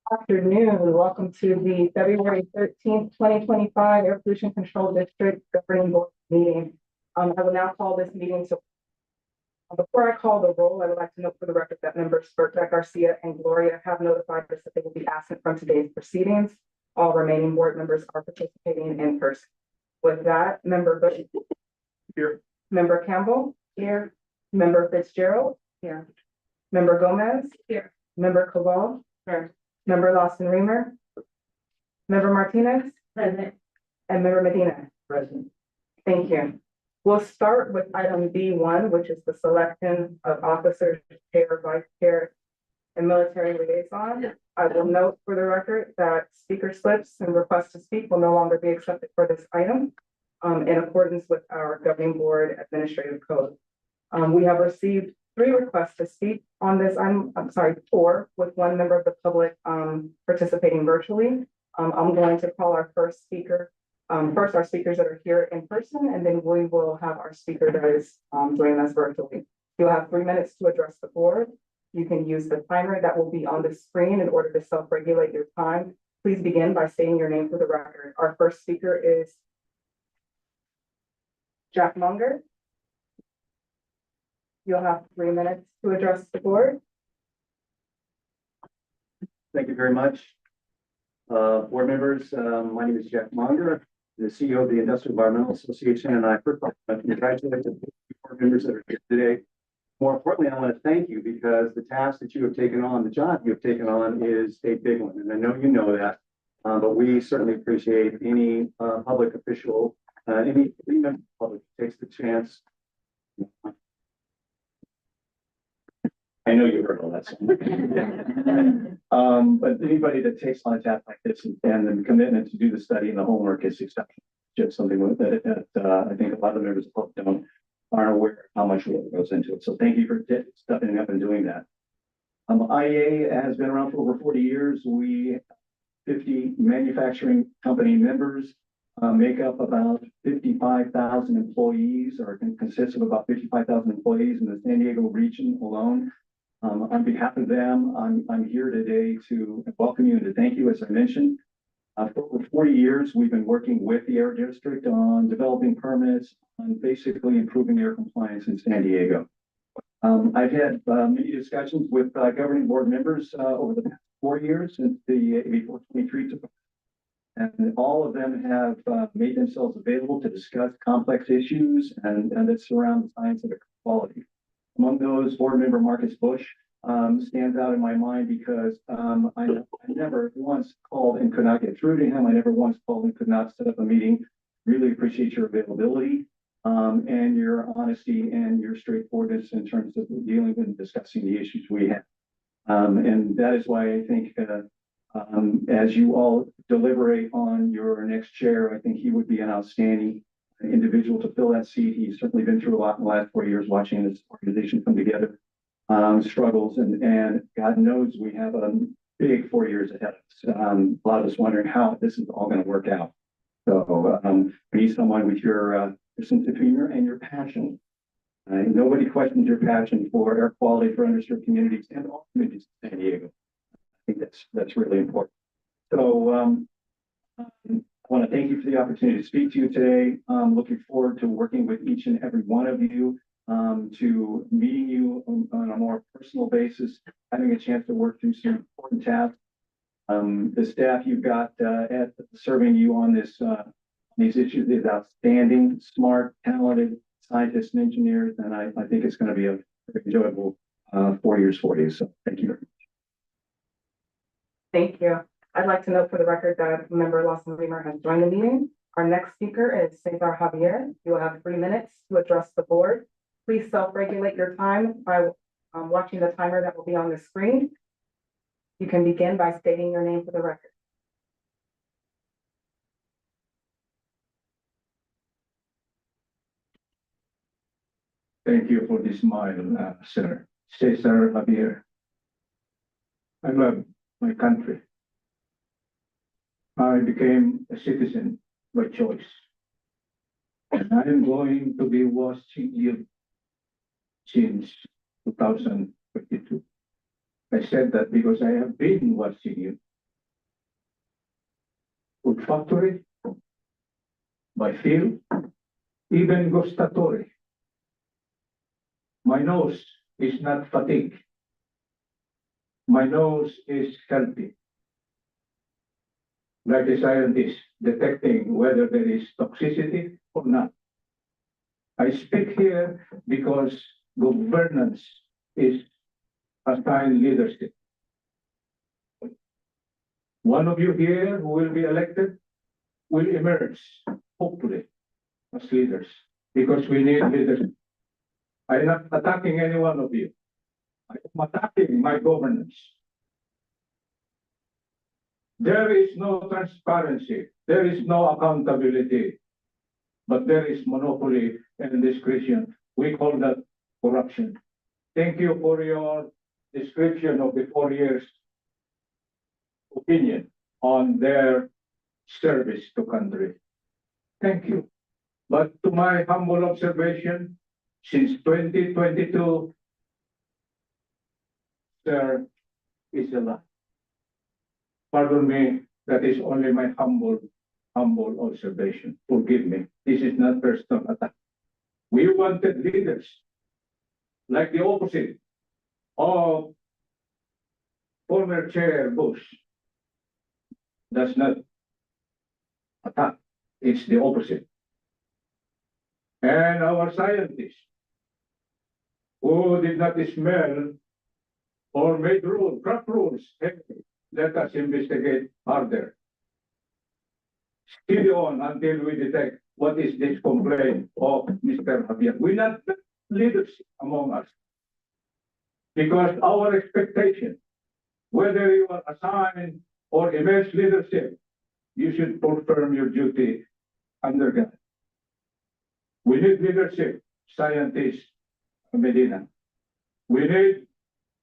Afternoon. Welcome to the February 13th, 2025 Air Pollution Control District Governing Board meeting. I will now call this meeting to. Before I call the roll, I would like to note for the record that members Berta Garcia and Gloria have notified us that they will be absent from today's proceedings. All remaining board members are participating in person. With that, Member Bush. Here. Member Campbell. Here. Member Fitzgerald. Here. Member Gomez. Here. Member Cavall. Here. Member Lawson Reamer. Member Martinez. Present. And Member Medina. Present. Thank you. We'll start with item B1, which is the selection of officers, chair, vice chair, and military liaison. I will note for the record that speaker slips and requests to speak will no longer be accepted for this item in accordance with our governing board administrative code. We have received 3 requests to speak on this. I'm sorry, 4, with 1 member of the public participating virtually. I'm going to call our first speaker. First, our speakers that are here in person, and then we will have our speaker that is joining us virtually. You'll have 3 minutes to address the board. You can use the timer that will be on the screen in order to self-regulate your time. Please begin by stating your name for the record. Our first speaker is Jack Munger. You'll have 3 minutes to address the board. Thank you very much. Board members, my name is Jack Munger, the CEO of the Industrial Environmental Association, and I first want to congratulate the board members that are here today. More importantly, I want to thank you because the task that you have taken on, the job you have taken on is a big one, and I know you know that, but we certainly appreciate any public official, any member of the public who takes the chance. I know you heard all that. But anybody that takes on a task like this and the commitment to do the study and the homework is exceptional. Just something that I think a lot of members of the public aren't aware of how much work goes into it. So thank you for stepping up and doing that. IEA has been around for over 40 years. We 50 manufacturing company members make up about 55,000 employees, or consists of about 55,000 employees in the San Diego region alone. On behalf of them, I'm here today to welcome you and to thank you. As I mentioned, for over 40 years, we've been working with the Air District on developing permits, on basically improving air compliance in San Diego. I've had many discussions with governing board members over the past 4 years since the AB 423 took, and all of them have made themselves available to discuss complex issues and that surround the science of air quality. Among those, board member Marcus Bush stands out in my mind because I never once called and could not get through to him. I never once called and could not set up a meeting. Really appreciate your availability and your honesty and your straightforwardness in terms of dealing and discussing the issues we have. And that is why I think as you all deliberate on your next chair, I think he would be an outstanding individual to fill that seat. He's certainly been through a lot in the last 4 years watching this organization come together, struggles, and God knows we have a big 4 years ahead of us. A lot of us wondering how this is all going to work out. So we need someone with your sense of humor and your passion. Nobody questions your passion for air quality for underserved communities and all communities in San Diego. I think that's really important. So I want to thank you for the opportunity to speak to you today. I'm looking forward to working with each and every one of you, to meeting you on a more personal basis, having a chance to work through some important tasks. The staff you've got serving you on these issues is outstanding, smart, talented scientists and engineers, and I think it's going to be a very enjoyable 4 years for you. So thank you very much. Thank you. I'd like to note for the record that member Lawson Reamer has joined the meeting. Our next speaker is Cesar Javier. You will have 3 minutes to address the board. Please self-regulate your time by watching the timer that will be on the screen. You can begin by stating your name for the record. Thank you for this smile, sir. Cesar Javier. I love my country. I became a citizen by choice. And I am going to be watching you since 2022. I said that because I have been watching you olfactory, by feel, even gustatory. My nose is not fatigued. My nose is healthy. Like a scientist detecting whether there is toxicity or not. I speak here because governance is assigned leadership. One of you here who will be elected will emerge, hopefully, as leaders, because we need leadership. I am not attacking any one of you. I am attacking my governance. There is no transparency. There is no accountability. But there is monopoly and discretion. We call that corruption. Thank you for your description of the 4 years opinion on their service to country. Thank you. But to my humble observation, since 2022, there is a lot. Pardon me, that is only my humble observation. Forgive me. This is not personal attack. We wanted leaders like the opposite of former Chair Bush. That's not attack. It's the opposite. And our scientists who did not smell or made rules, crop rules, hey, let us investigate further. Steady on until we detect what is this complaint of Mr. Javier. We not leadership among us. Because our expectation, whether you are assigned or immense leadership, you should perform your duty under God. We need leadership, scientists, Medina. We need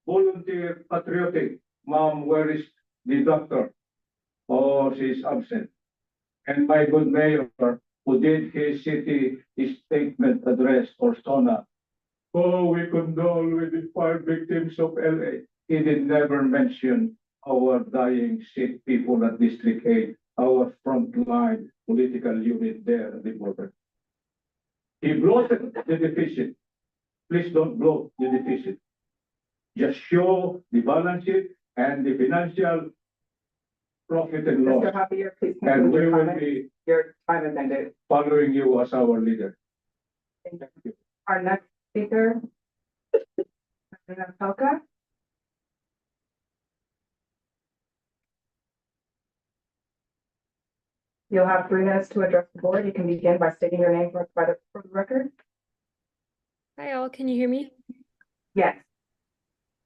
volunteer, patriotic. Mom, where is the doctor? Oh, she's absent. And my good mayor, who did his city statement address or SONA. Oh, we condole with the 5 victims of LA. He did never mention our dying sick people at District 8, our frontline political unit there at the border. He bloated the deficit. Please don't bloat the deficit. Just show the balance sheet and the financial profit and loss. Mr. Javier, please And conclude we your will comment. be Your time has ended. following you as our leader. Thank you. Our next speaker, Representative Pelka. You'll have 3 minutes to address the board. You can begin by stating your name for the record. Hi all, can you hear me? Yes.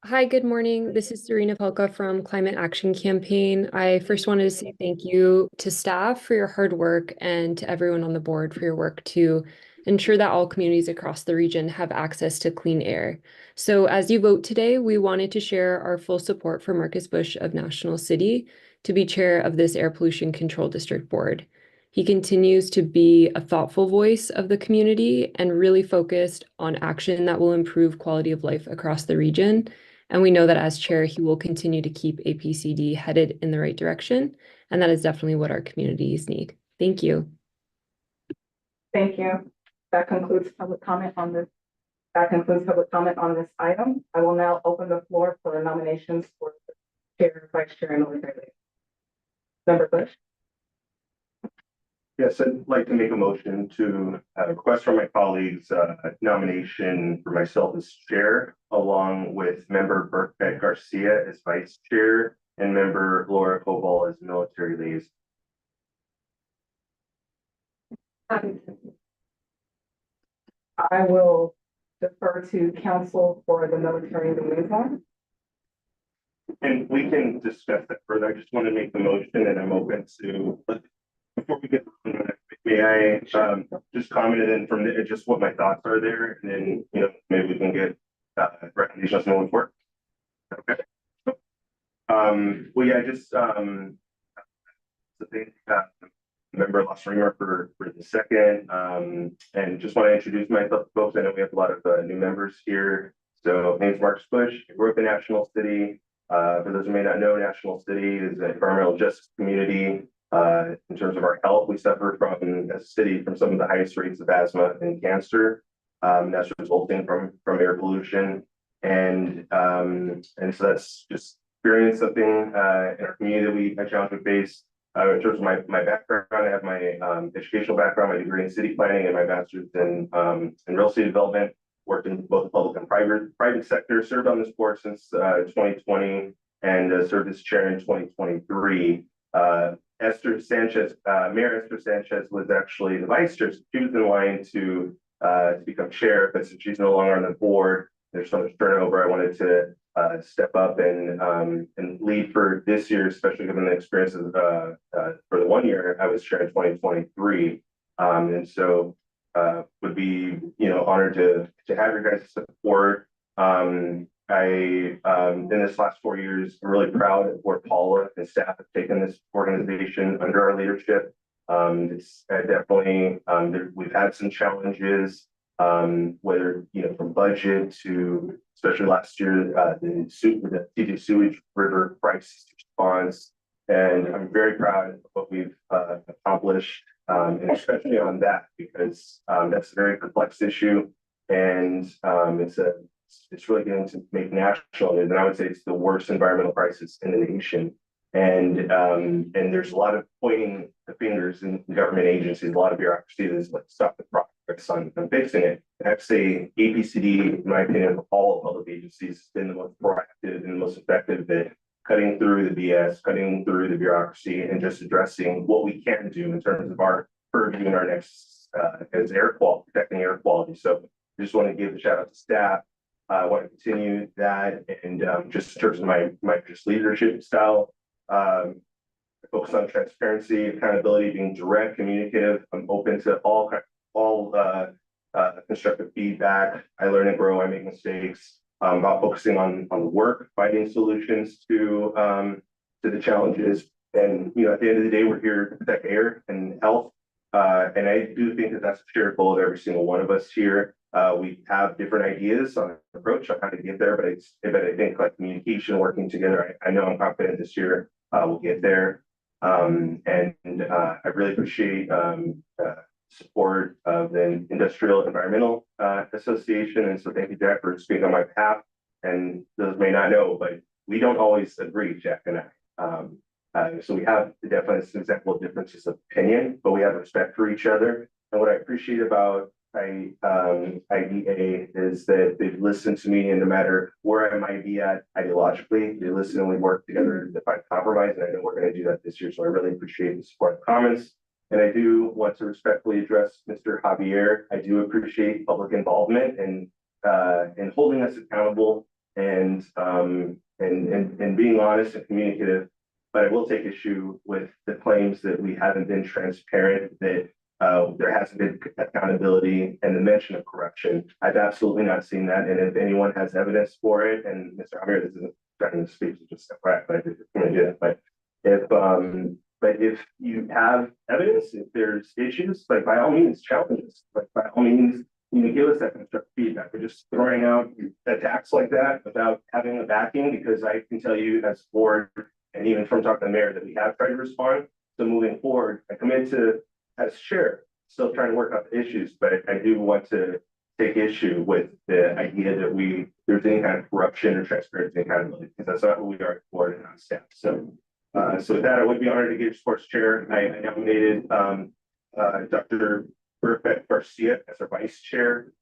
Hi, good morning. This is Serena Pelka from Climate Action Campaign. I first wanted to say thank you to staff for your hard work and to everyone on the board for your work to ensure that all communities across the region have access to clean air. So as you vote today, we wanted to share our full support for Marcus Bush of National City to be chair of this Air Pollution Control District Board. He continues to be a thoughtful voice of the community and really focused on action that will improve quality of life across the region. And we know that as chair, he will continue to keep APCD headed in the right direction. And that is definitely what our communities need. Thank you. Thank you. That concludes public comment on this. That concludes public comment on this item. I will now open the floor for nominations for chair, vice chair, and military leader. Member Bush. Yes, I'd like to make a motion to request from my colleagues nomination for myself as chair, along with member Burkett Garcia as vice chair and member Laura Koval as military liaison. I will defer to counsel for the military liaison. And we can discuss that further. I just want to make the motion and I'm open to, before we get, may I just comment it in from just what my thoughts are there, and then, you know, maybe we can get recommendations moving forward. Okay. Well, yeah, just thank member Lasrimer for the second, and just want to introduce myself, folks. I know we have a lot of new members here. So my name is Marcus Bush. I grew up in National City. For those who may not know, National City is an environmental justice community In terms of our health, we suffer from, as a city, from some of the highest rates of asthma and cancer. That's resulting from air pollution. And so that's just experienced something in our community that I challenge we face. In terms of my background, I have my educational background, my degree in city planning, and my master's in real estate development. Worked in both the public and private sector. Served on this board since 2020, and served as chair in 2023. Esther Sanchez, Mayor Esther Sanchez, was actually the vice chair. So she was in line to become chair, but since she's no longer on the board, there's so much turnover. I wanted to step up and lead for this year, especially given the experiences for the 1 year I was chair in 2023, and so would be honored to have your guys' support. In this last 4 years, I'm really proud of where Paula and staff have taken this organization under our leadership. It's definitely we've had some challenges, whether from budget to, especially last year, the TJ Sewage River crisis response, and I'm very proud of what we've accomplished, and especially on that, because that's a very complex issue, and it's really getting to make national news, and I would say it's the worst environmental crisis in the nation. And there's a lot of pointing the fingers in government agencies, a lot of bureaucracy that's like stop the progress on fixing it. And I'd say APCD, in my opinion, of all public agencies, has been the most proactive and the most effective at cutting through the BS, cutting through the bureaucracy, and just addressing what we can do in terms of our purview and our next as air quality, protecting air quality. So I just want to give a shout out to staff. I want to continue that, and just in terms of my just leadership style, focus on transparency, accountability, being direct, communicative. I'm open to all constructive feedback. I learn and grow. I make mistakes. About focusing on the work, finding solutions to the challenges. And at the end of the day, we're here to protect air and health. And I do think that that's a shared goal of every single one of us here. We have different ideas on the approach on how to get there, but I think like communication, working together, I know I'm confident this year we'll get there. And I really appreciate support of the Industrial Environmental Association. And so thank you, Jack, for speaking on my behalf. And those may not know, but we don't always agree, Jack and I. So we have definitely some example of differences of opinion, but we have respect for each other. And what I appreciate about IDA is that they've listened to me, and no matter where I might be at ideologically, they listen and we work together to find compromise. And I know we're going to do that this year. So I really appreciate the support and comments. And I do want to respectfully address Mr. Javier. I do appreciate public involvement and holding us accountable and being honest and communicative. But I will take issue with the claims that we haven't been transparent, that there hasn't been accountability, and the mention of corruption. I've absolutely not seen that. And if anyone has evidence for it, and Mr. Javier, this isn't starting to speak, so just step back, but I didn't do that. But if you have evidence, if there's issues, like by all means, challenge us. Like by all means, give us that constructive feedback. But just throwing out attacks like that without having the backing, because I can tell you as board, and even from talking to the mayor, that we have tried to respond. So moving forward, I commit to, as chair, still trying to work out the issues, but I do want to take issue with the idea that there's any kind of corruption or transparency and accountability, because that's not who we are at board and on staff. So with that, I would be honored to give sports chair. I nominated Dr. Burbeck Garcia as our vice chair.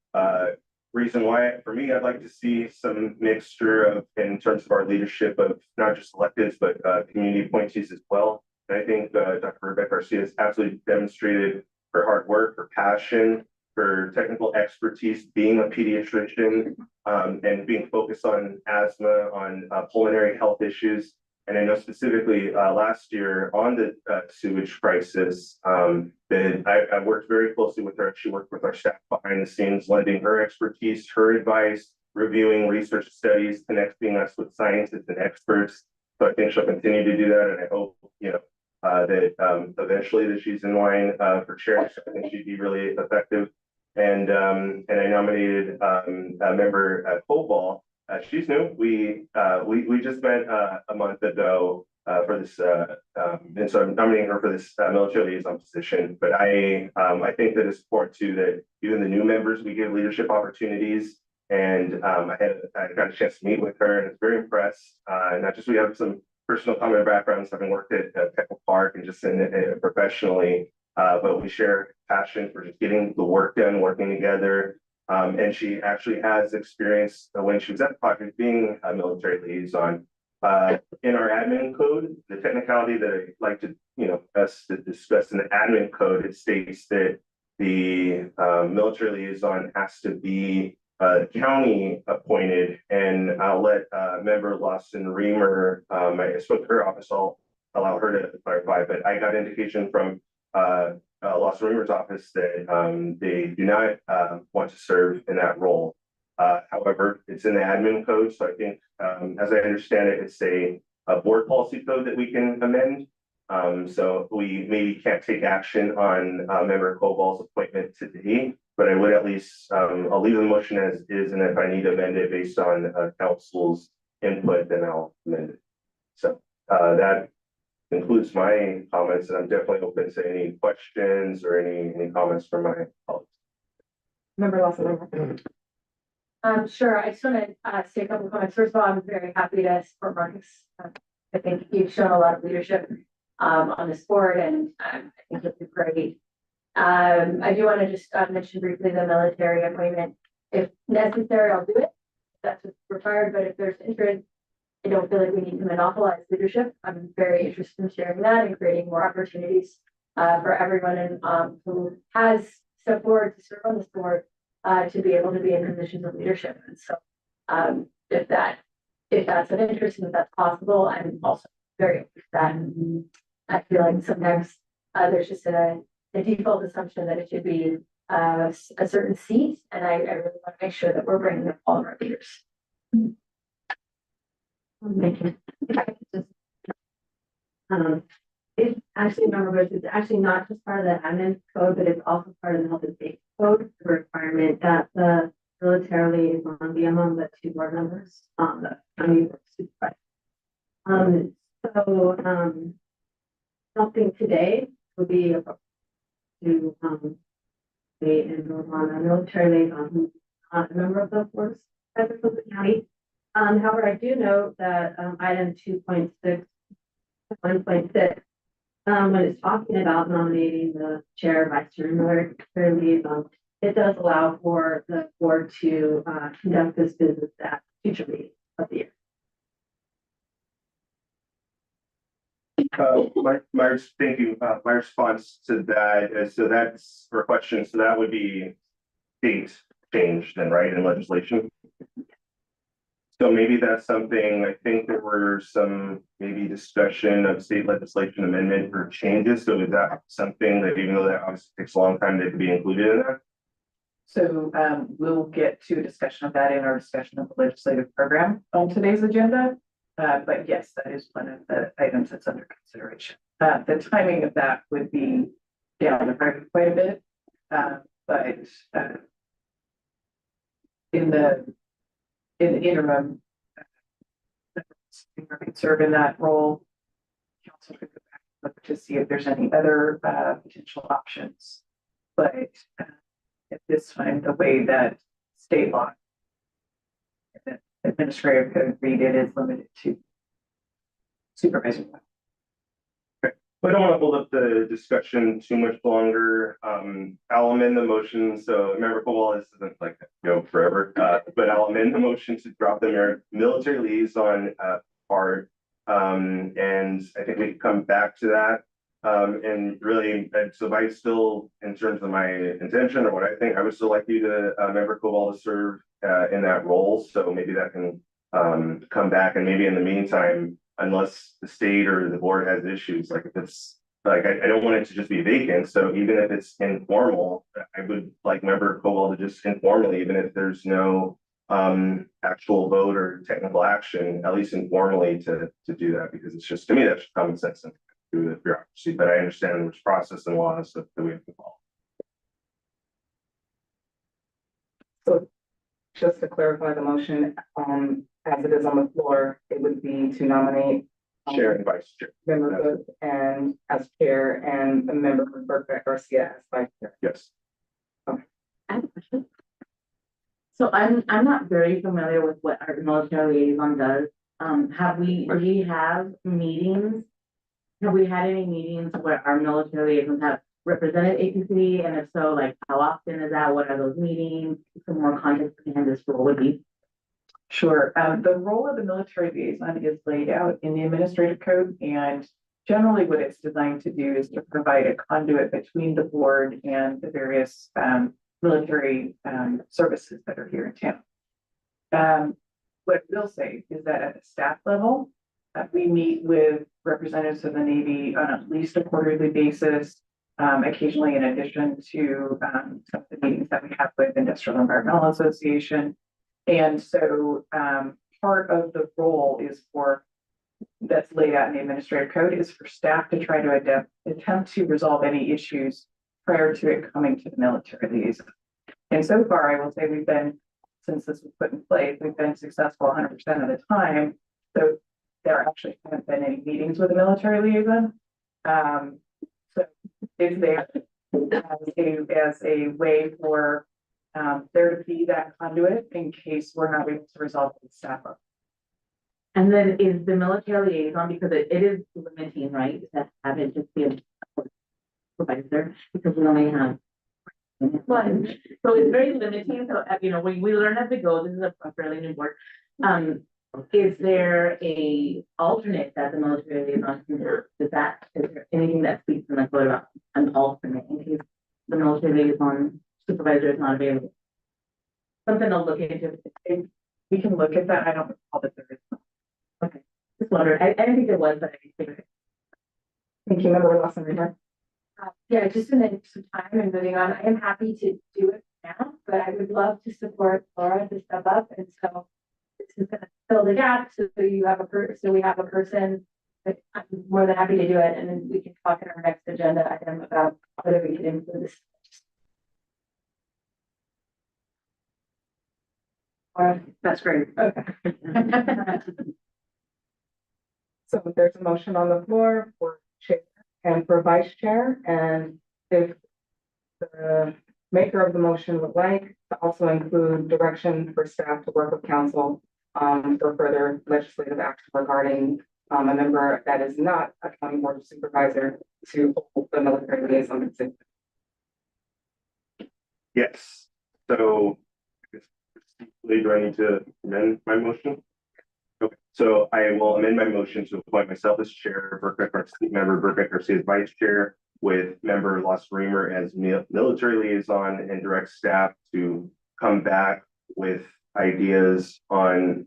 Reason why, for me, I'd like to see some mixture of, in terms of our leadership of not just electeds, but community appointees as well. And I think Dr. Burbeck Garcia has absolutely demonstrated her hard work, her passion, her technical expertise, being a pediatrician, and being focused on asthma, on pulmonary health issues. And I know specifically last year on the sewage crisis, that I worked very closely with her. She worked with our staff behind the scenes, lending her expertise, her advice, reviewing research studies, connecting us with scientists and experts. So I think she'll continue to do that. And I hope, that eventually that she's in line for chair. I think she'd be really effective. And I nominated a member at Cobol she's new. We just met a month ago for this, and so I'm nominating her for this military liaison position. But I think that it's important too that even the new members, we give leadership opportunities. And I got a chance to meet with her, and I was very impressed. Not just we have some personal common backgrounds, having worked at Peckle Park and just professionally, but we share passion for just getting the work done, working together. And she actually has experience when she was at the project being a military liaison. In our admin code, the technicality that I'd like to, us to discuss in the admin code, it states that the military liaison has to be county appointed, and I'll let member Lawson Reamer, I spoke to her office, I'll allow her to clarify, but I got indication from Lawson Reamer's office that they do not want to serve in that role. However, it's in the admin code, so I think, as I understand it, it's a board policy code that we can amend. So we maybe can't take action on member Cobal's appointment today, but I would at least, I'll leave the motion as is, and if I need to amend it based on council's input, then I'll amend it. So that concludes my comments, and I'm definitely open to any questions or any comments from my colleagues. Member Lawson. Sure. I just want to say a couple of comments. First of all, I'm very happy to support Marcus. I think you've shown a lot of leadership on this board, and I think it'll be great. I do want to just mention briefly the military appointment. If necessary, I'll do it. That's what's required, but if there's interest, I don't feel like we need to monopolize leadership. I'm very interested in sharing that and creating more opportunities for everyone who has stepped forward to serve on this board to be able to be in positions of leadership. And so if that's an interest and if that's possible, I'm also very open to that. And I feel like sometimes there's just a default assumption that it should be a certain seat, and I really want to make sure that we're bringing up all of our leaders. Thank you. If I could just, it's actually, remember, it's actually not just part of the admin code, but it's also part of the health and safety code, the requirement that the military liaison be among the 2 board members on the county board supervisor. Something today would be to be enrolled on a military liaison who's not a member of the board of the county. However, I do note that item 2.6, 1.6, when it's talking about nominating the chair, vice chair, and military liaison, it does allow for the board to conduct this business at future meetings of the year. Thank you. My response to that is, so that's for questions. So that would be date change then, right, in legislation? So maybe that's something, I think there were some maybe discussion of state legislation amendment or changes. So is that something that, even though that obviously takes a long time, that could be included in that? So we'll get to a discussion of that in our discussion of the legislative program on today's agenda. But yes, that is one of the items that's under consideration. The timing of that would be down the road quite a bit. But in the interim, could serve in that role. Council could go back and look to see if there's any other potential options. But at this time, the way that state law, the administrative code read it, is limited to supervisor. I don't want to hold up the discussion too much longer. I'll amend the motion. So remember, Cobalt, this isn't like forever, but I'll amend the motion to drop the military liaison part. And I think we can come back to that. And really, so if I still, in terms of my intention or what I think, I would still like you to, member Cobalt, to serve in that role. So maybe that can come back, and maybe in the meantime, unless the state or the board has issues, like if it's like, I don't want it to just be vacant. So even if it's informal, I would like member Cobalt to just informally, even if there's no actual vote or technical action, at least informally to do that, because it's just, to me, that's just common sense and do the bureaucracy. But I understand there's process and laws that we have to follow. So just to clarify the motion, as it is on the floor, it would be to nominate Chair and vice chair. Member Good and as chair and a member Burke Garcia as vice chair. Yes. I have a question. So I'm not very familiar with what our military liaison does. Have we have meetings? Have we had any meetings where our military liaisons have represented APCD? And if so, like how often is that? What are those meetings? Some more context behind this role would be. Sure. The role of the military liaison is laid out in the administrative code, and generally what it's designed to do is to provide a conduit between the board and the various military services that are here in town. What we'll say is that at the staff level, we meet with representatives of the Navy on at least a quarterly basis, occasionally in addition to some of the meetings that we have with Industrial Environmental Association. And so part of the role is that's laid out in the administrative code is for staff to try to attempt to resolve any issues prior to it coming to the military liaison. And so far, I will say since this was put in place, we've been successful 100% of the time. So there actually haven't been any meetings with the military liaison. So it's there as a way for there to be that conduit in case we're not able to resolve the staff up. And then is the military liaison, because it is limiting, right, to have it just be a supervisor, because we only have one. So it's very limiting. So, when we learn as we go, this is a fairly new word. Is there a alternate that the military liaison can do? Is there anything that speaks in the code about an alternate in case the military liaison supervisor is not available? Something to look into. We can look at that. I don't recall that there is. Okay, just wondered. I didn't think there was, but I think. Thank you, Member Lawson. Yeah, just in the interest of time and moving on, I am happy to do it now, but I would love to support Laura to step up. And so this is gonna fill the gap so we have a person, but I'm more than happy to do it. And then we can talk in our next agenda item about whether we can include this. That's great. Okay. So there's a motion on the floor for chair and for vice chair, and if the maker of the motion would like to also include direction for staff to work with council for further legislative action regarding a member that is not a county board of supervisor to hold the military liaison position. Yes. So do I need to amend my motion? Okay, so I will amend my motion to appoint myself as chair, member Burke Garcia as vice chair, with member Los Reamer as military liaison, and direct staff to come back with ideas on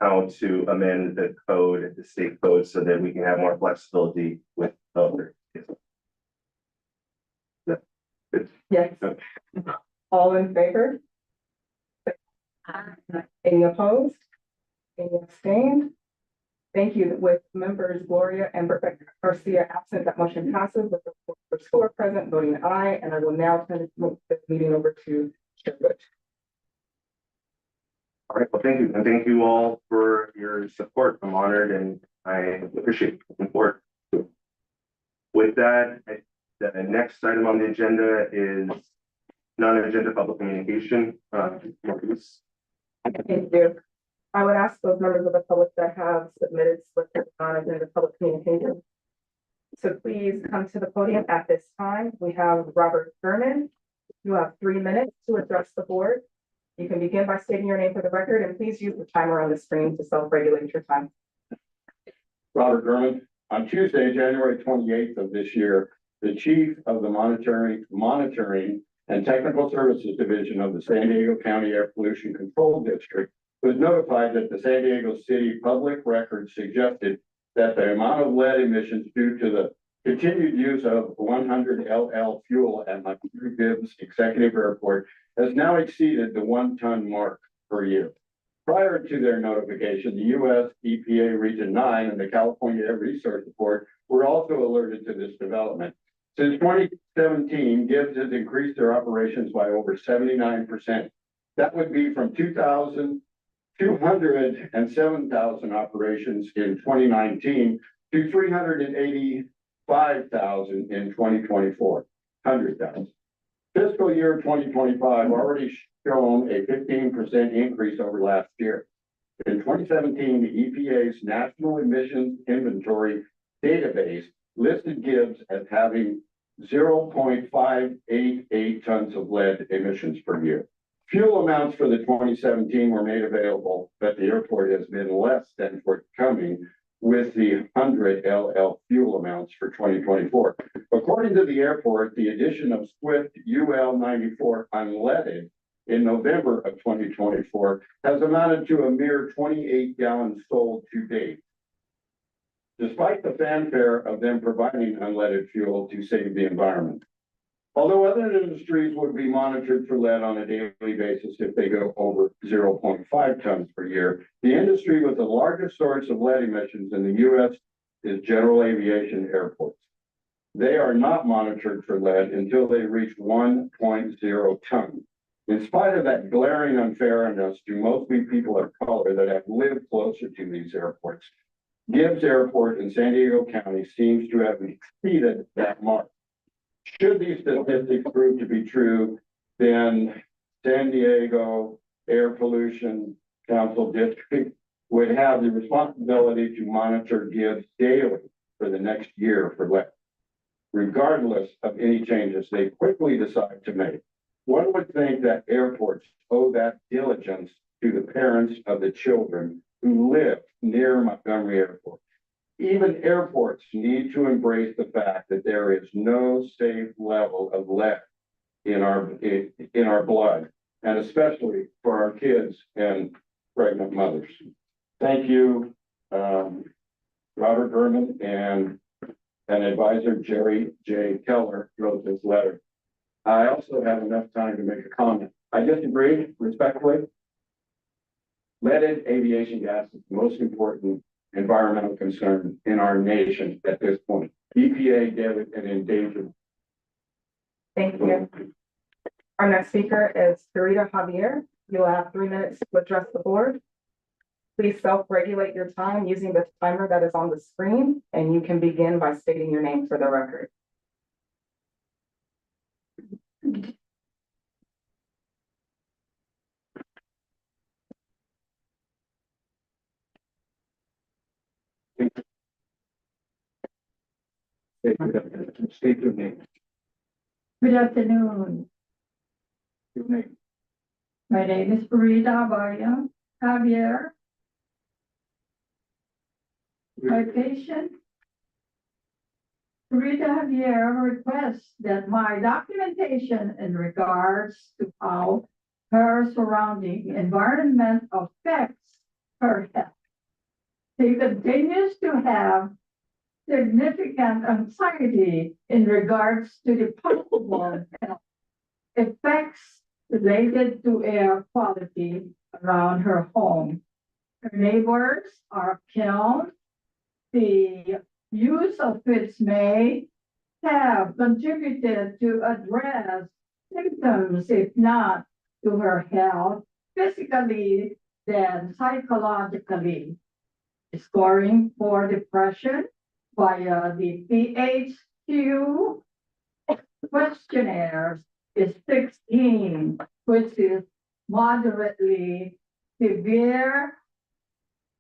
how to amend the code, the state code, so that we can have more flexibility with military. Yes. Okay. All in favor? Any opposed? Any abstained? Thank you. With members Gloria and Burke Garcia absent, that motion passes with the school present voting aye. And I will now turn the meeting over to Chair Good. All right, well, thank you. And thank you all for your support. I'm honored and I appreciate it. Looking forward to it. With that, the next item on the agenda is non-agenda public communication. Maurice. Thank you. I would ask those members of the public that have submitted slips of non-agenda public communication to please come to the podium at this time. We have Robert Berman. You have 3 minutes to address the board. You can begin by stating your name for the record, and please use the timer on the screen to self-regulate your time. Robert Berman. On Tuesday, January 28th of this year, the chief of the Monitoring and Technical Services Division of the San Diego County Air Pollution Control District was notified that the San Diego City Public Records suggested that the amount of lead emissions due to the continued use of 100 LL fuel at McHugh Gibbs Executive Airport has now exceeded the 1-ton mark per year. Prior to their notification, the U.S. EPA Region 9 and the California Air Resources Board were also alerted to this development. Since 2017, Gibbs has increased their operations by over 79%. That would be from 2,207,000 operations in 2019 to 385,000 in 2024, 100,000. Fiscal year 2025 already shown a 15% increase over last year. In 2017, the EPA's National Emissions Inventory database listed Gibbs as having 0.588 tons of lead emissions per year. Fuel amounts for the 2017 were made available, but the airport has been less than forthcoming with the 100 LL fuel amounts for 2024. According to the airport, the addition of Swift UL 94 unleaded in November of 2024 has amounted to a mere 28 gallons sold to date. Despite the fanfare of them providing unleaded fuel to save the environment. Although other industries would be monitored for lead on a daily basis if they go over 0.5 tons per year, the industry with the largest source of lead emissions in the U.S. is general aviation airports. They are not monitored for lead until they reach 1.0 tons. In spite of that glaring unfairness to mostly people of color that have lived closer to these airports, Gibbs Airport in San Diego County seems to have exceeded that mark. Should these statistics prove to be true, then San Diego Air Pollution Council District would have the responsibility to monitor Gibbs daily for the next year for lead, regardless of any changes they quickly decide to make. One would think that airports owe that diligence to the parents of the children who live near Montgomery Airport. Even airports need to embrace the fact that there is no safe level of lead in our blood, and especially for our kids and pregnant mothers. Thank you, Robert Berman and advisor Jerry J. Keller wrote this letter. I also have enough time to make a comment. I disagree respectfully. Leaded aviation gas is the most important environmental concern in our nation at this point. EPA gave it an endangered. Thank you. Our next speaker is Sarita Javier. You'll have 3 minutes to address the board. Please self-regulate your time using the timer that is on the screen, and you can begin by stating your name for the record. State your name. Good afternoon. Your name. My name is Farida Javier. My patient, Farida Javier, requests that my documentation in regards to how her surrounding environment affects her health. She continues to have significant anxiety in regards to the possible health effects related to air quality around her home. Her neighbors are killed. The use of which may have contributed to address symptoms, if not to her health, physically, then psychologically. Scoring for depression via the PHQ questionnaires is 16, which is moderately severe.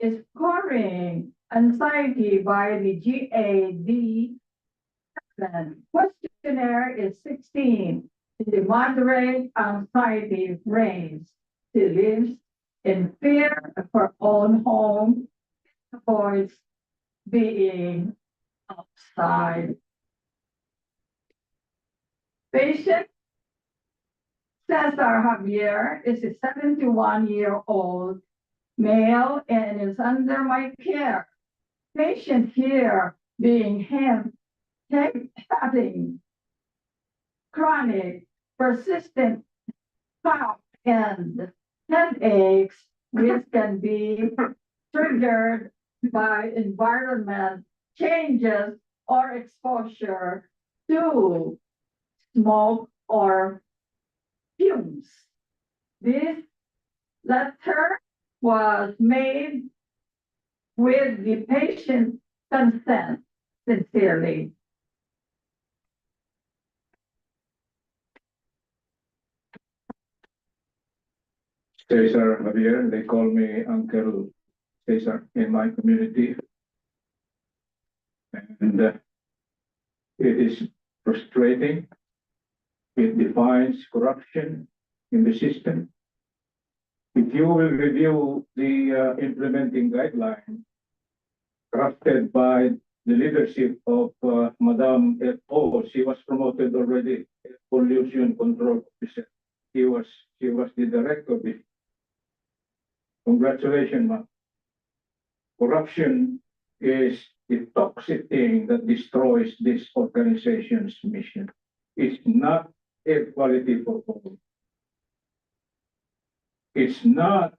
Scoring anxiety by the GAD-7 questionnaire is 16, in the moderate anxiety range. She lives in fear of her own home, avoids being outside. Patient Cesar Javier is a 71-year-old male and is under my care. Patient here being having chronic, persistent cough and headaches, which can be triggered by environment changes or exposure to smoke or fumes. This letter was made with the patient's consent, sincerely. Cesar Javier, they call me Uncle Cesar in my community. And it is frustrating. It defines corruption in the system. If you will review the implementing guideline crafted by the leadership of Madam F.O., she was promoted already as pollution control officer. She was the director. Congratulations, ma'am. Corruption is the toxic thing that destroys this organization's mission. It's not air quality for all. It's not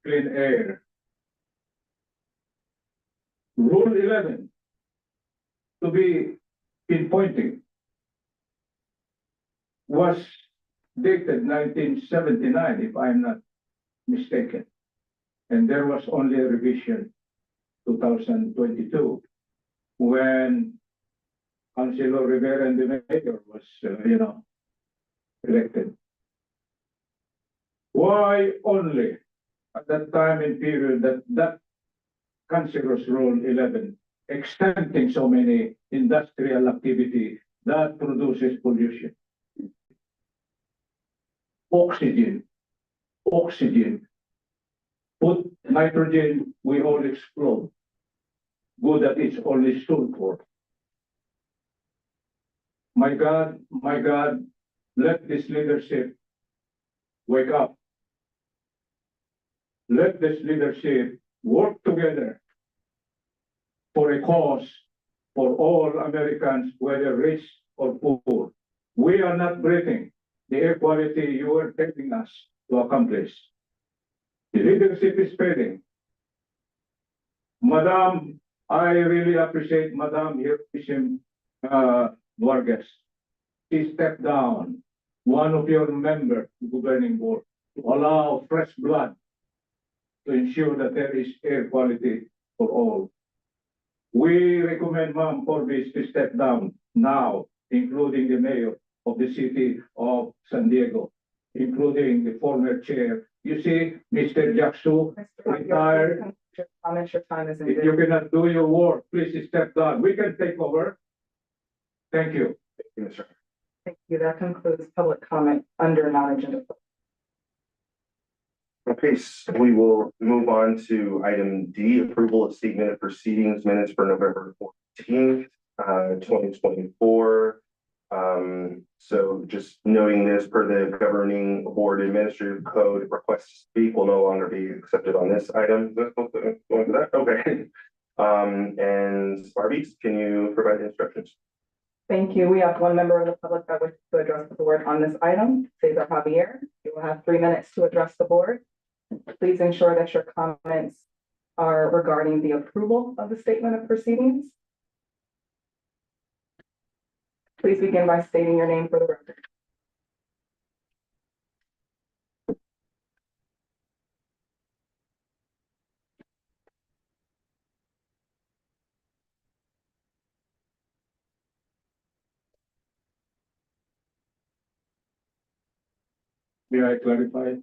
clean air. Rule 11, to be pinpointing, was dated 1979, if I'm not mistaken. And there was only a revision 2022 when Councilor Rivera and the mayor was, elected. Why only at that time and period that cancerous Rule 11 extending so many industrial activity that produces pollution? Oxygen, put nitrogen, we all explode. Good that it's only sulfur. My God, let this leadership wake up. Let this leadership work together for a cause for all Americans, whether rich or poor. We are not breathing the air quality you are telling us to accomplish. The leadership is failing. Madam, I really appreciate Madam Hiroshima Vargas. She stepped down, one of your members of the governing board, to allow fresh blood to ensure that there is air quality for all. We recommend Ma'am Forbes to step down now, including the mayor of the city of San Diego, including the former chair. You see, Mr. Jaksu, retired. Your time is If ended. you cannot do your work, please step down. We can take over. Thank you. Thank you, Mr. Thank you. That concludes public comment under non-agenda. Okay, so we will move on to item D, approval of statement of proceedings minutes for November 14th, 2024. So just noting this, per the governing board administrative code, requests to speak will no longer be accepted on this item. Okay. And Barbies, can you provide the instructions? Thank you. We have one member of the public that wishes to address the board on this item, Cesar Javier. You will have 3 minutes to address the board. Please ensure that your comments are regarding the approval of the statement of proceedings. Please begin by stating your name for the record. May I clarify?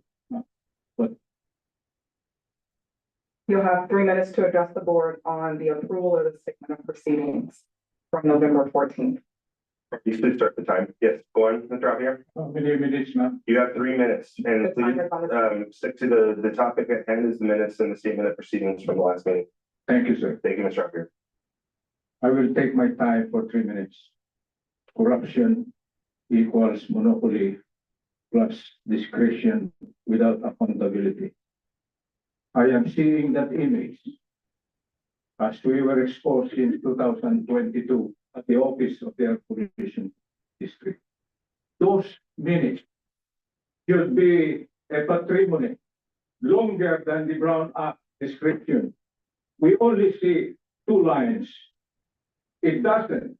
You'll have 3 minutes to address the board on the approval of the statement of proceedings from November 14th. Please start the time. Yes, go on, Mr. Javier. How many minutes, ma'am? You have 3 minutes, and The time please is on the- stick to the topic at hand is the minutes and the statement of proceedings from the last meeting. Thank you, sir. Thank you, Mr. Javier. I will take my time for 3 minutes. Corruption equals monopoly plus discretion without accountability. I am seeing that image as we were exposed in 2022 at the office of the Air Pollution District. Those minutes should be a patrimony longer than the Brown Act description. We only see 2 lines. It doesn't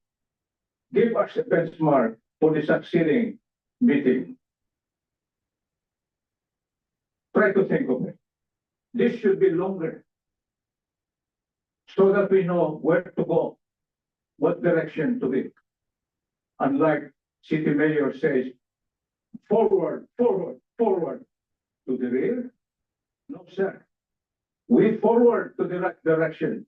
give us a benchmark for the succeeding meeting. try to think of it. This should be longer. So that we know where to go, what direction to be. Unlike city mayor says, forward, forward, forward to the rear. No, sir. We forward to the right direction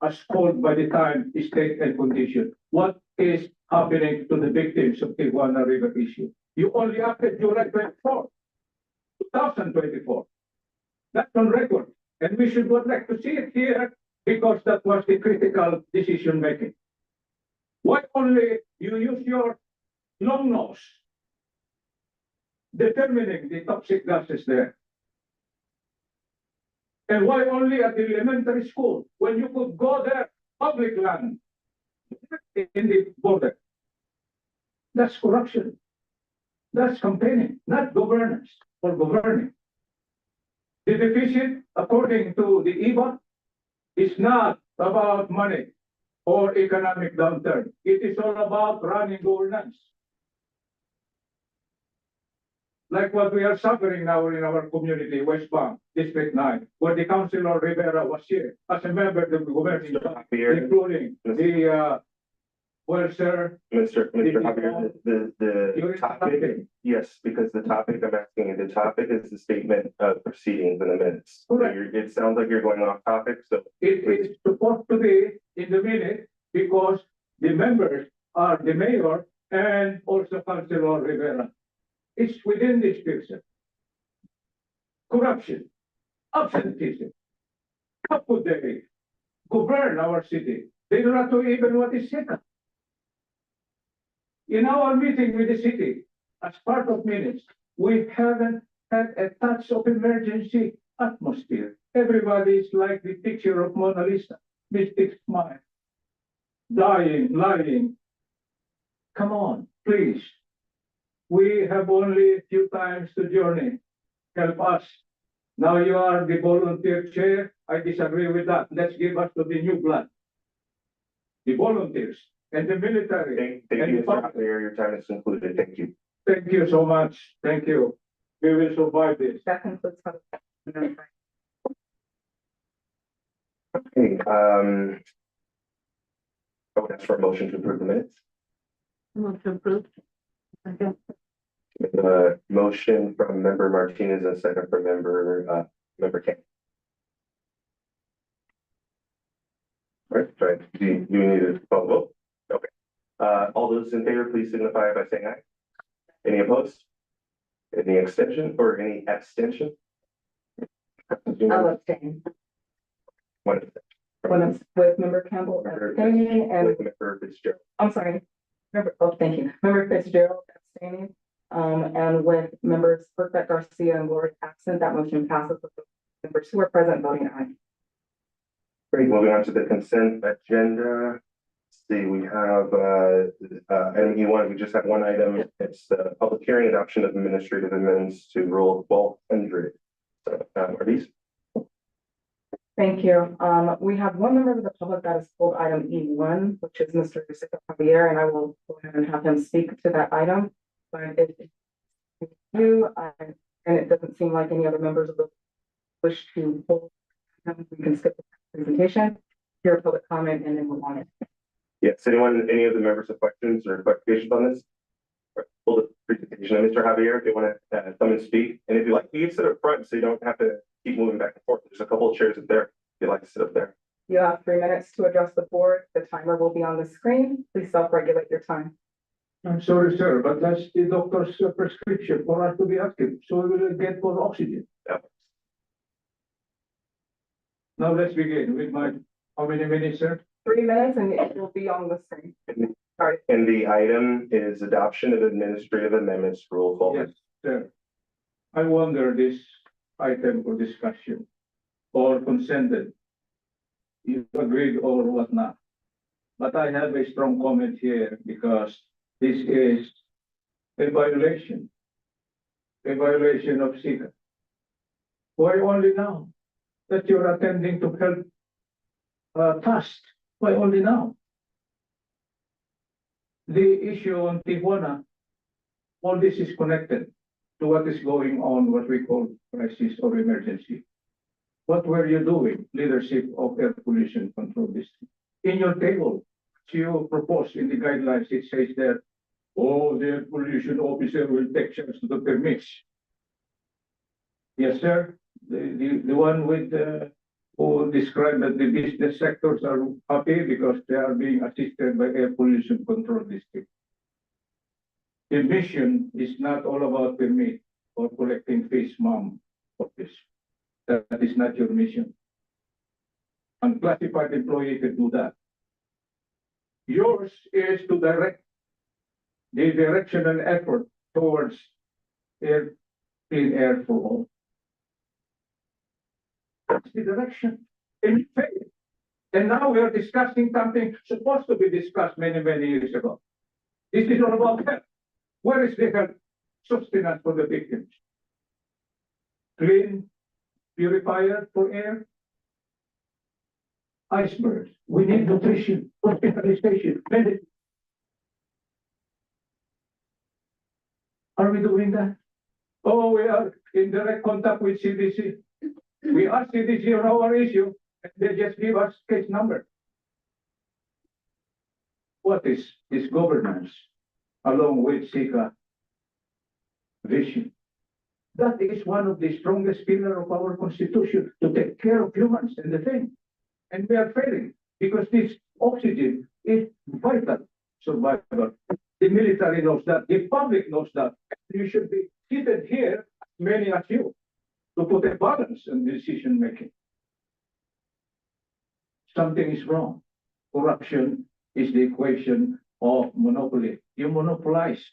as called by the time, state and condition. What is happening to the victims of Tijuana River issue? You only acted July 24, 2024. That's on record. And we should would like to see it here because that was the critical decision making. Why only you use your long nose determining the toxic gases there? And why only at the elementary school when you could go there, public land, in the border? That's corruption. That's campaigning, not governance or governing. The deficit, according to the EBA, is not about money or economic downturn. It is all about running governance. Like what we are suffering now in our community, West Bank, District 9, where the Councilor Rivera was here as a member of the governing body, including the, well, sir. Mr. Javier, the topic, yes, because the topic I'm asking you, the topic is the statement of proceedings in the minutes. So Correct. it sounds like you're going off topic, so. It is supposed to be in the minute because the members are the mayor and also Councilor Rivera. It's within this person. Corruption, absenteeism. How could they govern our city? They do not know even what is second. In our meeting with the city, as part of minutes, we haven't had a touch of emergency atmosphere. Everybody is like the picture of Mona Lisa, mystic smile, dying, lying. Come on, please. We have only a few times to journey. Help us. Now you are the volunteer chair. I disagree with that. Let's give us to the new blood. The volunteers and the military. Thank you, Mr. Javier, your time is concluded. Thank you. Thank you so much. Thank you. We will survive this. That concludes. Okay, I would ask for a motion to approve the minutes. Move to approve. Second. Motion from member Martinez and second from member King. All right, do you need a phone vote? Okay. All those in favor, please signify by saying aye. Any opposed? Any extension or any abstention? I'll abstain. One abstention. When it's with member Campbell abstaining and, With member Fitzgerald. I'm sorry, thank you. Member Fitzgerald abstaining. And with members Burkett, Garcia, and Lord absent, that motion passes with the members who are present voting aye. Great, moving on to the consent agenda. Let's see, we have, item E1, we just have one item. It's the public hearing adoption of administrative amendments to Rule 1200. So, Marlies? Thank you. We have one member of the public that has pulled item E1, which is Mr. Javier, and I will go ahead and have him speak to that item. But if you, and it doesn't seem like any other members of the wish to pull, we can skip the presentation, hear public comment, and then move on. Yes, any of the members have questions or clarifications on this? Or pull the presentation. And Mr. Javier, if you want to come and speak, and if you like, you can sit up front so you don't have to keep moving back and forth. There's a couple of chairs up there if you'd like to sit up there. You have 3 minutes to address the board. The timer will be on the screen. Please self-regulate your time. I'm sorry, sir, but that's the doctor's prescription for us to be active, so we will get more oxygen. Yeah. Now let's begin with my, how many minutes, sir? 3 minutes and it will be on the screen. Sorry. And the item is adoption of administrative amendments to Rule 12. Yes, sir. I wonder this item for discussion or consented. You agreed or whatnot. But I have a strong comment here because this is a violation of SICA. Why only now that you're attending to help task? Why only now? The issue on Tijuana, all this is connected. to what is going on, what we call crisis or emergency. What were you doing, leadership of Air Pollution Control District? In your table, you propose in the guidelines, it says that, oh, the air pollution officer will take charge of the permits. Yes, sir. The one with who described that the business sectors are happy because they are being assisted by Air Pollution Control District. The mission is not all about permit or collecting fees, mom, of this. That is not your mission. Unclassified employee can do that. Yours is to direct the direction and effort towards clean air for all. That's the direction. And you failed. And now we are discussing something supposed to be discussed many, many years ago. This is all about health. Where is the health sustenance for the victims? Clean purifier for air? Icebergs. We need nutrition, hospitalization, medicine. Are we doing that? Oh, we are in direct contact with CDC. We ask CDC on our issue, and they just give us case number. What is this governance along with SICA vision? That is one of the strongest pillars of our constitution, to take care of humans and the thing. And we are failing because this oxygen is vital survival. The military knows that, the public knows that. You should be seated here, many as you, to put a balance in decision making. Something is wrong. Corruption is the equation of monopoly. You monopolize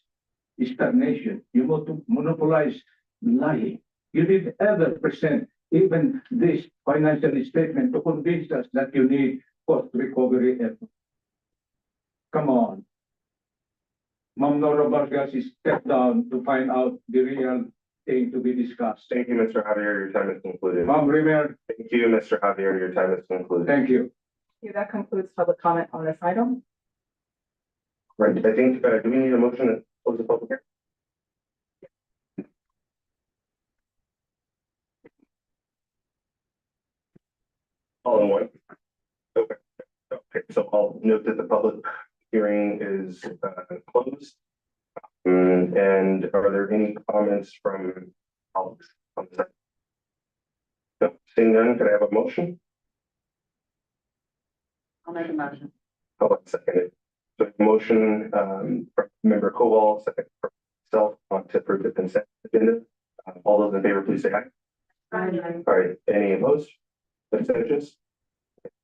stagnation. You monopolize lying. You didn't ever present even this financial statement to convince us that you need cost recovery effort. Come on. Ma'am Nora Vargas is stepped down to find out the real thing to be discussed. Thank you, Mr. Javier. Your time is concluded. Ma'am Rimer, Thank you, Mr. Javier. Your time is concluded. thank you. That concludes public comment on this item. Right. I think, do we need a motion to close the public hearing? All in one. Okay. Okay. So I'll note that the public hearing is closed. And are there any comments from colleagues on this? No, seeing none, can I have a motion? I'll make a motion. How about second? So motion from member Koval, second from myself, on to approve the consent agenda. All those in favor, please say aye. Aye. All right, any opposed? Abstentions?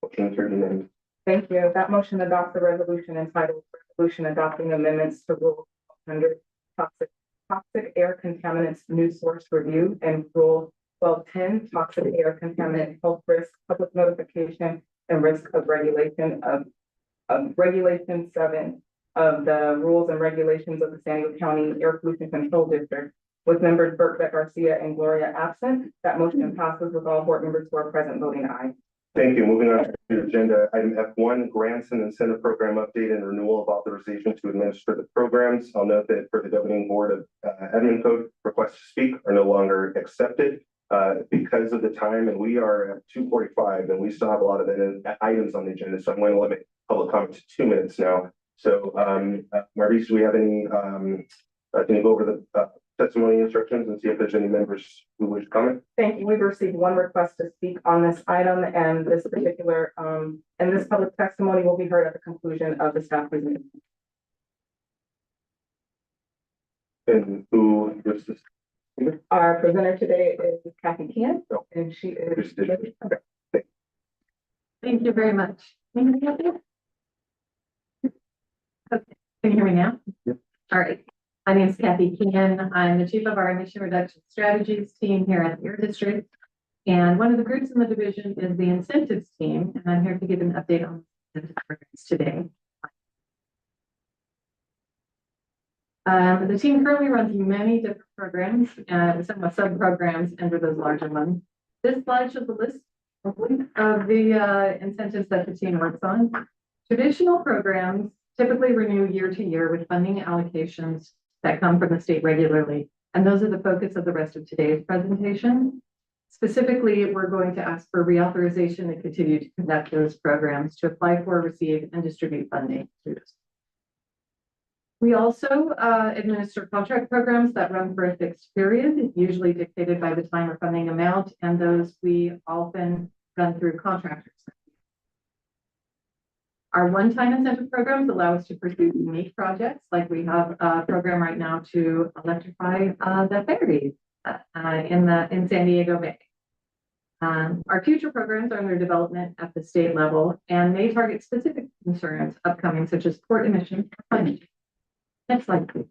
Motion carried unanimously. Thank you. That motion adopts the resolution entitled Resolution Adopting Amendments to Rule 100 Toxic Air Contaminants New Source Review and Rule 1210 Toxic Air Contaminant Health Risk Public Notification and Risk of Regulation of Regulation 7 of the Rules and Regulations of the San Diego County Air Pollution Control District, with members Burke Garcia and Gloria absent. That motion passes with all board members who are present voting aye. Thank you. Moving on to the agenda, item F1, grants and incentive program update and renewal of authorization to administer the programs. I'll note that for the governing board of admin code, requests to speak are no longer accepted because of the time, and we are at 2:45 and we still have a lot of items on the agenda. So I'm going to limit public comment to 2 minutes now. So Maurice, do we have any, can you go over the testimony instructions and see if there's any members who wish to comment? Thank you. We've received one request to speak on this item, and this particular, and this public testimony will be heard at the conclusion of the staff presentation. And who is this? Our presenter today is Kathy Kian, No. and she is. Okay. Thank you very much. Can you hear me? Okay. Can you hear me now? Yep. All right. My name is Kathy Keehan. I'm the chief of our emission reduction strategies team here at the Air District. And one of the groups in the division is the incentives team. And I'm here to give an update on the programs today. The team currently runs many different programs and some sub-programs under those larger ones. This slide shows a list of the incentives that the team works on. Traditional programs typically renew year to year with funding allocations that come from the state regularly. And those are the focus of the rest of today's presentation. Specifically, we're going to ask for reauthorization to continue to conduct those programs, to apply for, receive, and distribute funding through this. We also administer contract programs that run for a fixed period, usually dictated by the time or funding amount, and those we often run through contractors. Our one-time incentive programs allow us to pursue unique projects, like we have a program right now to electrify the ferry in San Diego Bay. Our future programs are under development at the state level and may target specific concerns upcoming, such as port emissions and climate change. Next slide, please.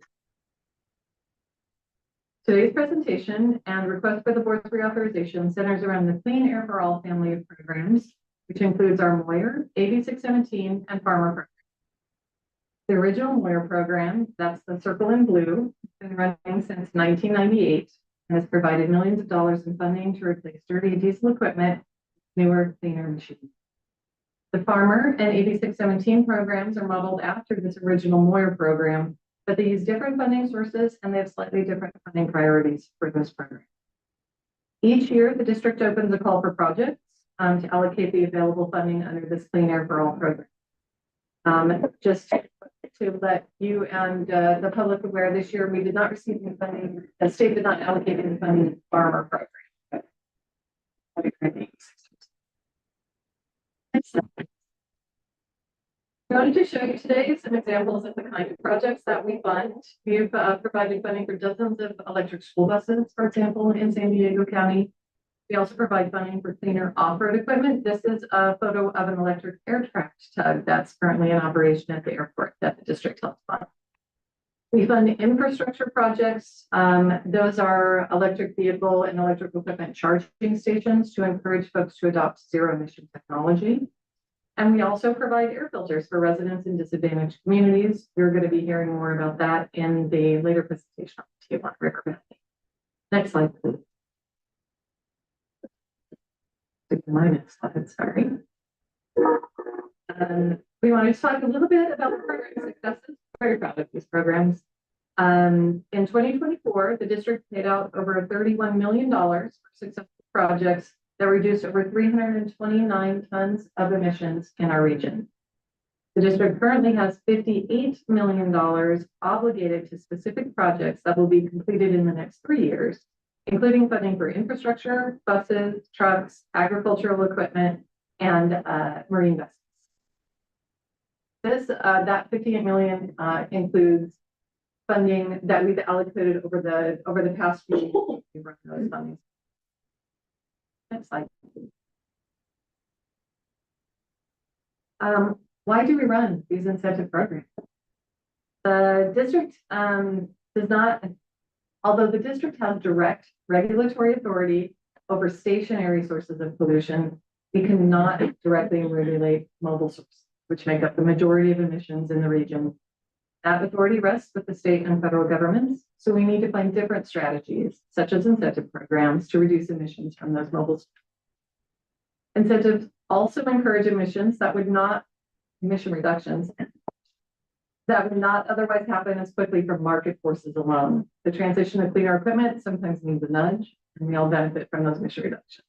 Today's presentation and request for the board's reauthorization centers around the Clean Air for All family of programs, which includes our Moyer, AB 617, and Farmer program. The original Moyer program, that's the circle in blue, has been running since 1998 and has provided millions of dollars in funding to replace dirty diesel equipment, newer, cleaner machines. The Farmer and AB 617 programs are modeled after this original Moyer program, but they use different funding sources and they have slightly different funding priorities for those programs. Each year, the district opens a call for projects to allocate the available funding under this Clean Air for All program. Just to let you and the public aware, this year we did not receive any funding. The state did not allocate any funding to the Farmer program. I wanted to show you today some examples of the kind of projects that we fund. We've provided funding for dozens of electric school buses, for example, in San Diego County. We also provide funding for cleaner off-road equipment. This is a photo of an electric aircraft tug that's currently in operation at the airport that the district helps fund. We fund infrastructure projects. Those are electric vehicle and electric equipment charging stations to encourage folks to adopt zero emission technology. And we also provide air filters for residents in disadvantaged communities. We're going to be hearing more about that in the later presentation on the Tijuana River Valley. Next slide, please. My next slide, sorry. We want to talk a little bit about the program successes. Very proud of these programs. In 2024, the district paid out over $31 million for successful projects that reduced over 329 tons of emissions in our region. The district currently has $58 million obligated to specific projects that will be completed in the next 3 years, including funding for infrastructure, buses, trucks, agricultural equipment, and marine vessels. That $58 million includes funding that we've allocated over the past few years. We've run those fundings. Next slide. Why do we run these incentive programs? The district does not, although the district has direct regulatory authority over stationary sources of pollution, we cannot directly regulate mobile sources, which make up the majority of emissions in the region. That authority rests with the state and federal governments, so we need to find different strategies, such as incentive programs, to reduce emissions from those mobile sources. Incentives also encourage emission reductions that would not otherwise happen as quickly from market forces alone. The transition to cleaner equipment sometimes needs a nudge, and we all benefit from those emission reductions.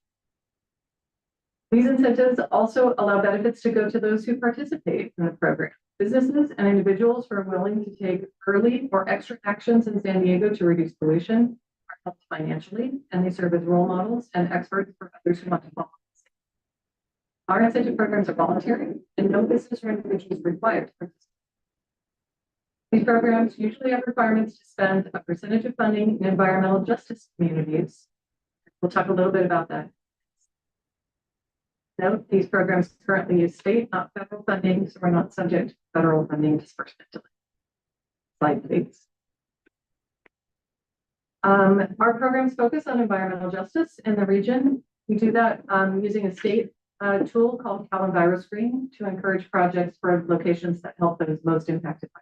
These incentives also allow benefits to go to those who participate in the program. Businesses and individuals who are willing to take early or extra actions in San Diego to reduce pollution are helped financially, and they serve as role models and experts for others who want to follow. Our incentive programs are voluntary, and no business or individual is required to participate. These programs usually have requirements to spend a percentage of funding in environmental justice communities. We'll talk a little bit about that. Note, these programs currently use state, not federal funding, so we're not subject to federal funding disbursement. Slide, please. Our programs focus on environmental justice in the region. We do that using a state tool called CalEnviroScreen to encourage projects for locations that help those most impacted by.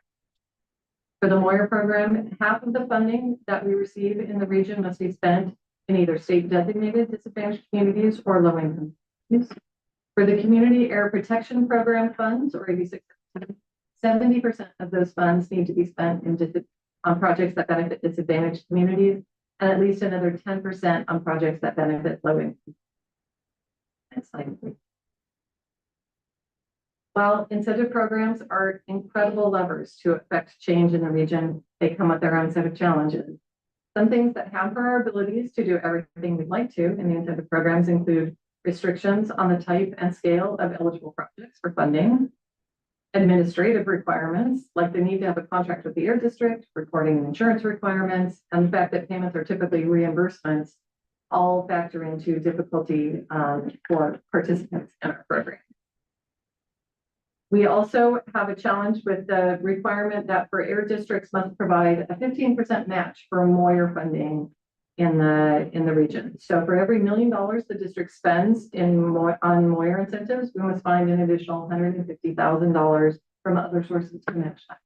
For the Moyer program, half of the funding that we receive in the region must be spent in either state designated disadvantaged communities or low income communities. For the Community Air Protection Program funds, or 86%, 70% of those funds need to be spent in on projects that benefit disadvantaged communities, and at least another 10% on projects that benefit low income. Next slide, please. While incentive programs are incredible levers to affect change in the region, they come with their own set of challenges. Some things that hamper our abilities to do everything we'd like to in the incentive programs include restrictions on the type and scale of eligible projects for funding, administrative requirements, like the need to have a contract with the air district, reporting and insurance requirements, and the fact that payments are typically reimbursements, all factor into difficulty for participants in our program. We also have a challenge with the requirement that for air districts must provide a 15% match for Moyer funding in the region. So for every $1 million the district spends on Moyer incentives, we must find an additional $150,000 from other sources to match that.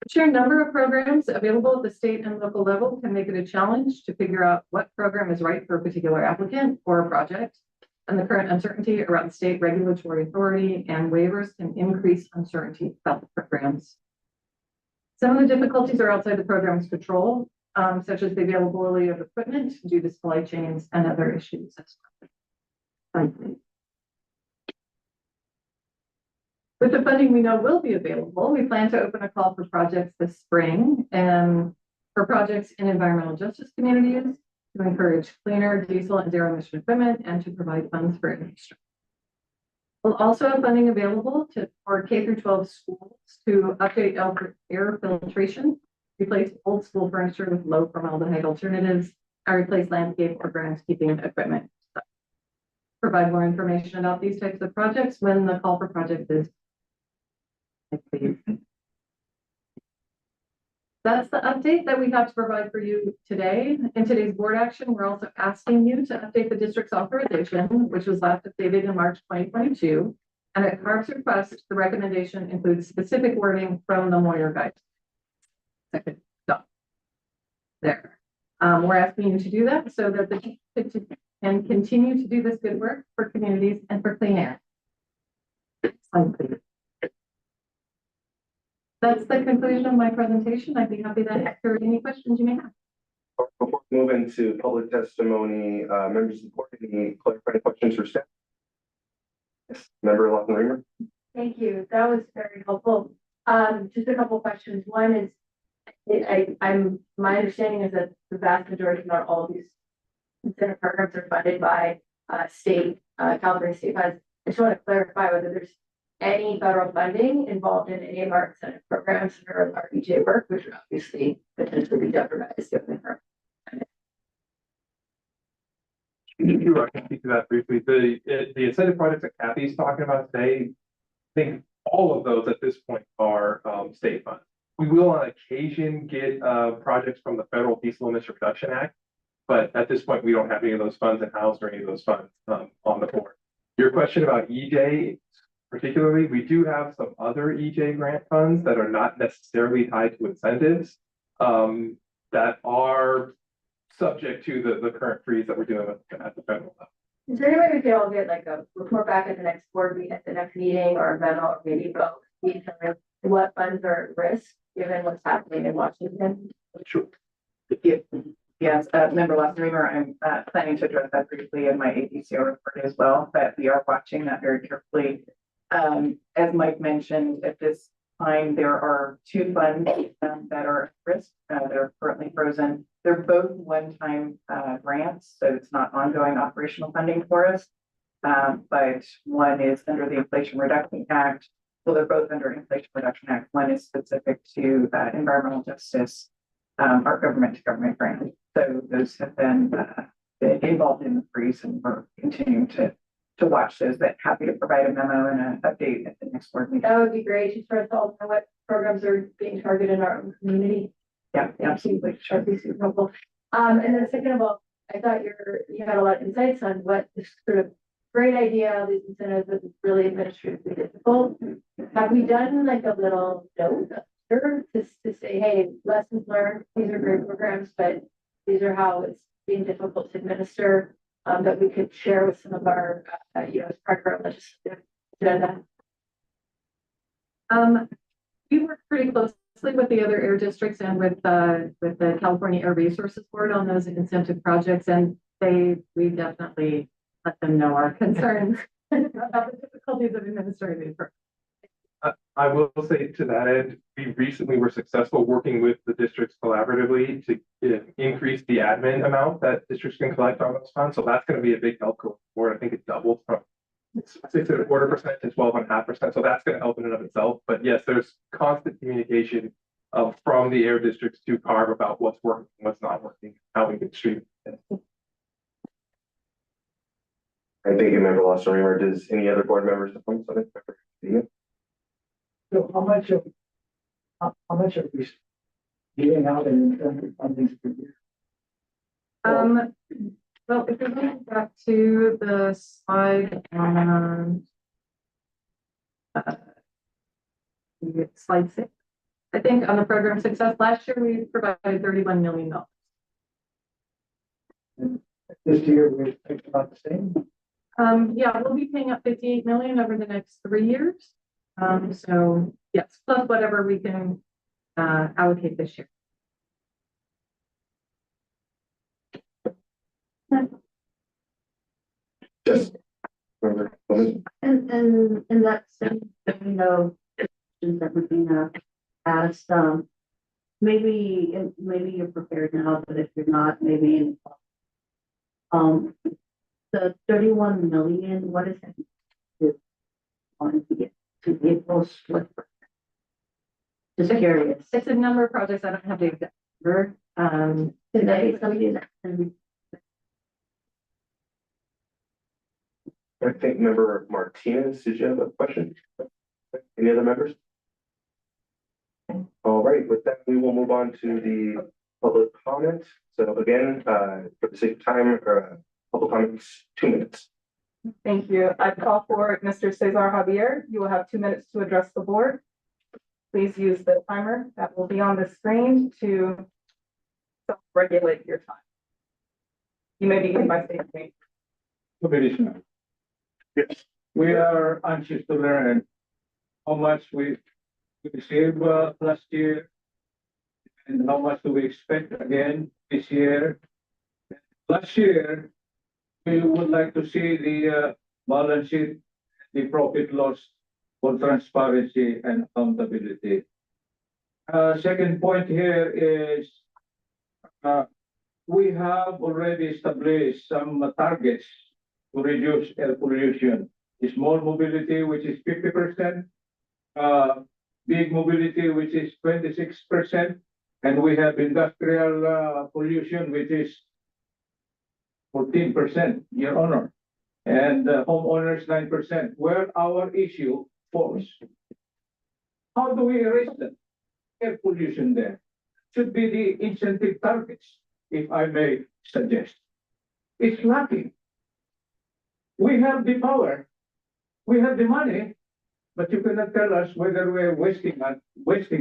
The sheer number of programs available at the state and local level can make it a challenge to figure out what program is right for a particular applicant or a project. And the current uncertainty around state regulatory authority and waivers can increase uncertainty about the programs. Some of the difficulties are outside the program's control, such as the availability of equipment due to supply chains and other issues. With the funding we know will be available, we plan to open a call for projects this spring and for projects in environmental justice communities, to encourage cleaner diesel and zero emission equipment and to provide funds for infrastructure. We'll also have funding available for K through 12 schools to update air filtration, replace old school furniture with low formaldehyde alternatives, and replace landscape or groundskeeping equipment. Provide more information about these types of projects when the call for projects is. That's the update that we have to provide for you today. In today's board action, we're also asking you to update the district's authorization, which was last updated in March 2022. And at CARB's request, the recommendation includes specific wording from the Moyer guide. Second stop there. We're asking you to do that so that the district can continue to do this good work for communities and for clean air. That's the conclusion of my presentation. I'd be happy to answer any questions you may have. Before we move into public testimony, members of the board, any clarifying questions for staff? Yes, Member Locke-Reimer. Thank you. That was very helpful. Just a couple of questions. One is, my understanding is that the vast majority, if not all of these incentive programs are funded by California state funds. I just want to clarify whether there's any federal funding involved in any of our incentive programs or our EJ work, which would obviously potentially be jeopardized if I can speak to that briefly. The incentive projects that Kathy's talking about today, I think all of those at this point are state funds. We will on occasion get projects from the Federal Diesel Emission Reduction Act, but at this point we don't have any of those funds in house or any of those funds on the board. Your question about EJ, particularly, we do have some other EJ grant funds that are not necessarily tied to incentives that are subject to the current freeze that we're dealing with at the federal level. Is there any way we could all get like a report back at the next board meeting, at the next meeting, or a memo, or maybe both, what funds are at risk given what's happening in Washington? Sure. Yes, Member Locke-Reimer, I'm planning to address that briefly in my APCO report as well, but we are watching that very carefully. As Mike mentioned, at this time, there are two funds that are at risk that are currently frozen. They're both one-time grants, so it's not ongoing operational funding for us. But one is under the Inflation Reduction Act. Well, they're both under Inflation Reduction Act. One is specific to environmental justice, our government-to-government grant. So those have been involved in the freeze, and we're continuing to watch those. But happy to provide a memo and an update at the next board meeting. That would be great. Just for us all to know what programs are being targeted in our own community. Yeah, absolutely. Sure, be super helpful. And then second of all, I thought you had a lot of insights on what this sort of great idea, these incentives, that is really administratively difficult. Have we done like a little note to say, hey, lessons learned, these are great programs, but these are how it's being difficult to administer, that we could share with some of our, as part of our legislative agenda? We work pretty closely with the other air districts and with the California Air Resources Board on those incentive projects, and we definitely let them know our concerns about the difficulties of administrating. I will say to that end, we recently were successful working with the districts collaboratively to increase the admin amount that districts can collect on those funds. So that's going to be a big help going forward. I think it doubled from 6.25% to 12.5%. So that's going to help in and of itself. But yes, there's constant communication from the air districts to CARB about what's working, what's not working, how we can stream it. I thank you, Member Lawson. Does any other board members have something? So how much are we giving out in funding per year? Well, if we go back to the slide on slide 6, I think on the program success last year, we provided $31 million. This year, we expect about the same. Yeah, we'll be paying up 58 million over the next 3 years. So yes, plus whatever we can allocate this year. Yes. And in that same, questions that were being asked, maybe you're prepared now, but if you're not, maybe the 31 million, what is it? On to get to April's split. Just curious. It's a number of projects. I don't have the exact number. Today, somebody that can. I think Member Martinez, did you have a question? Any other members? All right, with that, we will move on to the public comment. So again, for the sake of time, public comments, 2 minutes. Thank you. I call for Mr. Cesar Javier. You will have 2 minutes to address the board. Please use the timer that will be on the screen to self-regulate your time. You may begin by saying thank you. Commissioner. Yes. We are anxious to learn how much we received last year and how much do we expect again this year. Last year, we would like to see the balance sheet, the profit loss for transparency and accountability. Second point here is we have already established some targets to reduce air pollution. Small mobility, which is 50%, big mobility, which is 26%, and we have industrial pollution, which is 14%, Your Honor, and homeowners 9%. Where our issue falls. How do we erase that air pollution there? Should be the incentive targets, if I may suggest. It's lacking. We have the power, we have the money, but you cannot tell us whether we're wasting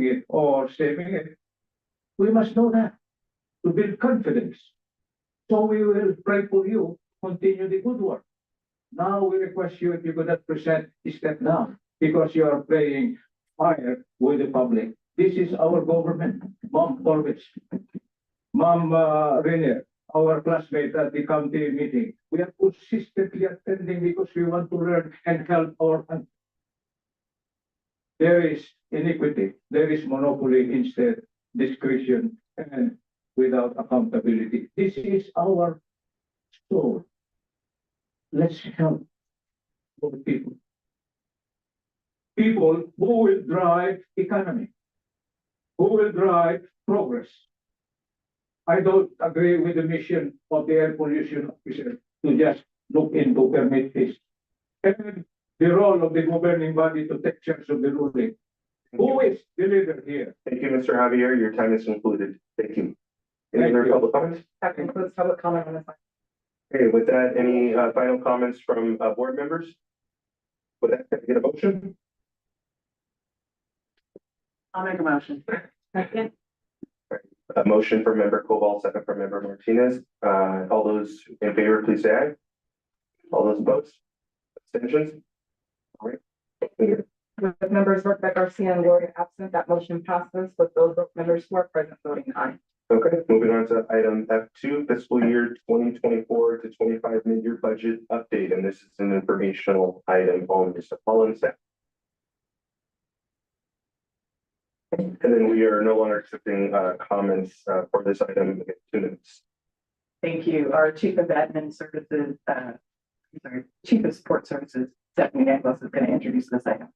it or saving it. We must know that to build confidence. So we will pray for you to continue the good work. Now we request you if you could not present a step down because you are playing fire with the public. This is our government, Mom Corbett, Mom Rainier, our classmate at the county meeting. We are consistently attending because we want to learn and help our country. There is iniquity, there is monopoly instead, discretion, and without accountability. This is our soul. Let's help the people. People who will drive economy, who will drive progress. I don't agree with the mission of the air pollution officer to just look into permit fees. And the role of the governing body to take charge of the ruling. Who is the leader here? Thank you, Mr. Javier. Your time is concluded. Thank you. Any Thank other you. public comments? That concludes public comment on this item. Okay, with that, any final comments from board members? With that, can I get a motion? I'll make a motion. Second. A motion from member Cobalt, second from member Martinez. All those in favor, please say aye. All those opposed? Abstentions? All right. With members Rebecca Garcia and Gloria absent, that motion passes with those members who are present voting aye. Okay, moving on to item F2, fiscal year 2024 to 25 mid-year budget update, and this is an informational item on Mr. Paul staff. And then we are no longer accepting comments for this item. 2 minutes. Thank you. Our Chief of Admin Services, Chief of Support Services, Stephanie Nicholas, is going to introduce this item.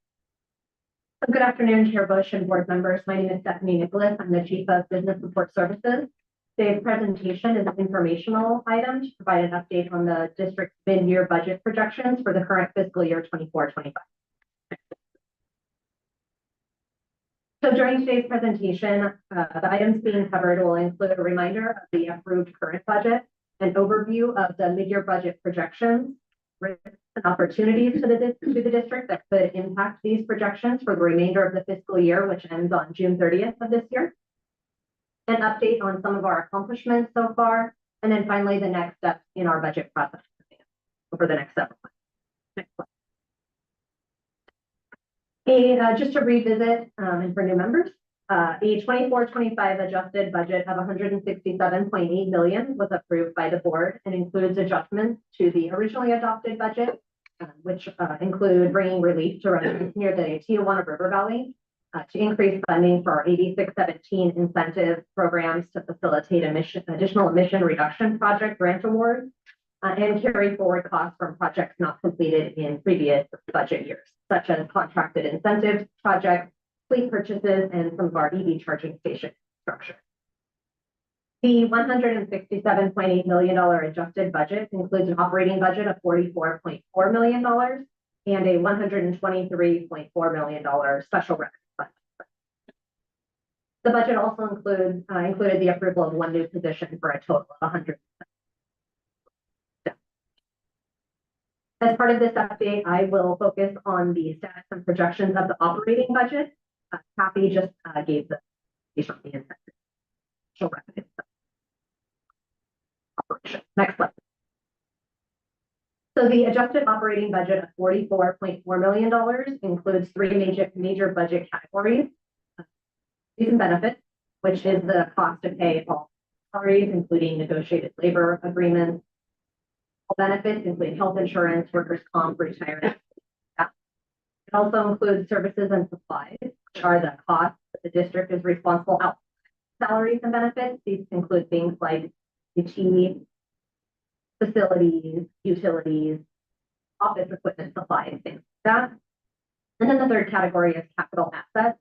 Good afternoon, Chair Bush and board members. My name is Stephanie Nicholas. I'm the Chief of Business Support Services. Today's presentation is an informational item to provide an update on the district's mid-year budget projections for the current fiscal year 24-25. So during today's presentation, the items being covered will include a reminder of the approved current budget, an overview of the mid-year budget projections, risks and opportunities to the district that could impact these projections for the remainder of the fiscal year, which ends on June 30th of this year, an update on some of our accomplishments so far, and then finally the next steps in our budget process over the next several months. Next slide. Just to revisit, and for new members, a 24-25 adjusted budget of $167.8 million was approved by the board and includes adjustments to the originally adopted budget, which include bringing relief to residents near the Tijuana River Valley, to increase funding for our 8617 incentive programs to facilitate additional emission reduction project grant awards, and carry forward costs from projects not completed in previous budget years, such as contracted incentive projects, fleet purchases, and some of our EV charging station structure. The $167.8 million adjusted budget includes an operating budget of $44.4 million and a $123.4 million special revenue fund. The budget also included the approval of 1 new position for a total of 100. As part of this update, I will focus on the status and projections of the operating budget. Kathy just gave the incentive. Operation. Next slide. So the adjusted operating budget of $44.4 million includes 3 major budget categories. Fees and benefits, which is the cost to pay all salaries, including negotiated labor agreements, all benefits, including health insurance, workers' comp, retirement. It also includes services and supplies, which are the costs that the district is responsible for. Salaries and benefits, these include things like UT, facilities, utilities, office equipment, supplies, things like that. And then the third category is capital assets,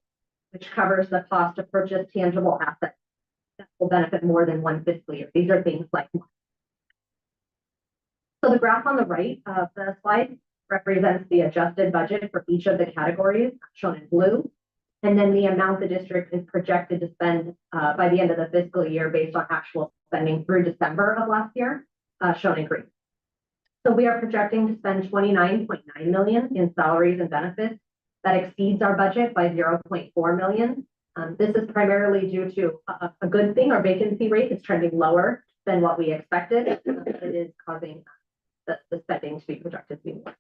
which covers the cost to purchase tangible assets that will benefit more than 1 fiscal year. These are things like. So the graph on the right of the slide represents the adjusted budget for each of the categories shown in blue, and then the amount the district is projected to spend by the end of the fiscal year based on actual spending through December of last year, shown in green. So we are projecting to spend $29.9 million in salaries and benefits. That exceeds our budget by $0.4 million. This is primarily due to a good thing. Our vacancy rate is trending lower than what we expected. It is causing the spending to be projected to be more.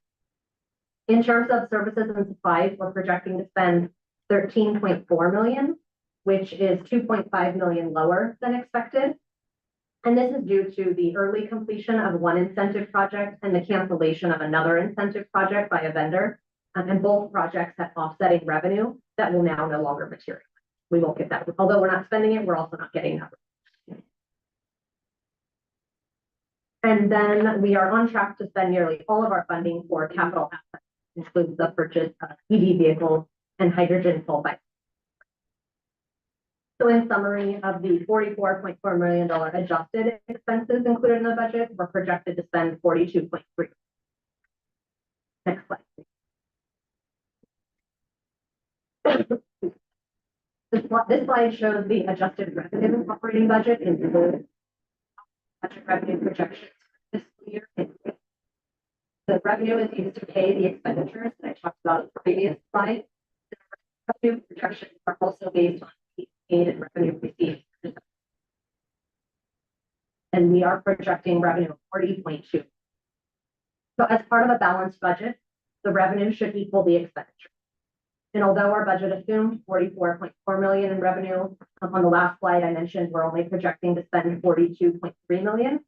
In terms of services and supplies, we're projecting to spend $13.4 million, which is $2.5 million lower than expected. And this is due to the early completion of 1 incentive project and the cancellation of another incentive project by a vendor. And both projects have offsetting revenue that will now no longer materialize. We won't get that. Although we're not spending it, we're also not getting that. And then we are on track to spend nearly all of our funding for capital assets, includes the purchase of EV vehicles and hydrogen sulfide. So in summary of the $44.4 million adjusted expenses included in the budget, we're projected to spend $42.3 million. Next slide, please. This slide shows the adjusted revenue operating budget in the budget revenue projections for this year. The revenue is used to pay the expenditures that I talked about in the previous slide. The revenue projections are also based on paid and revenue received. And we are projecting revenue of 40.2. So as part of a balanced budget, the revenue should equal the expenditure. And although our budget assumed 44.4 million in revenue, on the last slide I mentioned, we're only projecting to spend 42.3 million.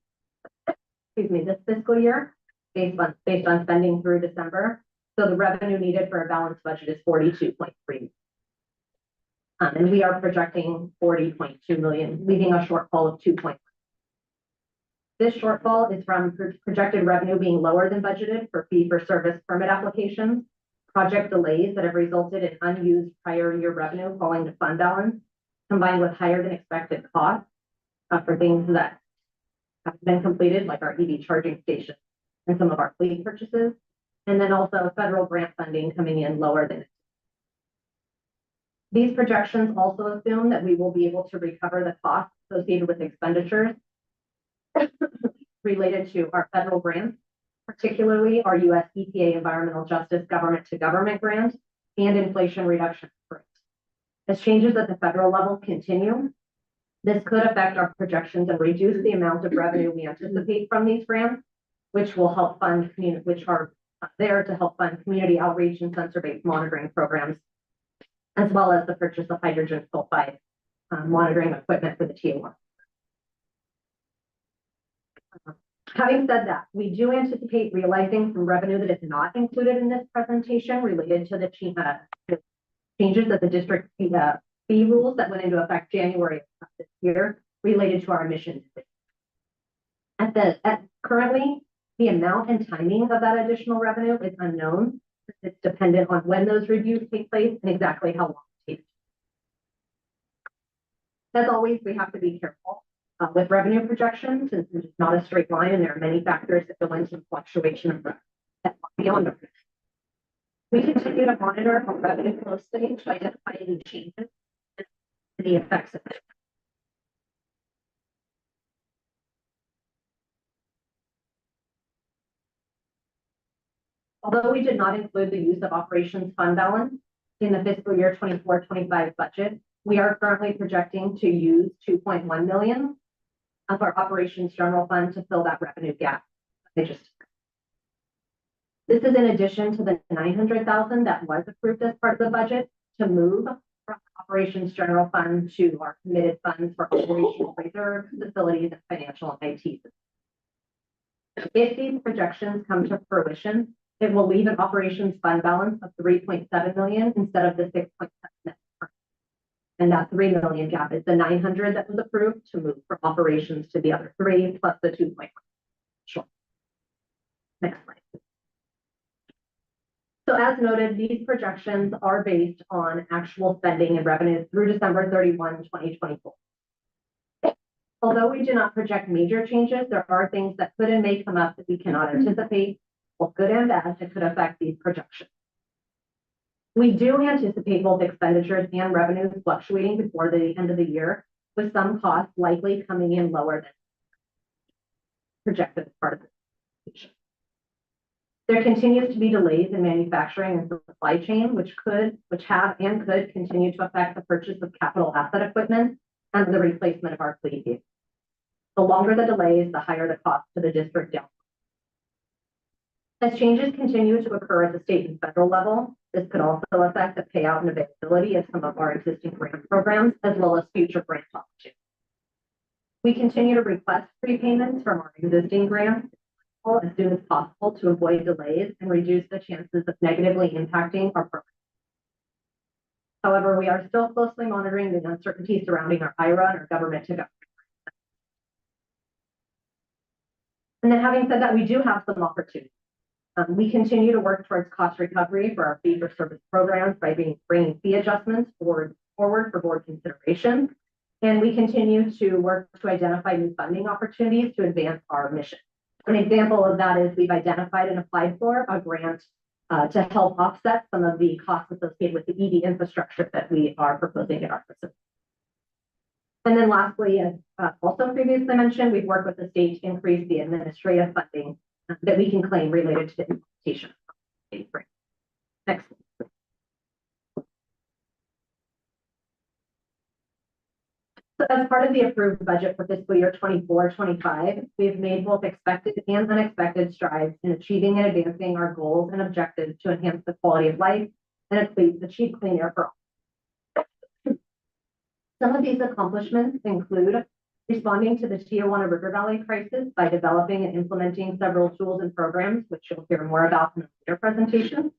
Excuse me, this fiscal year, based on spending through December. So the revenue needed for a balanced budget is 42.3. And we are projecting 40.2 million, leaving a shortfall of 2. This shortfall is from projected revenue being lower than budgeted for fee-for-service permit applications, project delays that have resulted in unused prior year revenue falling to fund balance, combined with higher than expected costs for things that have been completed, like our EV charging station and some of our fleet purchases, and then also federal grant funding coming in lower than. These projections also assume that we will be able to recover the costs associated with expenditures related to our federal grants, particularly our U.S. EPA Environmental Justice Government to Government grant and Inflation Reduction grant. As changes at the federal level continue, this could affect our projections and reduce the amount of revenue we anticipate from these grants, which will help fund which are there to help fund community outreach and sensor-based monitoring programs, as well as the purchase of hydrogen sulfide monitoring equipment for the Tijuana. Having said that, we do anticipate realizing some revenue that is not included in this presentation related to the changes of the district fee rules that went into effect January of this year related to our emissions. Currently, the amount and timing of that additional revenue is unknown. It's dependent on when those reviews take place and exactly how long it takes. As always, we have to be careful with revenue projections, since it's not a straight line and there are many factors that go into the fluctuation of revenue that are beyond our. We continue to monitor our revenue closely to identify any changes and the effects of it. Although we did not include the use of operations fund balance in the fiscal year 24-25 budget, we are currently projecting to use 2.1 million of our operations general fund to fill that revenue gap. This is in addition to the 900,000 that was approved as part of the budget to move from operations general fund to our committed funds for operational reserve, facilities, and financial and IT. If these projections come to fruition, it will leave an operations fund balance of 3.7 million instead of the 6.7 million. And that 3 million gap is the 900 that was approved to move from operations to the other 3 plus the 2.1. Sure. Next slide. So as noted, these projections are based on actual spending and revenues through December 31, 2024. Although we do not project major changes, there are things that could and may come up that we cannot anticipate, both good and bad, that could affect these projections. We do anticipate both expenditures and revenues fluctuating before the end of the year, with some costs likely coming in lower than projected as part of the. There continues to be delays in manufacturing and supply chain, which have and could continue to affect the purchase of capital asset equipment and the replacement of our fleet vehicles. The longer the delays, the higher the cost to the district down. As changes continue to occur at the state and federal level, this could also affect the payout and availability of some of our existing grant programs, as well as future grant opportunities. We continue to request prepayments from our existing grants as soon as possible to avoid delays and reduce the chances of negatively impacting our program. However, we are still closely monitoring the uncertainty surrounding our IRA and our government to government. And then having said that, we do have some opportunities. We continue to work towards cost recovery for our fee-for-service programs by bringing fee adjustments forward for board consideration. And we continue to work to identify new funding opportunities to advance our mission. An example of that is we've identified and applied for a grant to help offset some of the costs associated with the EV infrastructure that we are proposing at our facility. And then lastly, as also previously mentioned, we've worked with the state to increase the administrative funding that we can claim related to the implementation of the grant. Next. So as part of the approved budget for fiscal year 24-25, we've made both expected and unexpected strides in achieving and advancing our goals and objectives to enhance the quality of life and achieve clean air for all. Some of these accomplishments include responding to the Tijuana River Valley crisis by developing and implementing several tools and programs, which you'll hear more about in a later presentation.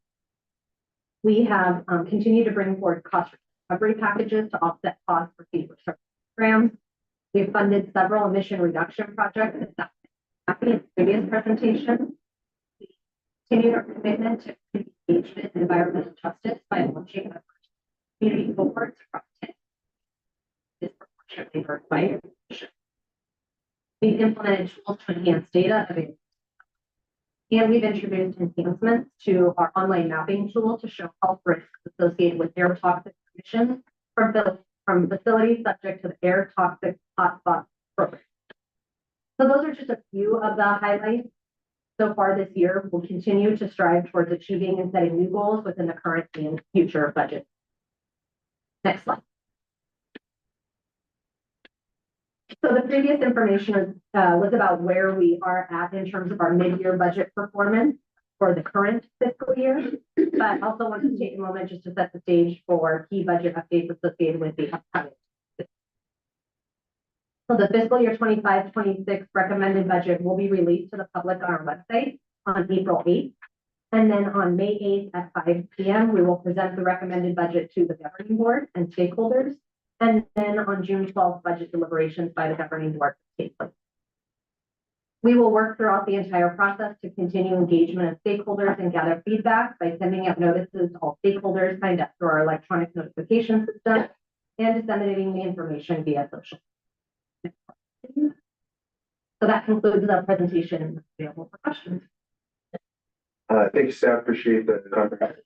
We have continued to bring forward cost recovery packages to offset costs for fee-for-service programs. We've funded several emission reduction projects in the previous presentation. We continued our commitment to engagement and environmental justice by launching a community cohorts across 10 disproportionately hurt by emission. We've implemented tools to enhance data availability. And we've introduced enhancements to our online mapping tool to show health risks associated with air toxic emissions from facilities subject to the air toxic hotspot program. So those are just a few of the highlights so far this year. We'll continue to strive towards achieving and setting new goals within the current and future budget. Next slide. So the previous information was about where we are at in terms of our mid-year budget performance for the current fiscal year, but I also want to take a moment just to set the stage for key budget updates associated with the upcoming. So the fiscal year 25-26 recommended budget will be released to the public on our website on April 8th. And then on May 8th at 5 p.m., we will present the recommended budget to the governing board and stakeholders. And then on June 12th, budget deliberations by the governing board take place. We will work throughout the entire process to continue engagement of stakeholders and gather feedback by sending out notices to all stakeholders signed up through our electronic notification system and disseminating the information via social. So that concludes our presentation and available for questions. Thank you, staff. Appreciate the comprehensive.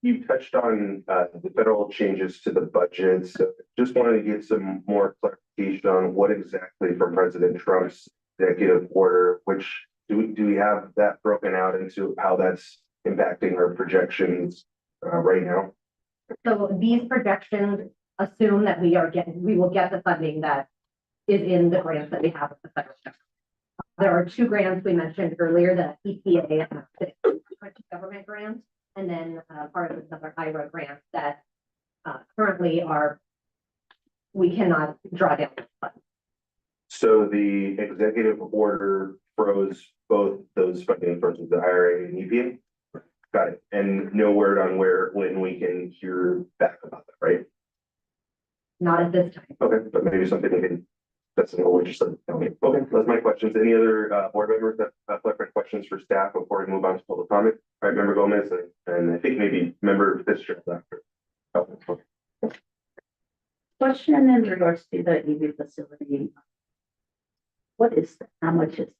You touched on the federal changes to the budget. So just wanted to get some more clarification on what exactly from President Trump's executive order, which do we have that broken out into how that's impacting our projections right now? So these projections assume that we will get the funding that is in the grants that we have with the federal government. There are two grants we mentioned earlier, the EPA and the government grants, and then part of another IRA grant that currently we cannot draw down the funds. So the executive order froze both those funding sources, the IRA and EPA? Got it. And no word on when we can hear back about that, right? Not at this time. Okay, but maybe something we can, that's an old just tell me. Okay, that's my questions. Any other board members that have questions for staff before we move on to public comment? All right, Member Gomez and I think maybe Member Fisher after. Okay. Question in regards to the EV facility. What is that? How much is?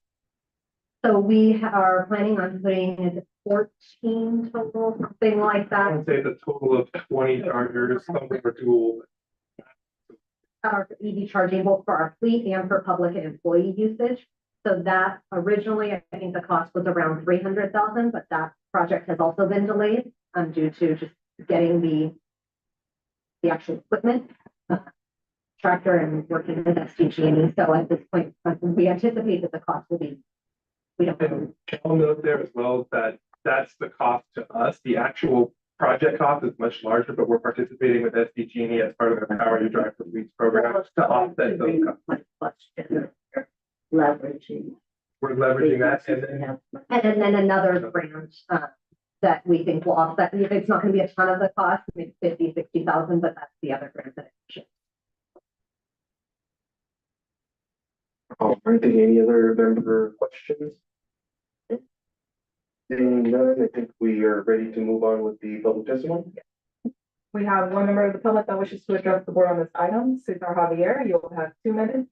So we are planning on putting 14 total, something like I that. would say the total of 20 chargers, some are dual. Our EV charging both for our fleet and for public and employee usage. So that originally, I think the cost was around $300,000, but that project has also been delayed due to just getting the actual equipment, tractor, and working with SDAPCD. So at this point, we anticipate that the cost will be. We don't know. I'll note there as well that that's the cost to us. The actual project cost is much larger, but we're participating with SDG&E as part of their Power You Drive for Fleets program to offset those costs. Leveraging. We're leveraging that, And then another grant that we think will offset. It's not going to be a ton of the cost, maybe 50, 60,000, but that's the other grant that I mentioned. All right, any other member questions? Seeing none, I think we are ready to move on with the public testimony. We have one member of the public that wishes to address the board on this item. Cesar Javier, you'll have 2 minutes.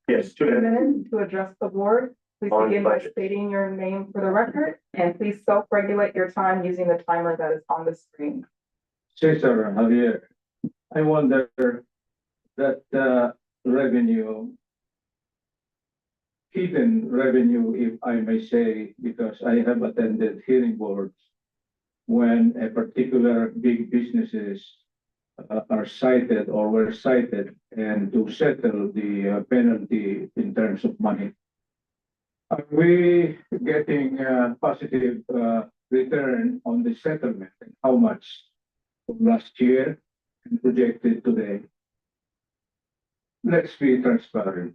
Yes, 2 2 minutes. minutes to address the board. Please On begin by budget. stating your name for the record, and please self-regulate your time using the timer that is on the screen. Cesar Javier, I wonder that revenue, hidden revenue, if I may say, because I have attended hearing boards when a particular big businesses are cited or were cited and to settle the penalty in terms of money. Are we getting positive return on the settlement and how much last year and projected today. Let's be transparent.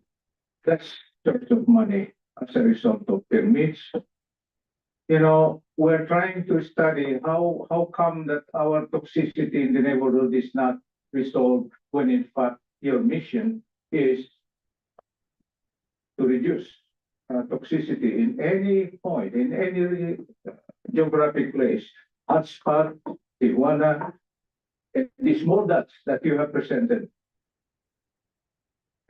That's sort of money as a result of permits. You know, we're trying to study how come that our toxicity in the neighborhood is not resolved when in fact your mission is to reduce toxicity in any point, in any geographic place, hotspot, Tijuana, these models that you have presented.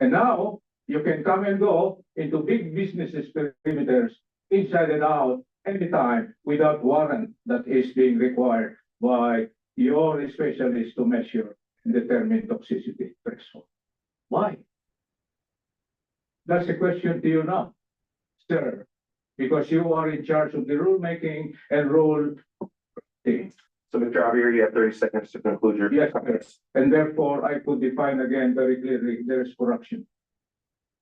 And now you can come and go into big businesses perimeters inside and out anytime without warrant that is being required by your specialist to measure and determine toxicity threshold. Why? That's a question to you now, sir, because you are in charge of the rulemaking and rule things. So Mr. Javier, you have 30 seconds to conclude your. Yes, and therefore I could define again very clearly, there is corruption.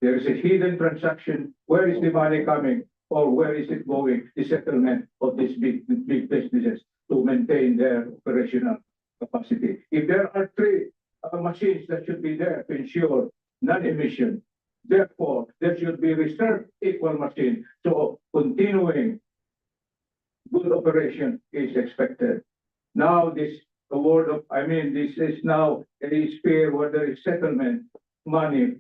There is a hidden transaction. Where is the money coming? Or where is it going? The settlement of these big businesses to maintain their operational capacity. If there are three machines that should be there to ensure non-emission, therefore there should be reserved equal machine. So continuing good operation is expected. Now this this is now a sphere where there is settlement, money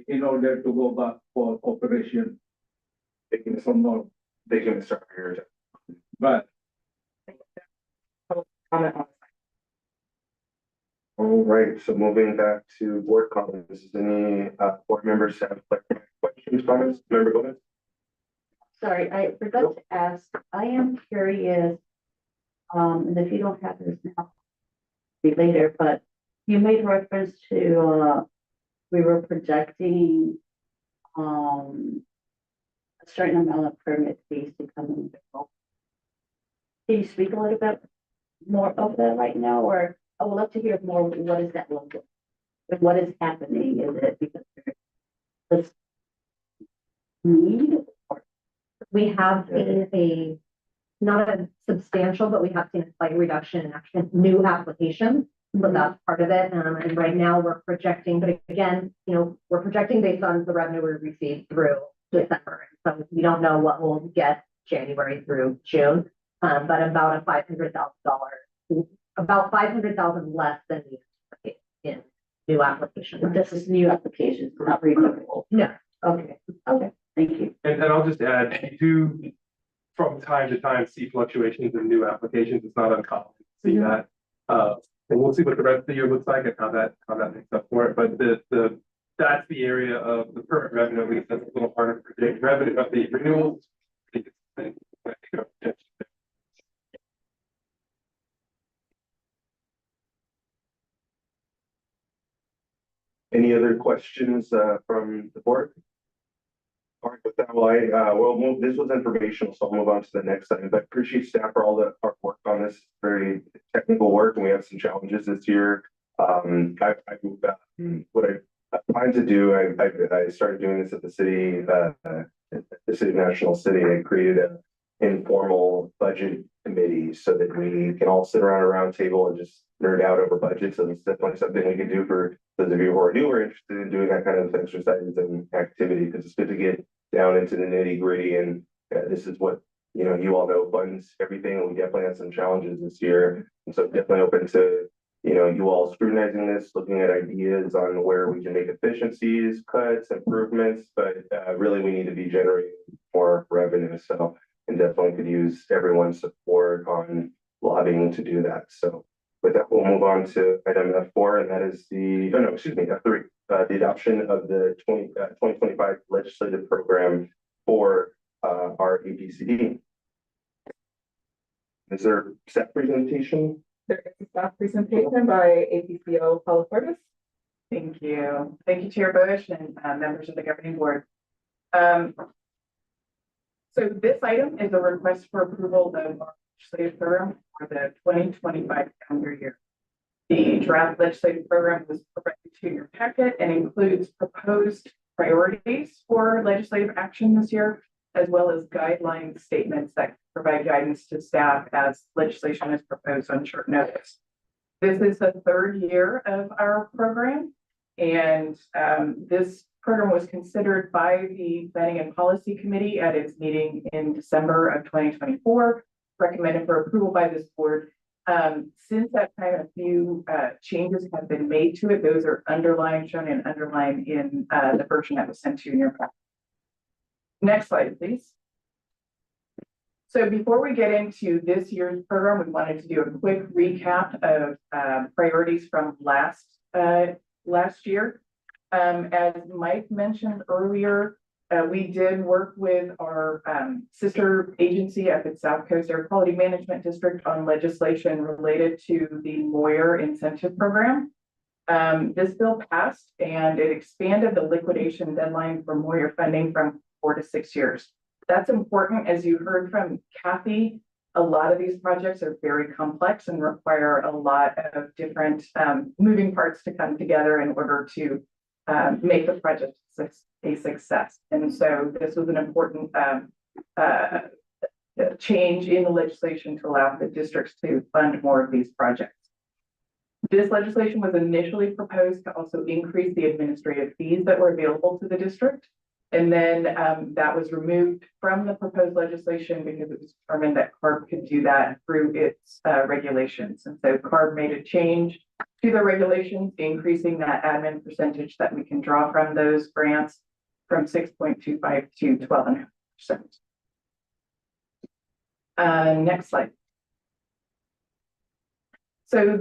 in order to go back for operation. Thank you, Mr. Javier. But Comment on All right, so moving back to board comments, does any board members have questions, comments? Member Gomez? Sorry, I forgot to ask, I am curious, and if you don't have this now, be later, but you made reference to, we were projecting, a certain amount of permit fees to come in. Can you speak a little bit more of that right now, or I would love to hear more, what does that look like? What is happening? Is it because there's need? We have seen not a substantial, but we have seen a slight reduction in actual new applications. So that's part of it. And right now we're projecting, but again, we're projecting based on the revenue we received through December. So we don't know what we'll get January through June, but about about $500,000 less than we anticipated in new applications. But this is new applications, not renewal. No. Okay, thank you. And I'll just add, you do from time to time see fluctuations in new applications. It's not uncommon to see that. And we'll see what the rest of the year looks like and how that makes up for it. But that's the area of the permit revenue, at least that's a little harder to predict. Revenue of the renewals, I think it's the same. Any other questions from the board? All right, with that, we'll move. This was informational, so I'll move on to the next item. But appreciate staff for all the hard work on this very technical work, and we have some challenges this year. What I plan to do, I started doing this at the city, National City. I created an informal budget committee so that we can all sit around a round table and just nerd out over budgets. And it's definitely something we can do for those of you who are new or interested in doing that kind of exercises and activity, because it's good to get down into the nitty gritty. And this is what, you all know funds everything. And we definitely had some challenges this year. And so definitely open to, you all scrutinizing this, looking at ideas on where we can make efficiencies, cuts, improvements, but really we need to be generating more revenue. So, and definitely could use everyone's support on lobbying to do that. So with that, we'll move on to item F4, and that is F3, the adoption of the 2025 legislative program for our APCD. Is there staff presentation? there is a staff presentation by APCO Public Service. Thank you. Thank you, Chair Bush and members of the governing board. So this item is a request for approval of our legislative program for the 2025 calendar year. The draft legislative program was provided to your packet and includes proposed priorities for legislative action this year, as well as guideline statements that provide guidance to staff as legislation is proposed on short notice. This is the third year of our program, and this program was considered by the Planning and Policy Committee at its meeting in December of 2024, recommended for approval by this board. Since that time, a few changes have been made to it. Those are shown and underlined in the version that was sent to you in your packet. Next slide, please. So before we get into this year's program, we wanted to do a quick recap of priorities from last year. As Mike mentioned earlier, we did work with our sister agency at the South Coast Air Quality Management District on legislation related to the Moyer incentive program. This bill passed and it expanded the liquidation deadline for Moyer funding from 4 to 6 years. That's important. As you heard from Kathy, a lot of these projects are very complex and require a lot of different moving parts to come together in order to make the project a success. And so this was an important change in the legislation to allow the districts to fund more of these projects. This legislation was initially proposed to also increase the administrative fees that were available to the district. And then that was removed from the proposed legislation because it was determined that CARB could do that through its regulations. And so CARB made a change to the regulations, increasing that admin percentage that we can draw from those grants from 6.25 to 12.5%. Next slide. So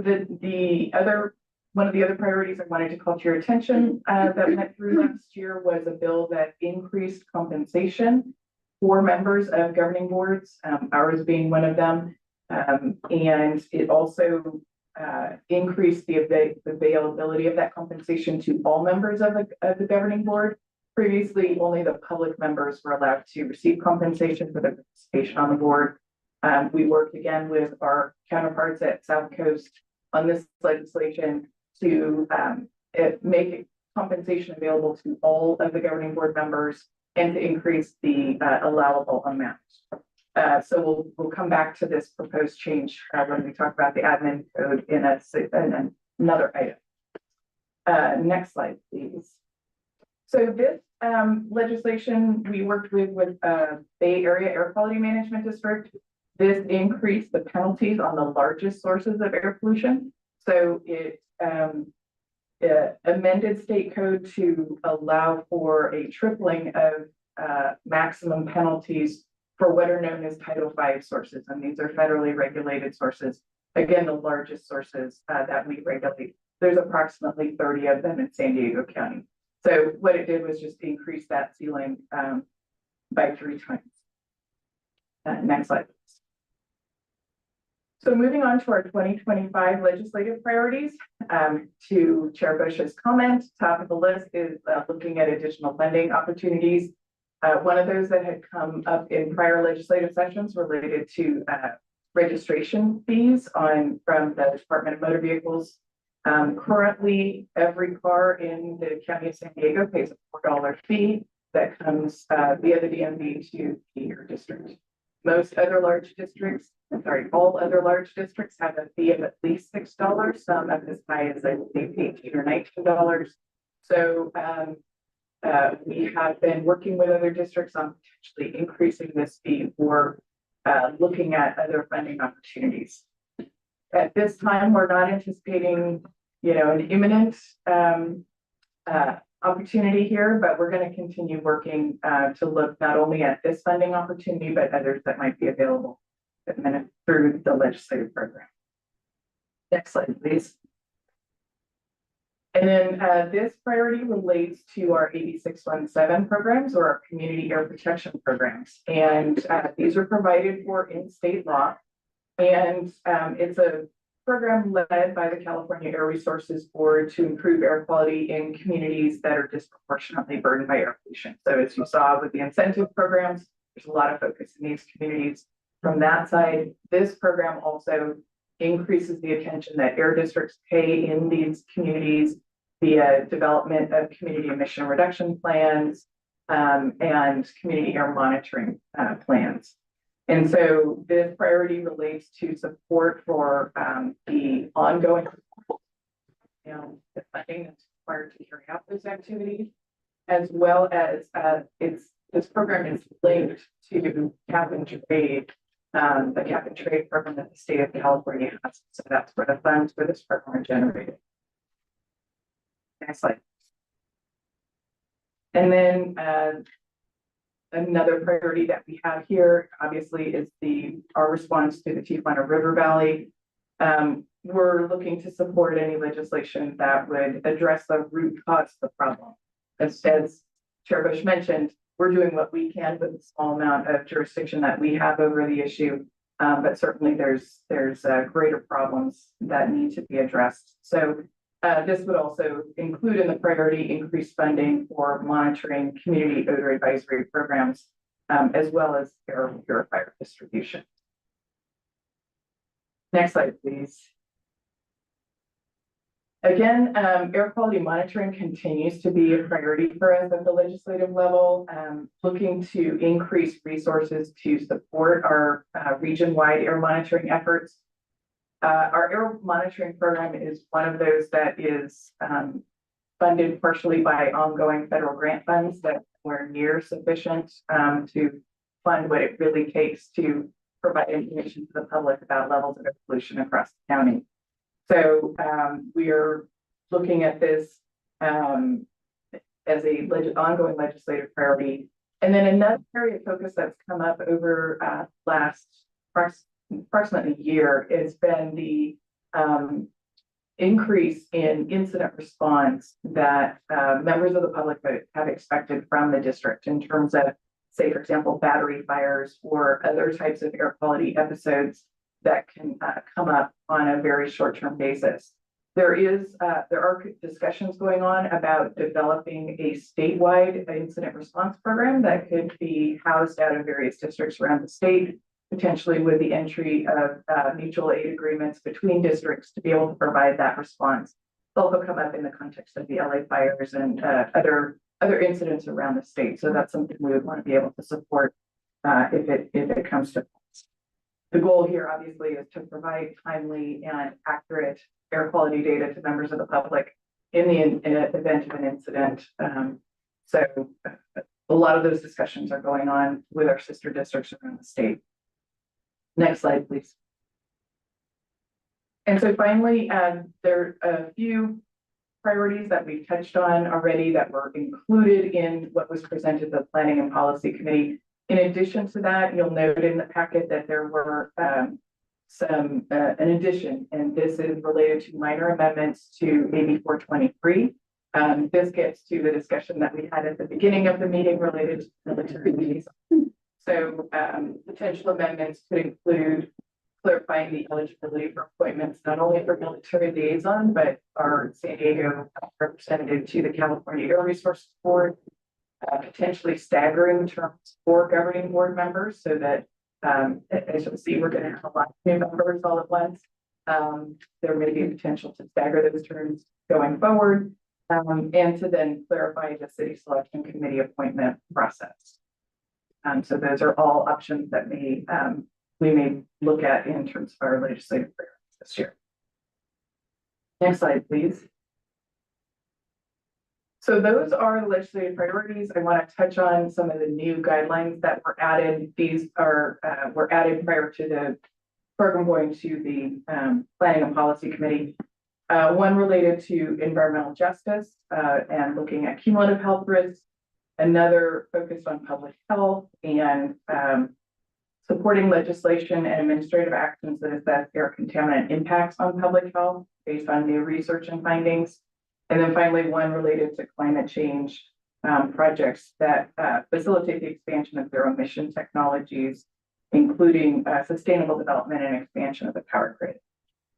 one of the other priorities I wanted to call to your attention that went through last year was a bill that increased compensation for members of governing boards, ours being one of them. And it also increased the availability of that compensation to all members of the governing board. Previously, only the public members were allowed to receive compensation for their participation on the board. We worked again with our counterparts at South Coast on this legislation to make compensation available to all of the governing board members and to increase the allowable amount. So we'll come back to this proposed change when we talk about the admin code in another item. Next slide, please. So this legislation we worked with Bay Area Air Quality Management District. This increased the penalties on the largest sources of air pollution. So it amended state code to allow for a tripling of maximum penalties for what are known as Title V sources. And these are federally regulated sources. Again, the largest sources that we regulate. There's approximately 30 of them in San Diego County. So what it did was just increase that ceiling by 3 times. Next slide, please. So moving on to our 2025 legislative priorities, to Chair Bush's comment, top of the list is looking at additional funding opportunities. One of those that had come up in prior legislative sessions related to registration fees from the Department of Motor Vehicles. Currently, every car in the County of San Diego pays a $4 fee that comes via the DMV to your district. Most other large districts, all other large districts have a fee of at least $6, some of as high as I believe $18 or $19. So we have been working with other districts on potentially increasing this fee or looking at other funding opportunities. At this time, we're not anticipating, an imminent opportunity here, but we're going to continue working to look not only at this funding opportunity, but others that might be available through the legislative program. Next slide, please. And then this priority relates to our 8617 programs or our community air protection programs. And these are provided for in state law. And it's a program led by the California Air Resources Board to improve air quality in communities that are disproportionately burdened by air pollution. So as you saw with the incentive programs, there's a lot of focus in these communities. From that side, this program also increases the attention that air districts pay in these communities via development of community emission reduction plans, and community air monitoring plans. And so this priority relates to support for the ongoing and the funding that's required to carry out those activities, as well as this program is linked to cap and trade, the cap and trade program that the state of California has. So that's where the funds for this program are generated. Next slide. And then another priority that we have here, obviously, is our response to the Tijuana River Valley. We're looking to support any legislation that would address the root cause of the problem. As Chair Bush mentioned, we're doing what we can with the small amount of jurisdiction that we have over the issue, but certainly there's greater problems that need to be addressed. So this would also include in the priority increased funding for monitoring community odor advisory programs, as well as air purifier distribution. Next slide, please. Again, air quality monitoring continues to be a priority for us at the legislative level, looking to increase resources to support our region-wide air monitoring efforts. Our air monitoring program is one of those that is funded partially by ongoing federal grant funds that were near sufficient to fund what it really takes to provide information to the public about levels of air pollution across the county. So we are looking at this as a ongoing legislative priority. And then another area of focus that's come up over last approximately year has been the increase in incident response that members of the public have expected from the district in terms of, say, for example, battery fires or other types of air quality episodes that can come up on a very short-term basis. There are discussions going on about developing a statewide incident response program that could be housed out of various districts around the state, potentially with the entry of mutual aid agreements between districts to be able to provide that response. It's also come up in the context of the LA fires and other incidents around the state. So that's something we would want to be able to support if it comes to pass. The goal here, obviously, is to provide timely and accurate air quality data to members of the public in the event of an incident. So a lot of those discussions are going on with our sister districts around the state. Next slide, please. And so finally, there are a few priorities that we've touched on already that were included in what was presented to the Planning and Policy Committee. In addition to that, you'll note in the packet that there were an addition, and this is related to minor amendments to AB 423. This gets to the discussion that we had at the beginning of the meeting related to military liaison. So potential amendments could include clarifying the eligibility for appointments, not only for military liaison, but our San Diego representative to the California Air Resources Board, potentially staggering terms for governing board members so that, as you'll see, we're going to have a lot of new members all at once. There may be a potential to stagger those terms going forward, and to then clarify the city selection committee appointment process. So those are all options that we may look at in terms of our legislative priorities this year. Next slide, please. So those are the legislative priorities. I want to touch on some of the new guidelines that were added. These were added prior to the program going to the Planning and Policy Committee. One related to environmental justice and looking at cumulative health risks. Another focused on public health and supporting legislation and administrative actions that assess air contaminant impacts on public health based on new research and findings. And then finally, one related to climate change projects that facilitate the expansion of zero emission technologies, including sustainable development and expansion of the power grid.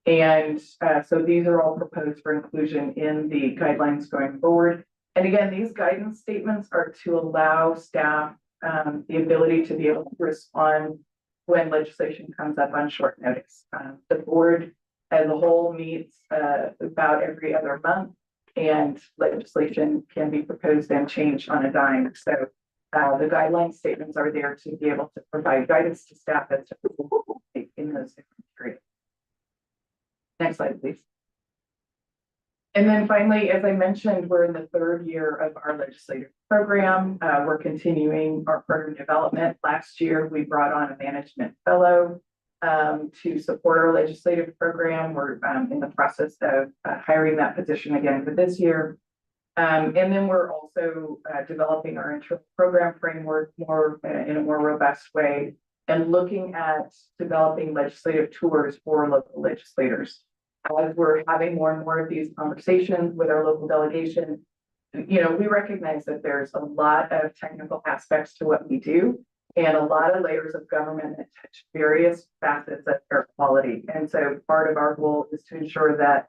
And so these are all proposed for inclusion in the guidelines going forward. And again, these guidance statements are to allow staff the ability to be able to respond when legislation comes up on short notice. The board as a whole meets about every other month. and legislation can be proposed and changed on a dime. So the guideline statements are there to be able to provide guidance to staff as to in those different periods. Next slide, please. And then finally, as I mentioned, we're in the third year of our legislative program. We're continuing our program development. Last year, we brought on a management fellow to support our legislative program. We're in the process of hiring that position again for this year. And then we're also developing our internal program framework more in a more robust way and looking at developing legislative tours for local legislators. As we're having more and more of these conversations with our local delegation, you know, we recognize that there's a lot of technical aspects to what we do and a lot of layers of government that touch various facets of air quality. And so part of our goal is to ensure that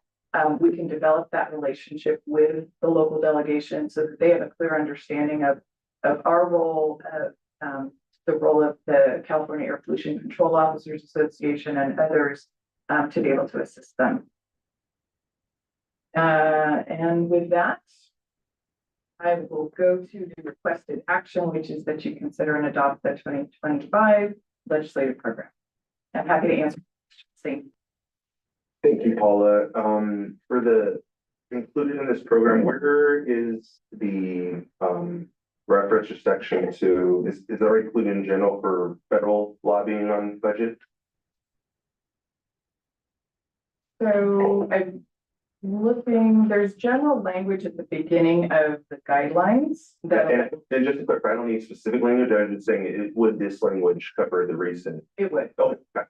we can develop that relationship with the local delegation so that they have a clear understanding of our role, of the role of the California Air Pollution Control Officers Association and others to be able to assist them. And with that, I will go to the requested action, which is that you consider and adopt the 2025 legislative program. I'm happy to answer questions. Thank you, Paula. For the included in this program, where is the reference or section to, is that included in general for federal lobbying on budget? So I'm looking, there's general language at the beginning of the guidelines that And just to clarify, I don't need specific language, I'm just saying, would this language cover the recent? it would. Oh, okay.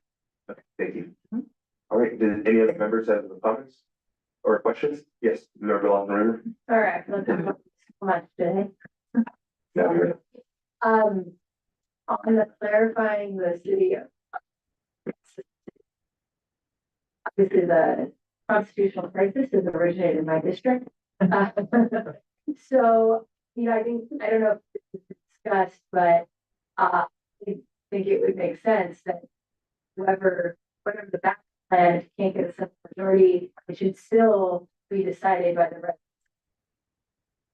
Okay, thank you. All right, did any other members have comments or questions? Yes, member Lawson. All right, let's talk about so much today. Yeah. On the clarifying the city of obviously the constitutional crisis is originated in my district. So, you know, I don't know if this is discussed, but I think it would make sense that whatever the back plan, if you can't get a simple majority, it should still be decided by the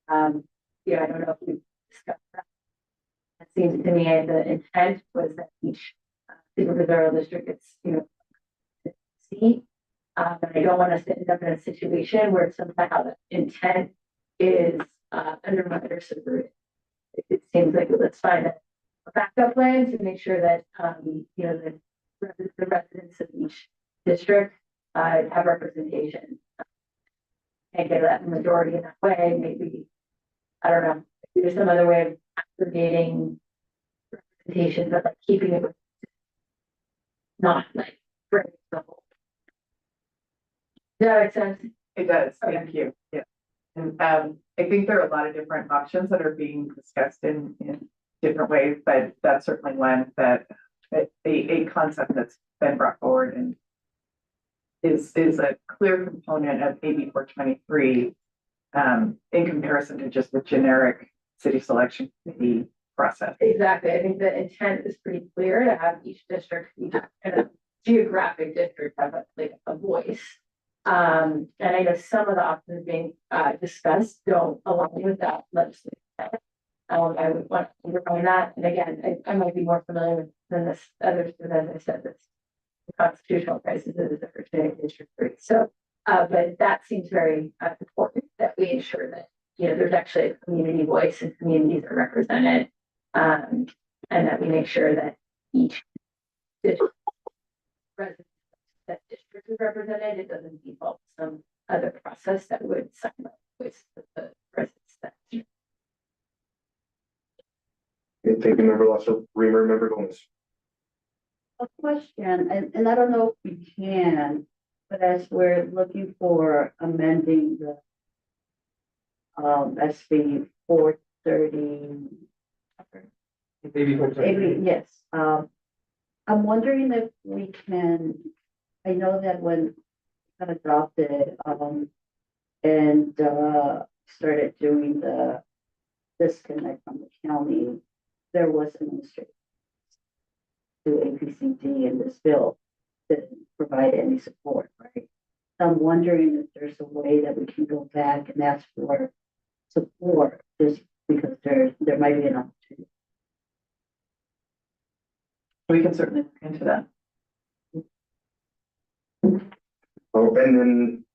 residents. Yeah, I don't know if we discussed that. It seems to me the intent was that each supervisorial district gets, you know, seat. And I don't want us to end up in a situation where somehow the intent is undermined or subverted. It seems like let's find a backup plan to make sure that you know the residents of each district have representation. And get that majority in that way. Maybe I don't know. There's some other way of aggregating representation, but like keeping it with not like bringing the whole. Does that make sense? It does, thank you. Yeah. And I think there are a lot of different options that are being discussed in different ways, but that's certainly one that a concept that's been brought forward and is a clear component of AB 423 in comparison to just the generic city selection committee process. Exactly. I think the intent is pretty clear to have each district, each kind of geographic district have a voice. And I know some of the options being discussed don't align with that legislation. I would want to underline that. And again, I might be more familiar with than this others, but as I said, this the constitutional crisis is a Virginia district. So, but that seems very important that we ensure that, you know, there's actually a community voice and communities are represented, and that we make sure that each district resident that district is represented, it doesn't default to some other process that would sign up with the residents. Thank you, member Lawson. Member Gomez. A question, and I don't know if we can, but as we're looking for amending the SB 430. Yes, I'm wondering if we can, I know that when got adopted and started doing the disconnect from the county, there was an administration to APCD, and this bill didn't provide any support, right? I'm wondering if there's a way that we can go back and ask for support, just because there might be an opportunity. We can certainly look into that. Oh, and then,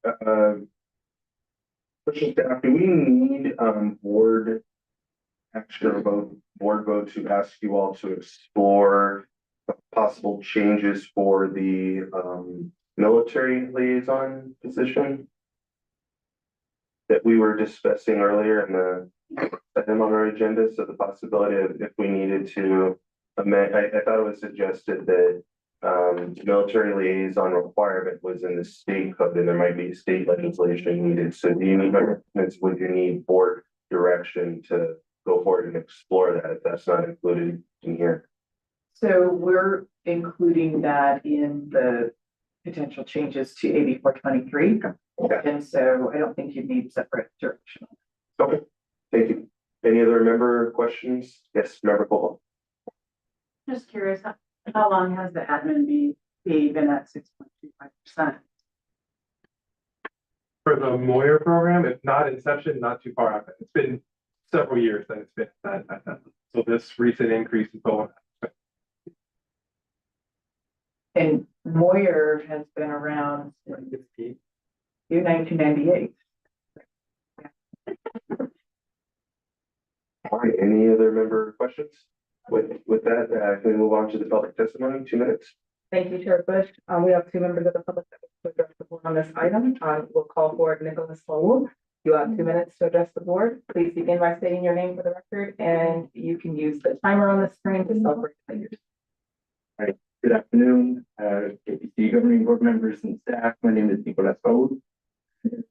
question staff, do we need, board action or board vote to ask you all to explore possible changes for the, military liaison position that we were discussing earlier in the item on our agenda? So the possibility of if we needed to amend, I thought it was suggested that military liaison requirement was in the state code, and there might be state legislation needed. So do you need amendments? Would you need board direction to go forward and explore that if that's not included in here? So we're including that in the potential changes to AB 423. Okay. And so I don't think you need separate direction. Okay, thank you. Any other member questions? Yes, member Cole. Just curious, how long has the admin fee been at 6.25%? For the Moyer program, it's not inception, not too far after. It's been several years that it's been that. So this recent increase is going. And Moyer has been around since 1998. All right, any other member questions? With that, can we move on to the public testimony? 2 minutes. Thank you, Chair Bush. We have 2 members of the public that will address the board on this item. We'll call for Nicholas Lowell. You have 2 minutes to address the board. Please begin by stating your name for the record, and you can use the timer on the screen to self-regulate. Good afternoon, APC governing board members and staff. My name is Nicolas Saud,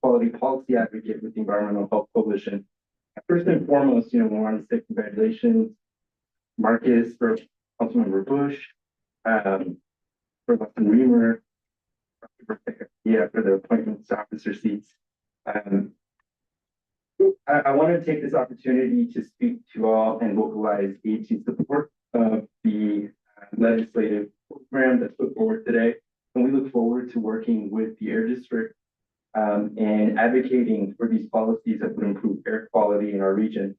quality policy advocate with the Environmental Health Coalition. First and foremost, we want to say congratulations, Marcus, for Councilmember Bush, for Dr. Reamer, for the appointments to officer seats. I want to take this opportunity to speak to all and vocalize APC's support of the legislative program that's put forward today. And we look forward to working with the Air District and advocating for these policies that would improve air quality in our region.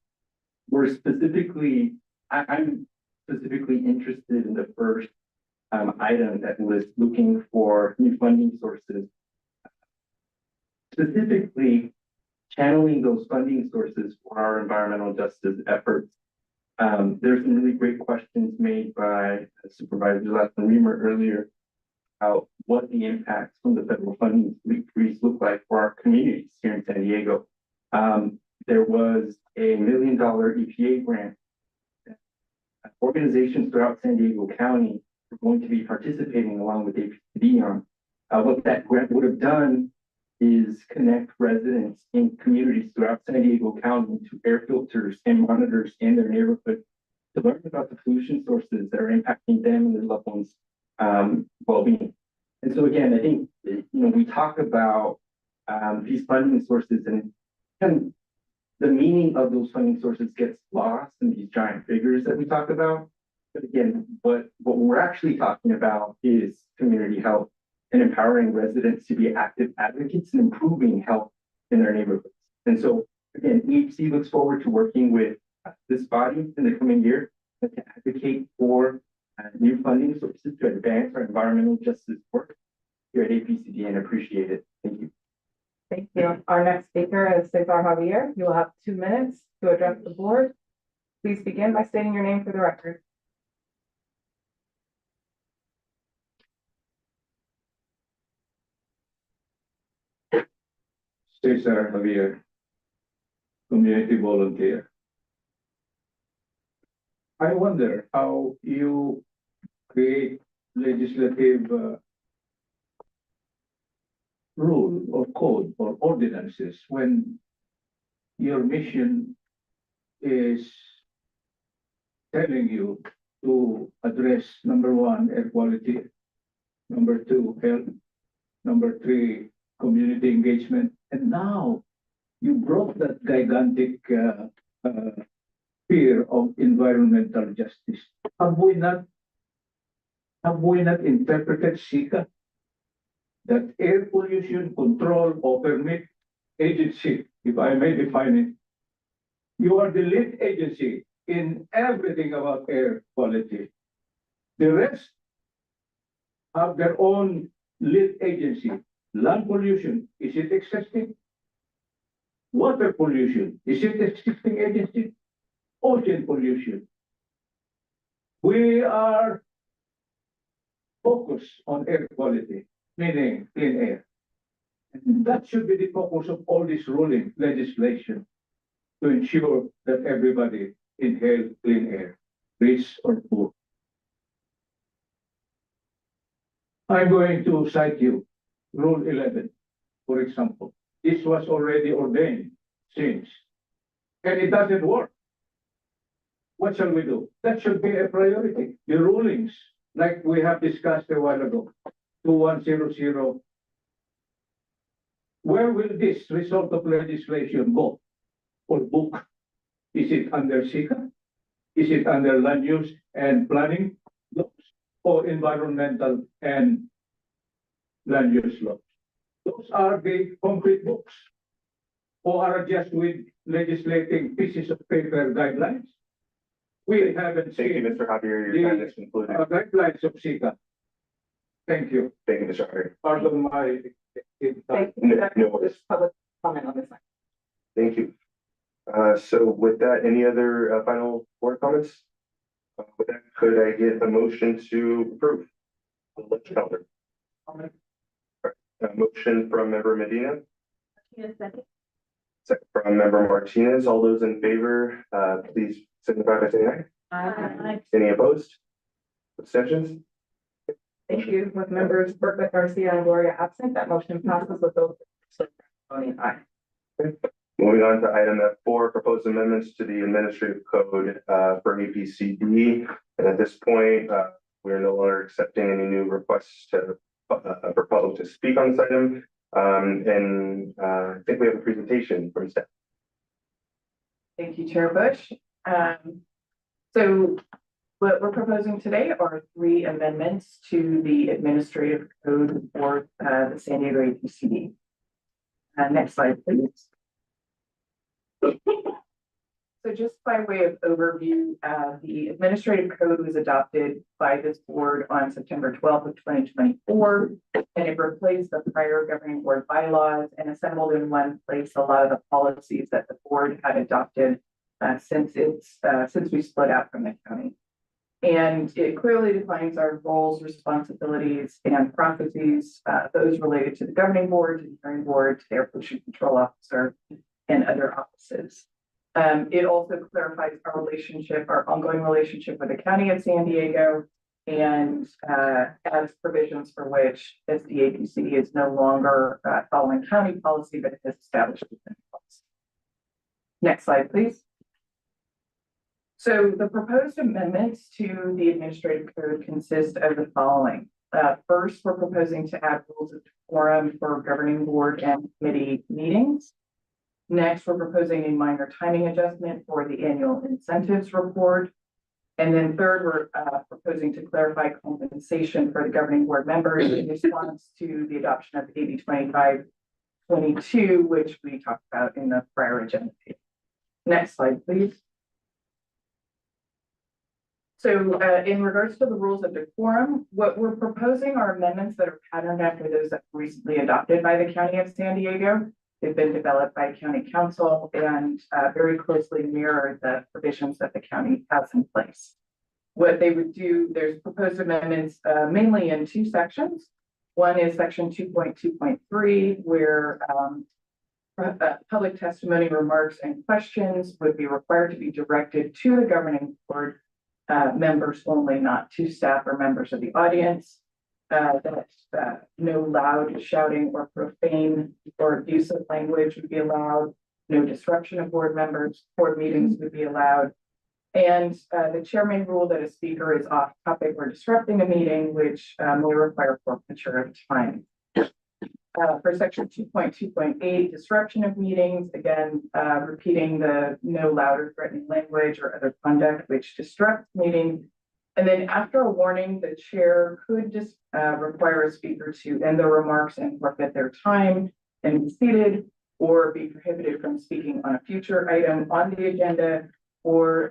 I'm specifically interested in the first item that was looking for new funding sources, specifically channeling those funding sources for our environmental justice efforts. There's some really great questions made by Supervisor Dr. Reamer earlier about what the impacts from the federal funding freeze look like for our communities here in San Diego. There was a $1 million EPA grant. Organizations throughout San Diego County are going to be participating along with APCD on. What that grant would have done is connect residents in communities throughout San Diego County to air filters and monitors in their neighborhood to learn about the pollution sources that are impacting them and their loved ones' well-being. And so again, I think, we talk about these funding sources and the meaning of those funding sources gets lost in these giant figures that we talk about. But again, what we're actually talking about is community health and empowering residents to be active advocates and improving health in their neighborhoods. And so again, EHC looks forward to working with this body in the coming year to advocate for new funding sources to advance our environmental justice work here at APCD, and appreciate it. Thank you. Thank you. Our next speaker is Cesar Javier. You will have 2 minutes to address the board. Please begin by stating your name for the record. Cesar Javier, community volunteer. I wonder how you create legislative rule or code or ordinances when your mission is telling you to address number 1, air quality, number 2, health, number 3, community engagement, and now you brought that gigantic fear of environmental justice. Have we not interpreted SICA that air pollution control or permit agency, if I may define it, you are the lead agency in everything about air quality. The rest have their own lead agency. Land pollution, is it existing? Water pollution, is it existing agency? Ocean pollution. We are focused on air quality, meaning clean air. And that should be the focus of all this ruling legislation to ensure that everybody inhale clean air, rich or poor. I'm going to cite you Rule 11, for example. This was already ordained since, and it doesn't work. What shall we do? That should be a priority. The rulings, like we have discussed a while ago, 2100. Where will this result of legislation go or book? Is it under SICA? Is it under land use and planning laws or environmental and land use laws? Those are the concrete books, or are just with legislating pieces of paper guidelines? We haven't Thank you, seen Mr. Javier. Your time is concluded. guidelines of SICA. Thank you. Thank you, Mr. Javier. Pardon my. Thank you. That No concludes public comment on this item. Thank you. So with that, any other final board comments? With that, could I get a motion to approve the lunch calendar? A motion from member Medina, second from member Martinez. All those in favor, please signify by saying aye. Any opposed? Abstentions? Thank you. With members Berkman, Garcia, and Gloria absent, that motion passes with those voting aye. Moving on to item F4, proposed amendments to the administrative code for APCD. And at this point, we're no longer accepting any new requests for public to speak on this item. I think we have a presentation from staff. Thank you, Chair Bush. So what we're proposing today are 3 amendments to the administrative code for the San Diego APCD. Next slide, please. So just by way of overview, the administrative code was adopted by this board on September 12th of 2024, and it replaced the prior governing board bylaws and assembled in one place a lot of the policies that the board had adopted since we split out from the county. And it clearly defines our roles, responsibilities, and processes, those related to the governing board, to the hearing board, to the air pollution control officer, and other offices. It also clarifies our relationship, our ongoing relationship with the County of San Diego, and adds provisions for which SDAPCD is no longer following county policy, but it has established within policy. Next slide, please. So the proposed amendments to the administrative code consist of the following. First, we're proposing to add rules of decorum for governing board and committee meetings. Next, we're proposing a minor timing adjustment for the annual incentives report. And then third, we're proposing to clarify compensation for the governing board members in response to the adoption of AB 2522, which we talked about in the prior agenda. Next slide, please. So in regards to the rules of decorum, what we're proposing are amendments that are patterned after those that were recently adopted by the County of San Diego. They've been developed by County Council and very closely mirror the provisions that the county has in place. What they would do, there's proposed amendments mainly in 2 sections. One is section 2.2.3, where public testimony, remarks, and questions would be required to be directed to the governing board members only, not to staff or members of the audience. No loud shouting or profane or abusive language would be allowed. No disruption of board members. Board meetings would be allowed. And the chair may rule that a speaker is off topic or disrupting a meeting, which may require forfeiture of time. For section 2.2.8, disruption of meetings, again, repeating the no loud or threatening language or other conduct which disrupts meeting And then after a warning, the chair could just require a speaker to end their remarks and forfeit their time and be seated, or be prohibited from speaking on a future item on the agenda, or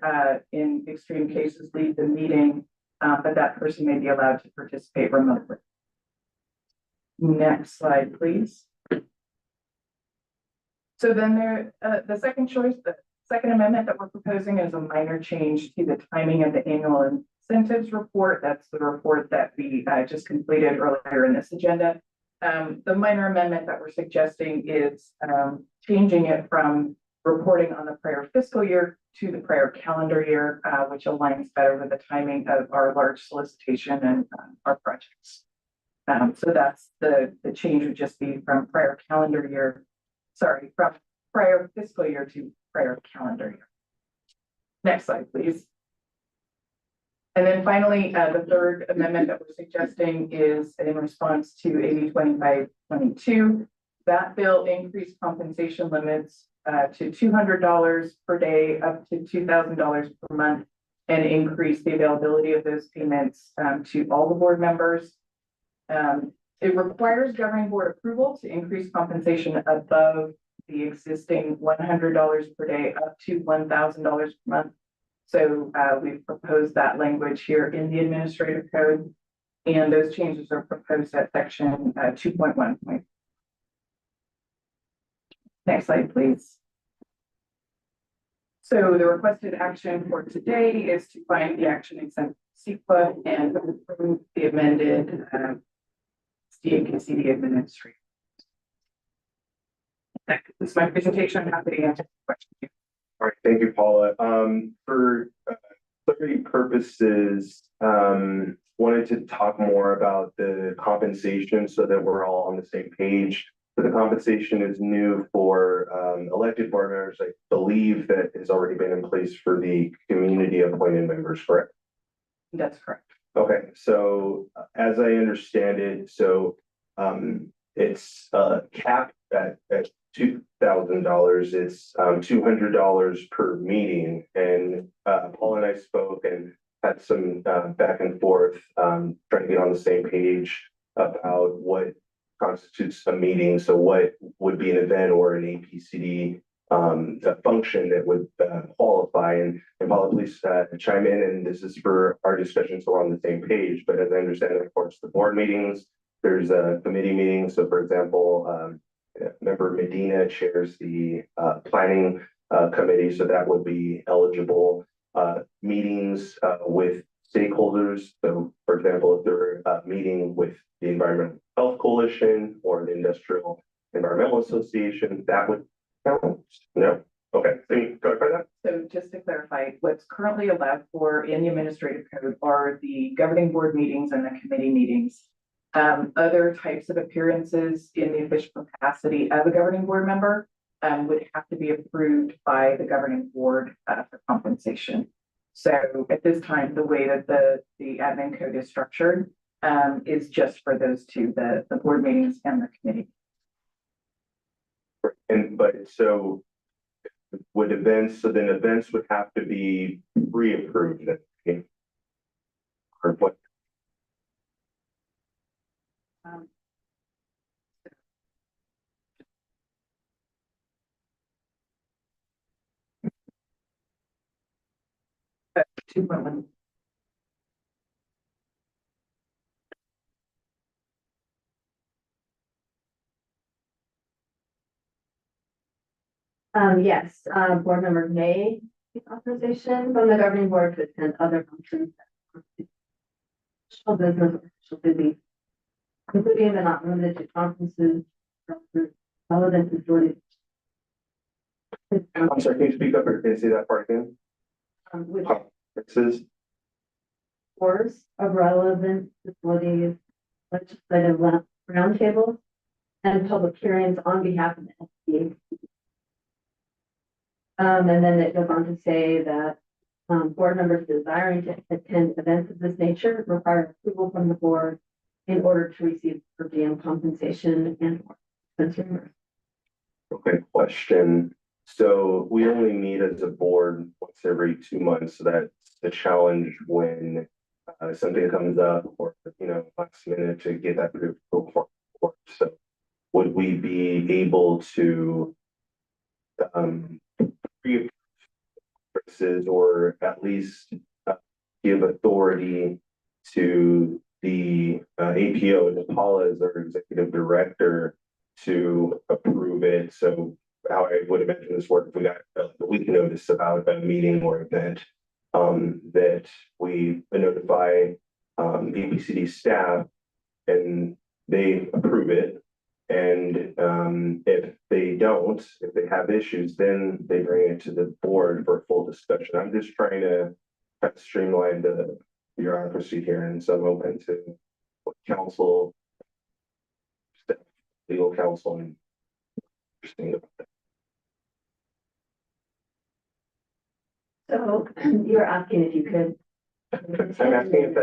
in extreme cases, leave the meeting, but that person may be allowed to participate remotely. Next slide, please. So then the second choice, the second amendment that we're proposing is a minor change to the timing of the annual incentives report. That's the report that we just completed earlier in this agenda. The minor amendment that we're suggesting is changing it from reporting on the prior fiscal year to the prior calendar year, which aligns better with the timing of our large solicitation and our projects. So that's the change would just be from prior calendar year, sorry, from prior fiscal year to prior calendar year. Next slide, please. And then finally, the third amendment that we're suggesting is in response to AB 2522. That bill increased compensation limits to $200 per day, up to $2,000 per month, and increase the availability of those payments to all the board members. It requires governing board approval to increase compensation above the existing $100 per day up to $1,000 per month. So we've proposed that language here in the administrative code, and those changes are proposed at section 2.1. Next slide, please. So the requested action for today is to find the action exempt CEQA and approve the amended SDAPCD Administrator. That is my presentation. I'm happy to answer questions. All right, thank you, Paula. For clarity purposes, wanted to talk more about the compensation so that we're all on the same page. So the compensation is new for elected board members. I believe that has already been in place for the community appointed members, correct? That's correct. Okay, so as I understand it, so it's capped at $2,000. It's $200 per meeting, and Paul and I spoke and had some back and forth, trying to get on the same page about what constitutes a meeting. So what would be an event or an APCD function that would qualify, and Paula, please chime in, and this is for our discussion so we're on the same page. But as I understand it, of course, the board meetings, there's a committee meeting. So for example, member Medina chairs the planning committee, so that would be eligible. Meetings with stakeholders. So for example, if they're meeting with the Environmental Health Coalition or the Industrial Environmental Association, that would count? No? Okay, so you clarify that? So just to clarify, what's currently allowed for in the administrative code are the governing board meetings and the committee meetings. Other types of appearances in the official capacity of a governing board member would have to be approved by the governing board for compensation. So at this time, the way that the admin code is structured is just for those two, the board meetings and the committee. But so would events, so then events would have to be pre-approved, or what? Two point one. Yes, board members may seek authorization from the governing board to attend other functions. Official business or official duties, including but not limited to conferences, relevant facilities. I'm sorry, can you speak up or can you say that part again? Which Conferences. boards of relevant facilities, legislative roundtables, and public hearings on behalf of the SDA. And then it goes on to say that board members desiring to attend events of this nature require approval from the board in order to receive per diem compensation and expense reimbursement. Okay, question. So we only meet as a board once every 2 months. So that's the challenge when something comes up or, last minute to get that approved before. So would we be able to pre-approve purchases or at least give authority to the APO, Paula as our executive director, to approve it? So how I would imagine this work, if we got a week notice about a meeting or event, that we notify ABCD staff and they approve it. And if they don't, if they have issues, then they bring it to the board for a full discussion. I'm just trying to kind of streamline the bureaucracy here, and so I'm open to what council, staff, legal counsel, and interesting about that. So you're asking if you could. I'm asking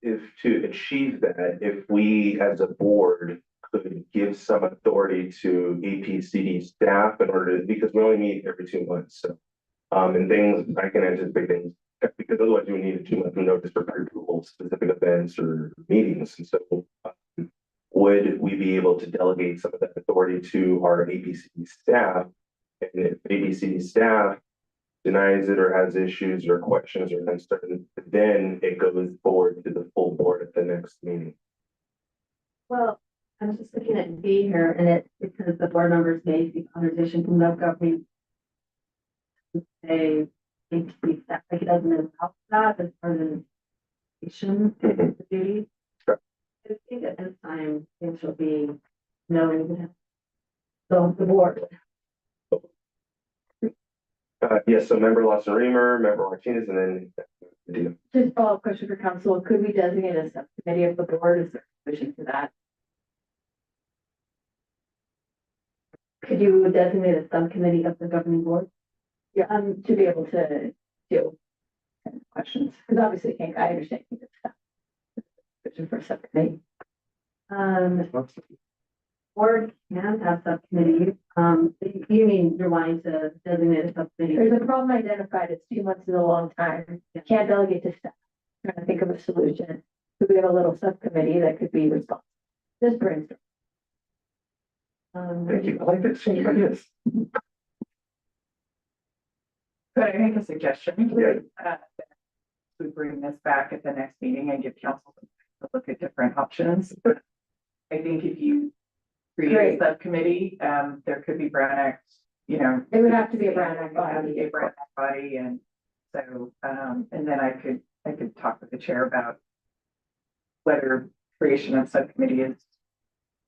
if to achieve that, if we as a board could give some authority to APCD staff in order to, because we only meet every 2 months. So, and things, I can anticipate things, because otherwise you would need a 2-month notice for approval of specific events or meetings. And so, would we be able to delegate some of that authority to our APCD staff? And if ABCD staff denies it or has issues or questions or concerns, then it goes forward to the full board at the next meeting. Well, I was just looking at B here, and it says the board members may seek authorization from the government. Say, APC staff, like it doesn't allow that as part of the nation duty. Sure. I think at this time, it should be knowing so the board. Yes, so member Lawson Reamer, member Martinez, and then Dina. Just follow-up question for council. Could we designate a subcommittee of the board? Is there a solution to that? Could you designate a subcommittee of the governing board? Yeah, to be able to deal with questions, because obviously I understand it's stuff. Vision for a subcommittee. Board can have subcommittees. You mean you're wanting to designate a subcommittee? There's a problem identified. It's 2 months is a long time. You can't delegate to staff. Trying to think of a solution. Could we have a little subcommittee that could be responsible? Just brainstorm. Thank you. I like this. Yes. Could I make a suggestion? Yeah. We bring this back at the next meeting and give council to look at different options. I think if you create a subcommittee, there could be Brown Act, It would have to be a Brown Act body. A Brown Act body, and so, and then I could talk with the chair about whether creation of subcommittee is,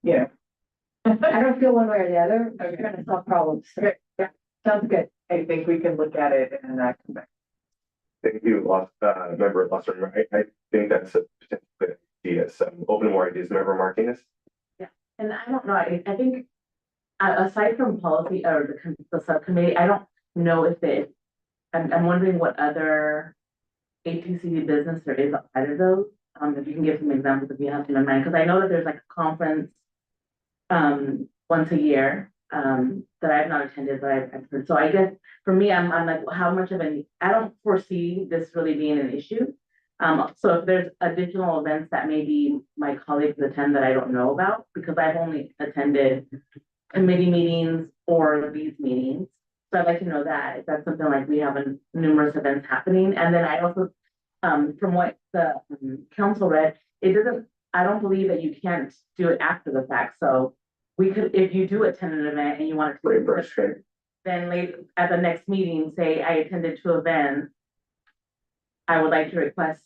I don't feel one way or the other. I'm Okay. trying to solve problems. So, yeah, sounds good. I think we can look at it and come back. Thank you, member Lawson. I think that's a potential good idea. So open more ideas, member Martinez. And I don't know, I think, aside from policy or the subcommittee, I don't know if I'm wondering what other APCD business there is outside of those. If you can give some examples if you have some in mind, because I know that there's like a conference once a year that I've not attended, but I've heard. So I guess for me, I'm like, how much of I don't foresee this really being an issue. So if there's additional events that maybe my colleagues attend that I don't know about, because I've only attended committee meetings or these meetings. So I'd like to know that if that's something like we have numerous events happening. And then I also, from what the council read, I don't believe that you can't do it after the fact. So we could, if you do attend an event and you want to, then later at the next meeting, say I attended 2 events, I would like to request,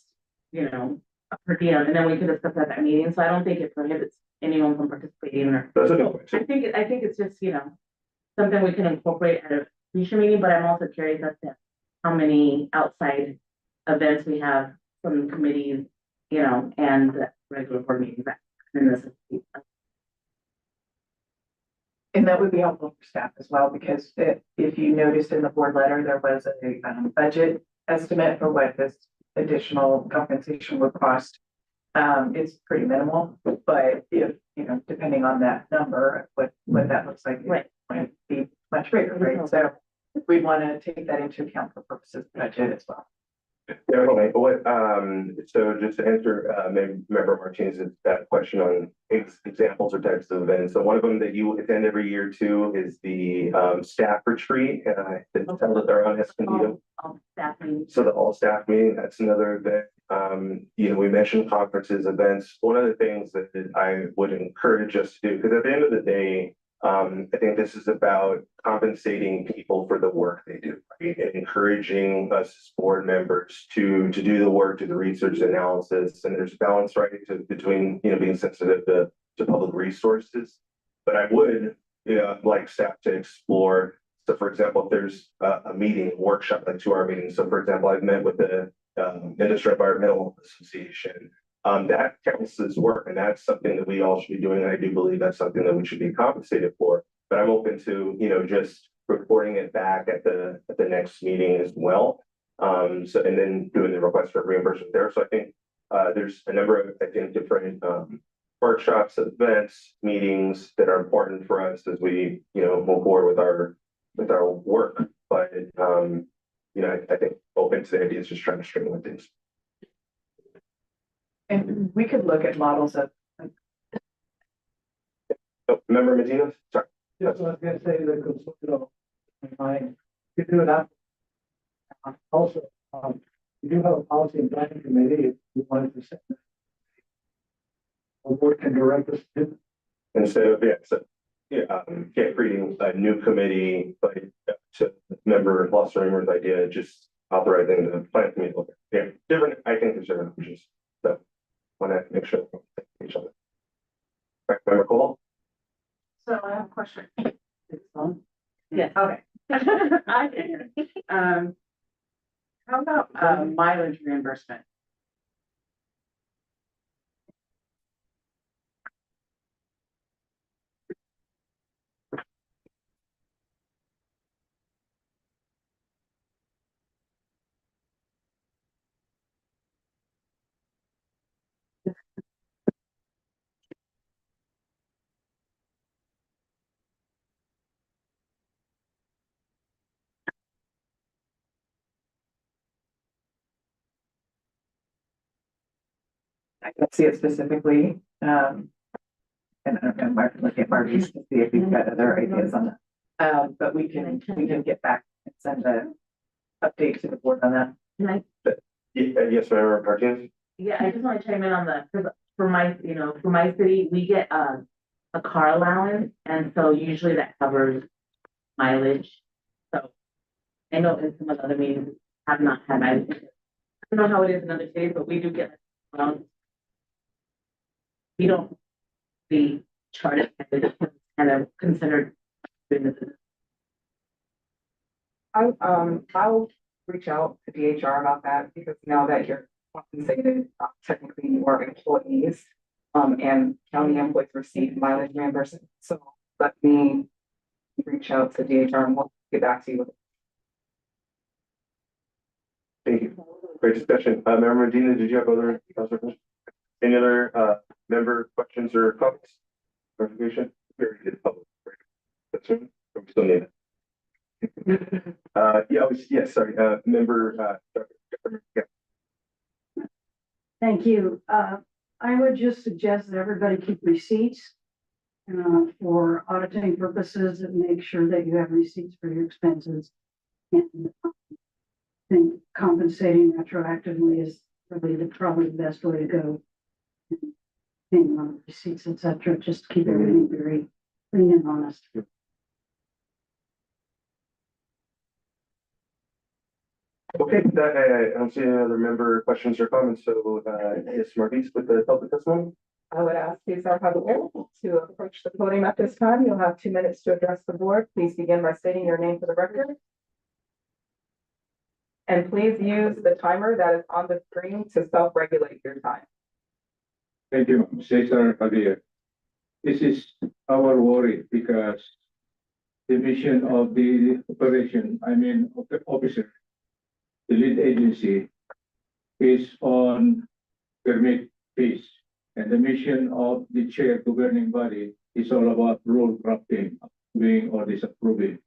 a per diem, and then we could discuss at that meeting. So I don't think it prohibits anyone from participating. That's a good question. I think it's just, something we can incorporate at a future meeting, but I'm also curious as to how many outside events we have from committees, and regular board meetings in this. And that would be helpful for staff as well, because if you noticed in the board letter, there was a budget estimate for what this additional compensation would cost. It's pretty minimal, but if, depending on that number, what that looks like, Right. it might be much greater, right? So we want to take that into account for purposes of budget as well. Definitely. What, so just to answer, Member Martinez's that question on examples or types of events. So one of them that you attend every year too is the, staff retreat. And I did tell that they're on Escondido. Staffing. So the all staff meeting, that's another event. We mentioned conferences, events. One of the things that I would encourage us to do, because at the end of the day, I think this is about compensating people for the work they do, right? And encouraging us as board members to do the work, do the research analysis, and there's a balance, right, between being sensitive to public resources. But I would like staff to explore. So, for example, if there's a meeting, workshop, like 2-hour meeting. So, for example, I've met with the Industry Environmental Association. That counts as work, and that's something that we all should be doing. And I do believe that's something that we should be compensated for. But I'm open to just reporting it back at the next meeting as well. So and then doing the request for reimbursement there. So I think there's a number of different workshops, events, meetings that are important for us as we move forward with our work. But I think open to the idea is just trying to streamline things. And we could look at models of, Member Medina, sorry. Yes, I was gonna say that, you do that. Also, we do have a policy and planning committee, if you wanted to say. The board can direct us to. Instead of, creating a new committee, but to Member Losser's idea, just authorizing the plan committee. Yeah, different, I think there's different options. So want to make sure we each other. Right, Member Cole? so I have a question. Yes. Okay. I can hear. How about mileage reimbursement? I can see it specifically, and I don't know, Mark, look at Marty's to see if he's got other ideas on that. But we can get back and send an update to the board on that. Can I, Yes, Member Martinez? yeah, I just want to chime in on because for my city, we get a car allowance, and so usually that covers mileage. So I know in some of the other meetings have not had mileage. I don't know how it is in other states, but we do get allowance. We don't be charted kind of considered businesses. I'll reach out to DHR about that because now that you're compensated, technically you are employees, and county employees receive mileage reimbursement. So let me reach out to DHR and we'll get back to you with it. Thank you. Great discussion. Member Medina, did you have other questions? Any other member questions or comments? Clarification? We already did public. That's right. We still need it. Sorry. Member. Thank you. I would just suggest that everybody keep receipts for auditing purposes and make sure that you have receipts for your expenses. And I think compensating retroactively is really probably the best way to go. Paying on receipts, etc. Just keep everything very clean and honest. Okay, I don't see any other member questions or comments. So, yes, Marquise with the public testimony. I would ask Cesar Javier to approach the podium at this time. You'll have 2 minutes to address the board. Please begin by stating your name for the record. And please use the timer that is on the screen to self-regulate your time. Thank you, Cesar Javier. This is our worry because the mission of the operation, of the officer, the lead agency is on permit fees. And the mission of the chair governing body is all about rule crafting, approving or disapproving.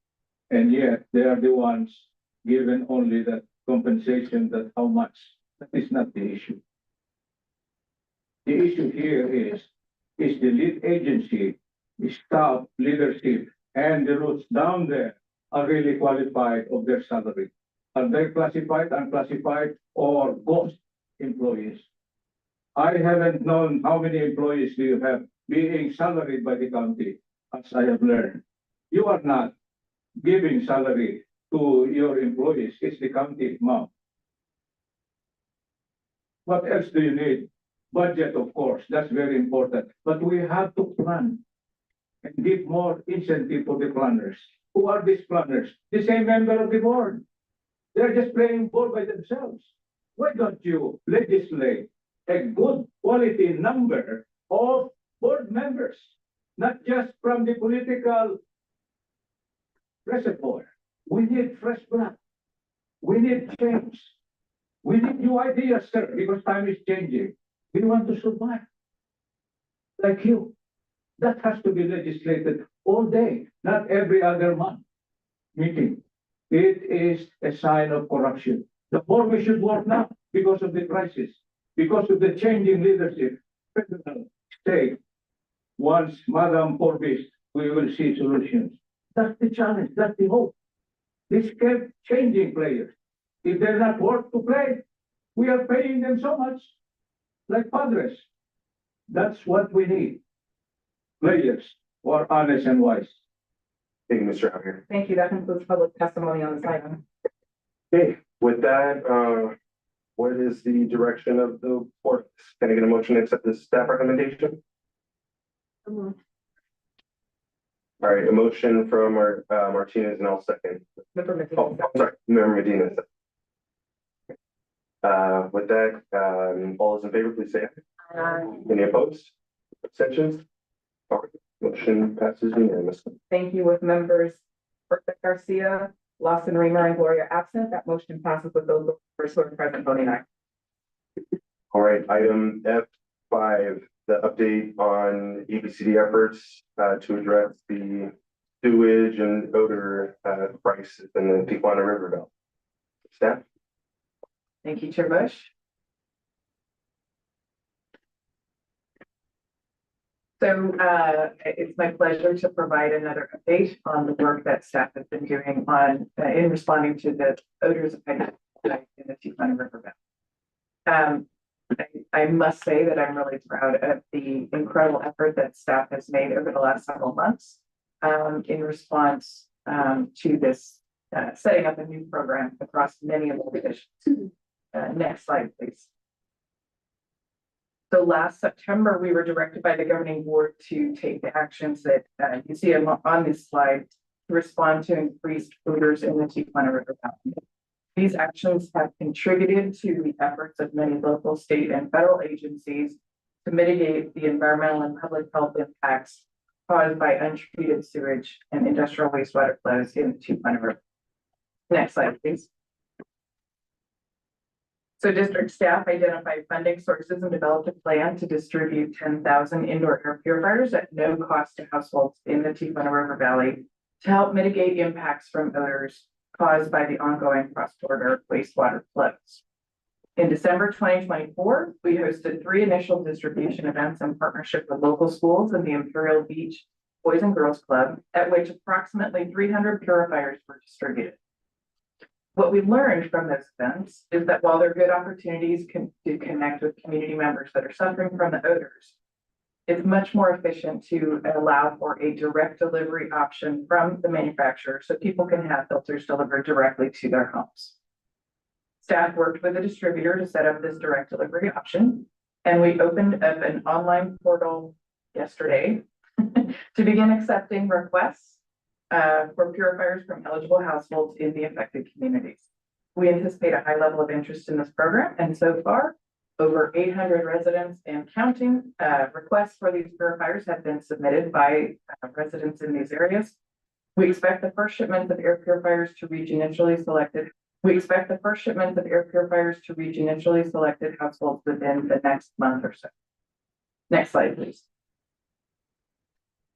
And yet they are the ones given only that compensation, that how much, that is not the issue. The issue here is the lead agency, the staff, leadership, and the roots down there are really qualified of their salary. Are they classified, unclassified, or ghost employees? I haven't known how many employees do you have being salaried by the county, as I have learned. You are not giving salary to your employees, it's the county mom. What else do you need? Budget, of course, that's very important, but we have to plan and give more incentive for the planners. Who are these planners? The same member of the board. They're just playing ball by themselves. Why don't you legislate a good quality number of board members, not just from the political reservoir? We need fresh blood. We need change. We need new ideas, sir, because time is changing. We want to survive. Like you. That has to be legislated all day, not every other month meeting. It is a sign of corruption. The more we should work now because of the crisis, because of the changing leadership, federal, state. Once Madam Forbes, we will see solutions. That's the challenge, that's the hope. These kept changing players. If they're not worth to play, we are paying them so much, like padres. That's what we need. Players who are honest and wise. Thank you, Mr. Javier. Thank you. That concludes public testimony on this item. Okay, with that, what is the direction of the board? Can I get a motion to accept the staff recommendation? All right, a motion from Martinez, and I'll second. Member Oh, Medina. I'm sorry, Member Medina. With that, all those in favor, please say aye. Any opposed? Abstentions? All right, motion passes unanimously. Thank you. With members Garcia, Lawson, Reamer, and Gloria absent, that motion passes with those members who are present voting aye. All right, item F5, the update on ABCD efforts to address the sewage and odor crisis in the Tijuana River Belt. Staff? Thank you, Chair Bush. So it's my pleasure to provide another update on the work that staff has been doing on in responding to the odors of in the Tijuana River Belt. I must say that I'm really proud of the incredible effort that staff has made over the last several months in response to this setting up a new program across many of the divisions. Next slide, please. So last September, we were directed by the governing board to take the actions that you see on this slide to respond to increased odors in the Tijuana River Valley. These actions have contributed to the efforts of many local, state, and federal agencies to mitigate the environmental and public health impacts caused by untreated sewage and industrial wastewater flows in the Tijuana River. Next slide, please. So district staff identified funding sources and developed a plan to distribute 10,000 indoor air purifiers at no cost to households in the Tijuana River Valley to help mitigate impacts from odors caused by the ongoing cross-border wastewater flows. In December 2024, we hosted 3 initial distribution events in partnership with local schools and the Imperial Beach Boys and Girls Club, at which approximately 300 purifiers were distributed. What we learned from those events is that while there are good opportunities to connect with community members that are suffering from the odors, it's much more efficient to allow for a direct delivery option from the manufacturer so people can have filters delivered directly to their homes. Staff worked with a distributor to set up this direct delivery option, and we opened up an online portal yesterday to begin accepting requests for purifiers from eligible households in the affected communities. We anticipate a high level of interest in this program, and so far, over 800 residents and counting requests for these purifiers have been submitted by residents in these areas. We expect the first shipments of air purifiers to reach initially selected. Households within the next month or so. Next slide, please.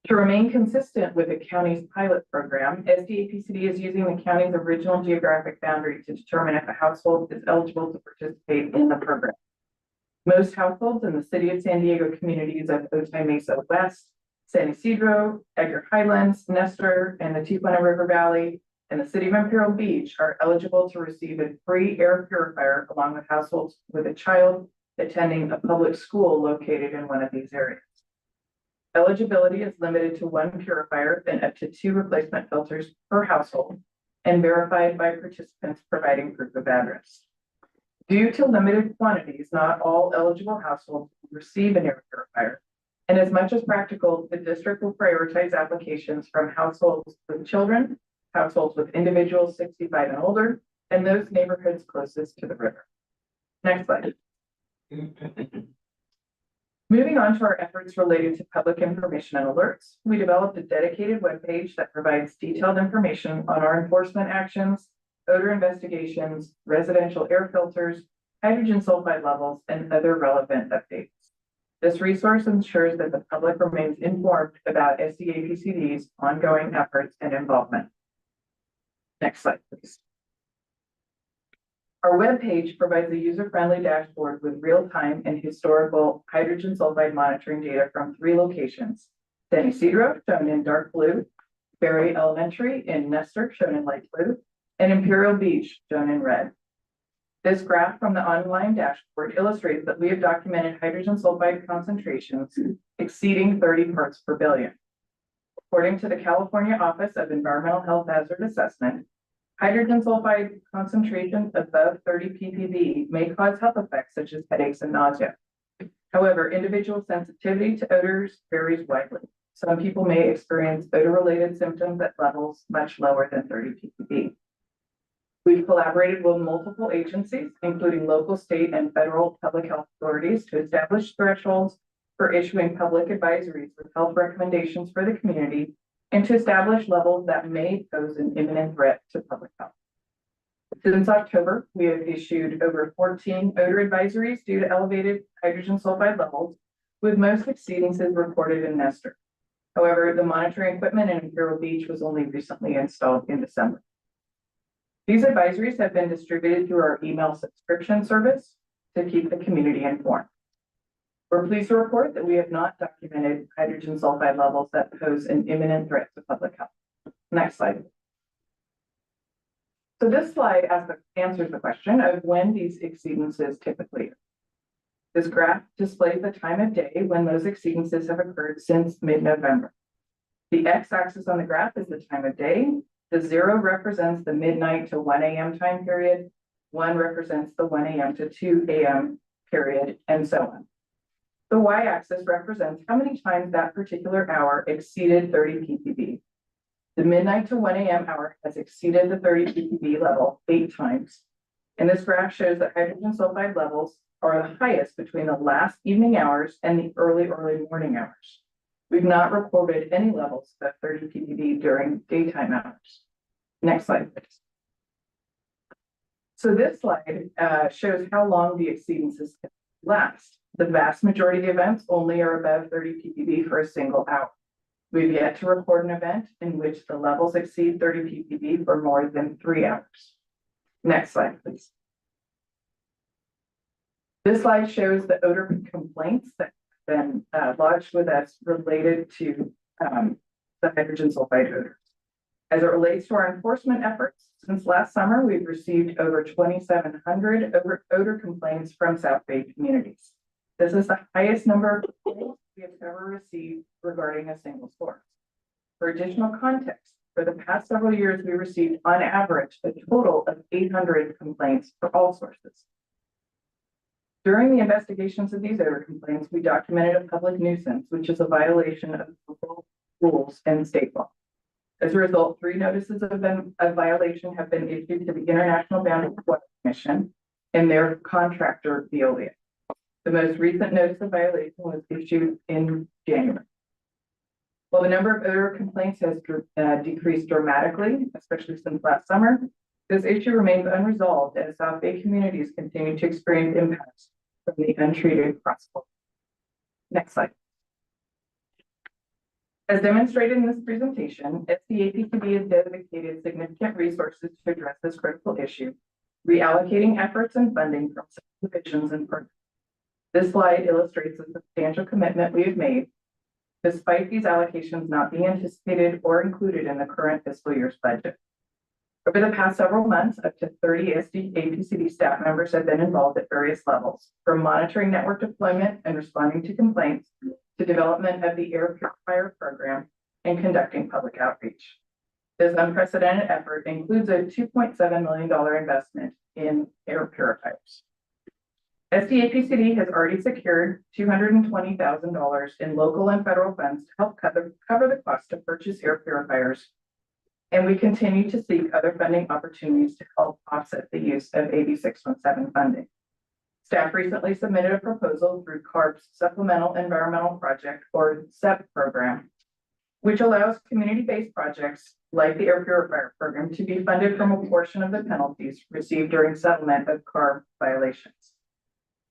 To remain consistent with the county's pilot program, SDAPCD is using the county's original geographic boundary to determine if a household is eligible to participate in the program. Most households in the city of San Diego communities of Otay Mesa West, San Isidro, Edgar Highlands, Nestor, and the Tijuana River Valley, and the city of Imperial Beach are eligible to receive a free air purifier along with households with a child attending a public school located in one of these areas. Eligibility is limited to one purifier and up to 2 replacement filters per household and verified by participants providing proof of address. Due to limited quantities, not all eligible households will receive an air purifier. And as much as practical, the district will prioritize applications from households with children, households with individuals 65 and older, and those neighborhoods closest to the river. Next slide. Moving on to our efforts related to public information and alerts, we developed a dedicated webpage that provides detailed information on our enforcement actions, odor investigations, residential air filters, hydrogen sulfide levels, and other relevant updates. This resource ensures that the public remains informed about SDAPCD's ongoing efforts and involvement. Next slide, please. Our webpage provides a user-friendly dashboard with real-time and historical hydrogen sulfide monitoring data from 3 locations: San Isidro, shown in dark blue, Berry Elementary in Nestor, shown in light blue, and Imperial Beach, shown in red. This graph from the online dashboard illustrates that we have documented hydrogen sulfide concentrations exceeding 30 parts per billion. According to the California Office of Environmental Health Hazard Assessment, hydrogen sulfide concentrations above 30 ppb may cause health effects such as headaches and nausea. However, individual sensitivity to odors varies widely. Some people may experience odor-related symptoms at levels much lower than 30 ppb. We've collaborated with multiple agencies, including local, state, and federal public health authorities, to establish thresholds for issuing public advisories with health recommendations for the community and to establish levels that may pose an imminent threat to public health. Since October, we have issued over 14 odor advisories due to elevated hydrogen sulfide levels, with most exceedances reported in Nestor. However, the monitoring equipment in Imperial Beach was only recently installed in December. These advisories have been distributed through our email subscription service to keep the community informed. We're pleased to report that we have not documented hydrogen sulfide levels that pose an imminent threat to public health. Next slide. So this slide answers the question of when these exceedances typically occur. This graph displays the time of day when those exceedances have occurred since mid-November. The x-axis on the graph is the time of day. The 0 represents the midnight to 1 a.m. time period. 1 represents the 1 a.m. to 2 a.m. period, and so on. The y-axis represents how many times that particular hour exceeded 30 ppb. The midnight to 1 a.m. hour has exceeded the 30 ppb level 8 times. And this graph shows that hydrogen sulfide levels are the highest between the last evening hours and the early morning hours. We've not recorded any levels of 30 ppb during daytime hours. Next slide, please. So this slide shows how long the exceedances last. The vast majority of the events only are above 30 ppb for a single hour. We've yet to record an event in which the levels exceed 30 ppb for more than 3 hours. Next slide, please. This slide shows the odor complaints that have been lodged with us related to the hydrogen sulfide odors. As it relates to our enforcement efforts, since last summer, we've received over 2,700 odor complaints from South Bay communities. This is the highest number of complaints we have ever received regarding a single source. For additional context, for the past several years, we received on average a total of 800 complaints for all sources. During the investigations of these odor complaints, we documented a public nuisance, which is a violation of local rules and state law. As a result, 3 notices of violation have been issued to the International Boundary Water Commission and their contractor, Veolia. The most recent notice of violation was issued in January. While the number of odor complaints has decreased dramatically, especially since last summer, this issue remains unresolved as South Bay communities continue to experience impacts from the untreated crossflow. Next slide. As demonstrated in this presentation, SDAPCD has dedicated significant resources to address this critical issue, reallocating efforts and funding from divisions and programs. This slide illustrates the substantial commitment we have made, despite these allocations not being anticipated or included in the current fiscal year's budget. Over the past several months, up to 30 SDAPCD staff members have been involved at various levels, from monitoring network deployment and responding to complaints to development of the air purifier program and conducting public outreach. This unprecedented effort includes a $2.7 million investment in air purifiers. SDAPCD has already secured $220,000 in local and federal funds to help cover the cost to purchase air purifiers, and we continue to seek other funding opportunities to help offset the use of AB 617 funding. Staff recently submitted a proposal through CARB's Supplemental Environmental Project, or SEP program, which allows community-based projects like the air purifier program to be funded from a portion of the penalties received during settlement of CARB violations.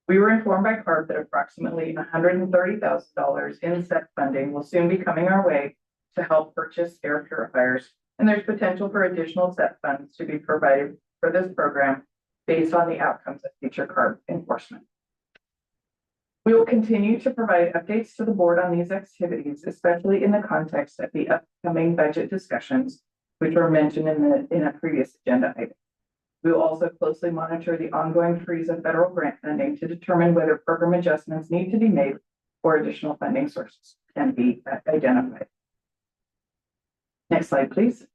We were informed by CARB that approximately $130,000 in SEP funding will soon be coming our way to help purchase air purifiers, and there's potential for additional SEP funds to be provided for this program based on the outcomes of future CARB enforcement. We will continue to provide updates to the board on these activities, especially in the context of the upcoming budget discussions, which were mentioned in a previous agenda item. We will also closely monitor the ongoing freeze of federal grant funding to determine whether program adjustments need to be made or additional funding sources can be identified. Next slide, please.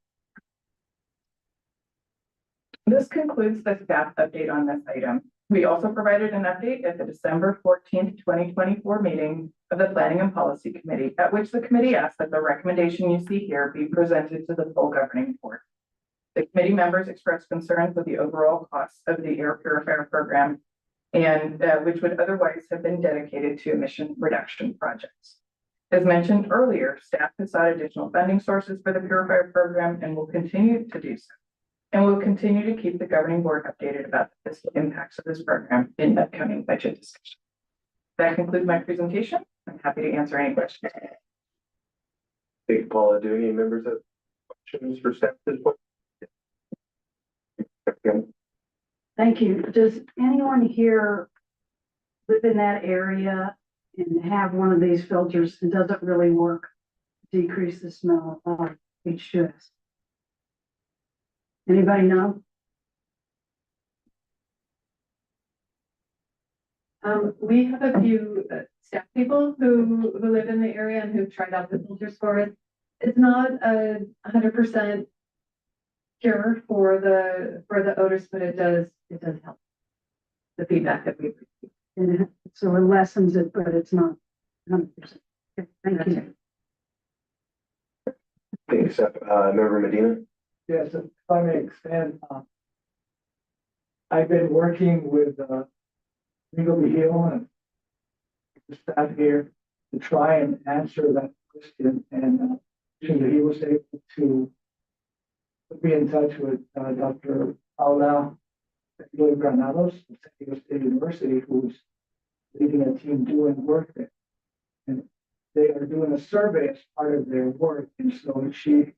This concludes the staff update on this item. We also provided an update at the December 14th, 2024 meeting of the Planning and Policy Committee, at which the committee asked that the recommendation you see here be presented to the full governing board. The committee members expressed concerns with the overall costs of the air purifier program, and which would otherwise have been dedicated to emission reduction projects. As mentioned earlier, staff has sought additional funding sources for the purifier program and will continue to do so. And we'll continue to keep the governing board updated about the fiscal impacts of this program in upcoming budget discussions. That concludes my presentation. I'm happy to answer any questions. Thank you, Paula. Do any members have questions for staff at this point? Thank you. Does anyone here live in that area and have one of these filters and does it really work to decrease the smell of H2S? Anybody know? We have a few staff people who live in the area and who've tried out the filters for it. It's not a 100% cure for the odors, but it does help. The feedback that we've received. So it lessens it, but it's not 100%. Okay, thank you. Thanks, Member Medina. Yes, if I may expand, I've been working with Legal Hill and the staff here to try and answer that question, and he was able to put me in touch with Dr. Paula Granados of San Diego State University, who's leading a team doing work there. And they are doing a survey as part of their work, and so she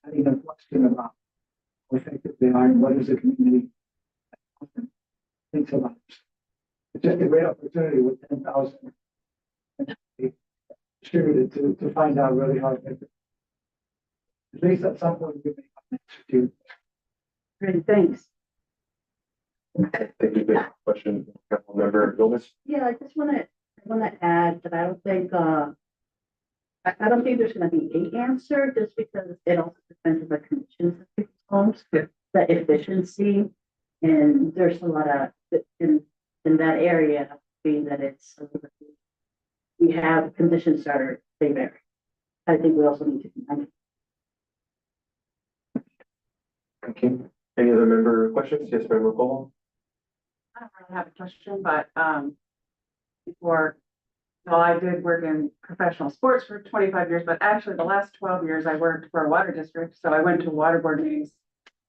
having a question about how effective they are and what is the community thinks about it. It's just a great opportunity with 10,000 distributed to find out really how effective. At least at some point we may have an answer to. Great, thanks. Thank you. Question, Member Gomez. Yeah, I just want to add that I don't think there's going to be an answer, just because it also depends on the conditions of people's homes, the efficiency, and there's a lot of in that area, being that it's we have conditions that are they vary. I think we also need to combine. Okay. Any other member questions? Yes, Member Cole. I don't really have a question, but I did work in professional sports for 25 years, but actually the last 12 years I worked for a water district. So I went to water board meetings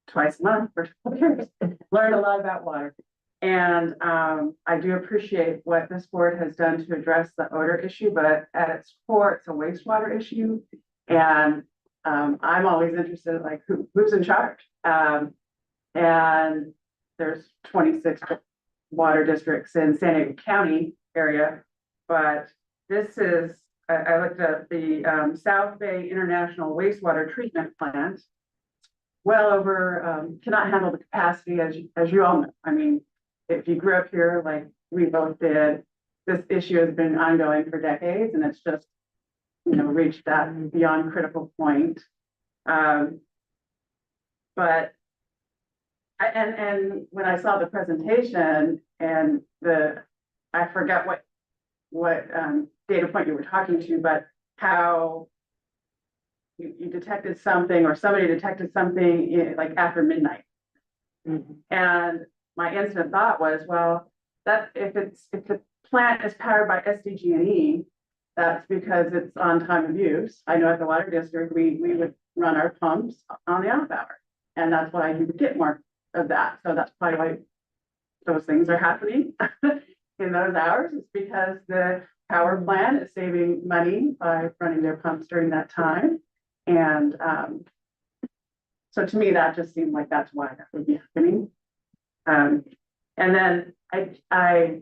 twice a month for 12 years, learned a lot about water. And I do appreciate what this board has done to address the odor issue, but at its core, it's a wastewater issue. And I'm always interested, like, who's in charge? And there's 26 water districts in San Diego County area, but this is, I looked at the South Bay International Wastewater Treatment Plant. Well over, cannot handle the capacity, as you all know. I mean, if you grew up here like we both did, this issue has been ongoing for decades, and it's just, you know, reached that beyond critical point. But and when I saw the presentation and I forgot what data point you were talking to, but how you detected something, or somebody detected something like after midnight. Mm-hmm. And my instant thought was, well, that if the plant is powered by SDG&E, that's because it's on time of use. I know at the water district, we would run our pumps on the off hour, and that's why you would get more of that. So that's probably why those things are happening in those hours. It's because the power plant is saving money by running their pumps during that time. And so to me, that just seemed like that's why that would be happening. And then I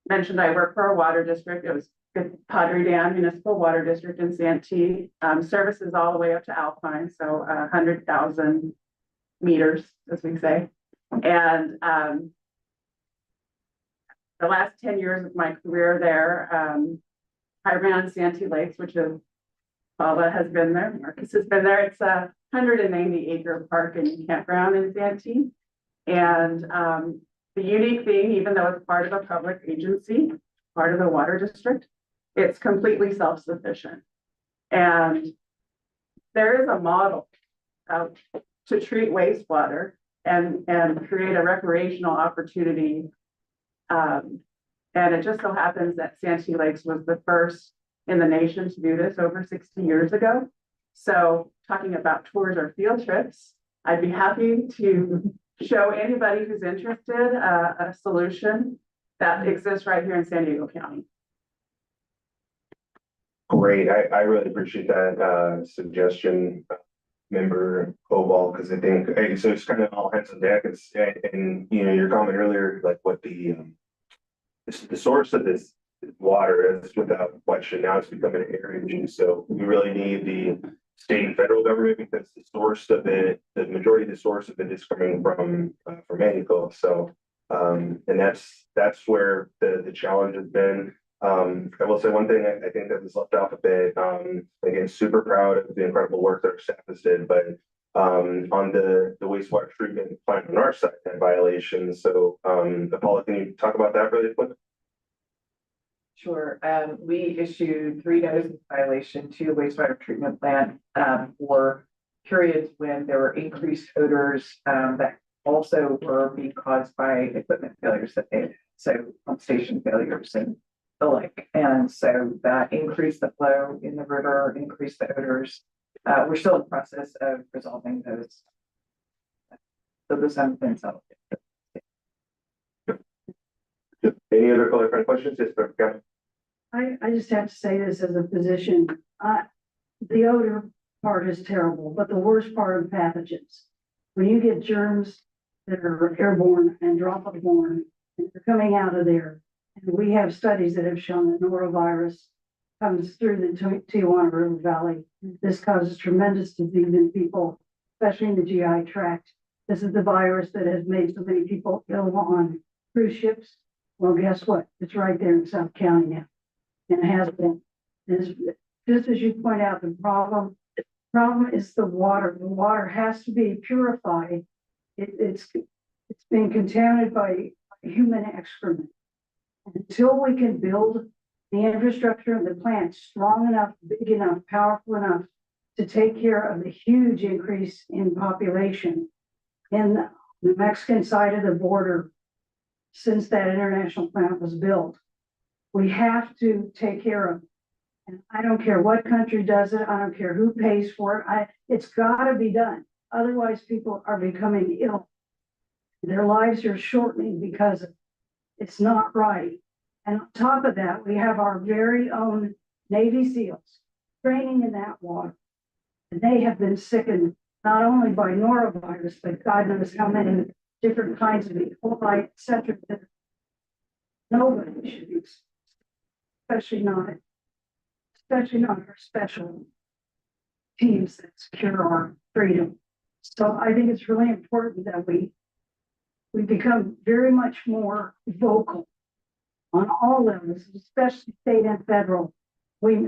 mentioned I work for a water district. It was the Padre Dam Municipal Water District in Santee. Services all the way up to Alpine, so 100,000 meters, as we say. And the last 10 years of my career there, I ran Santee Lakes, which is, Paula has been there, Marcus has been there. It's a 190-acre park and campground in Santee. And the unique thing, even though it's part of a public agency, part of the water district, it's completely self-sufficient. And there is a model to treat wastewater and create a recreational opportunity. And it just so happens that Santee Lakes was the first in the nation to do this over 60 years ago. So talking about tours or field trips, I'd be happy to show anybody who's interested a solution that exists right here in San Diego County. Great, I really appreciate that suggestion, Member Koval, because I think, hey, so it's kind of all hands on deck. And you know, your comment earlier, like what the source of this water is, without question, now it's becoming an area issue. So we really need the state and federal government, because the source of it, the majority of the source of it is coming from Mexico. So and that's where the challenge has been. I will say one thing I think that was left off a bit. Again, super proud of the incredible work that our staff has did, but on the wastewater treatment plant on our side had violations. So Paula, can you talk about that really quick? Sure. We issued 3 notices of violation to the wastewater treatment plant for periods when there were increased odors that also were being caused by equipment failures that they had. So pump station failures and the like. And so that increased the flow in the river, increased the odors. We're still in the process of resolving those. So this hasn't been settled. Any other clarifying questions? Yes, sir. I just have to say this as a physician. The odor part is terrible, but the worst part are the pathogens. When you get germs that are airborne and droplet borne, and they're coming out of there. And we have studies that have shown that norovirus comes through the Tijuana River Valley. This causes tremendous disease in people, especially in the GI tract. This is the virus that has made so many people ill on cruise ships. Well, guess what? It's right there in South County now. And it has been. Just as you point out, the problem is the water. The water has to be purified. It's been contaminated by human excrement. Until we can build the infrastructure and the plant strong enough, big enough, powerful enough to take care of the huge increase in population in the Mexican side of the border since that international plant was built, we have to take care of it. And I don't care what country does it. I don't care who pays for it. It's got to be done. Otherwise, people are becoming ill. Their lives are shortening because it's not right. And on top of that, we have our very own Navy SEALs training in that water. And they have been sickened not only by norovirus, but God knows how many different kinds of E. coli, et cetera, that nobody should be, especially not our special teams that secure our freedom. So I think it's really important that we become very much more vocal on all levels, especially state and federal.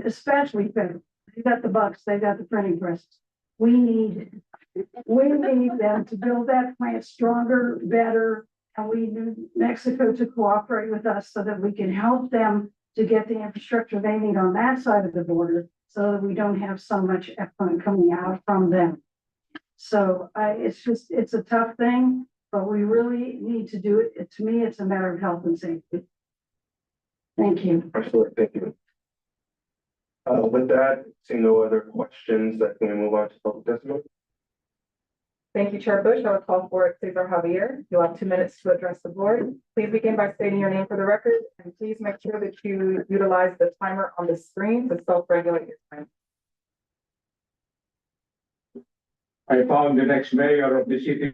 Especially federal. They got the bucks, they got the printing presses. We need them to build that plant stronger, better, and we need Mexico to cooperate with us so that we can help them to get the infrastructure they need on that side of the border, so that we don't have so much effluent coming out from them. So it's a tough thing, but we really need to do it. To me, it's a matter of health and safety. Thank you. Absolutely, thank you. With that, seeing no other questions, can we move on to public testimony? Thank you, Chair Bush. I will call for Cesar Javier. You'll have 2 minutes to address the board. Please begin by stating your name for the record, and please make sure that you utilize the timer on the screen to self-regulate your time. I found the next mayor of the city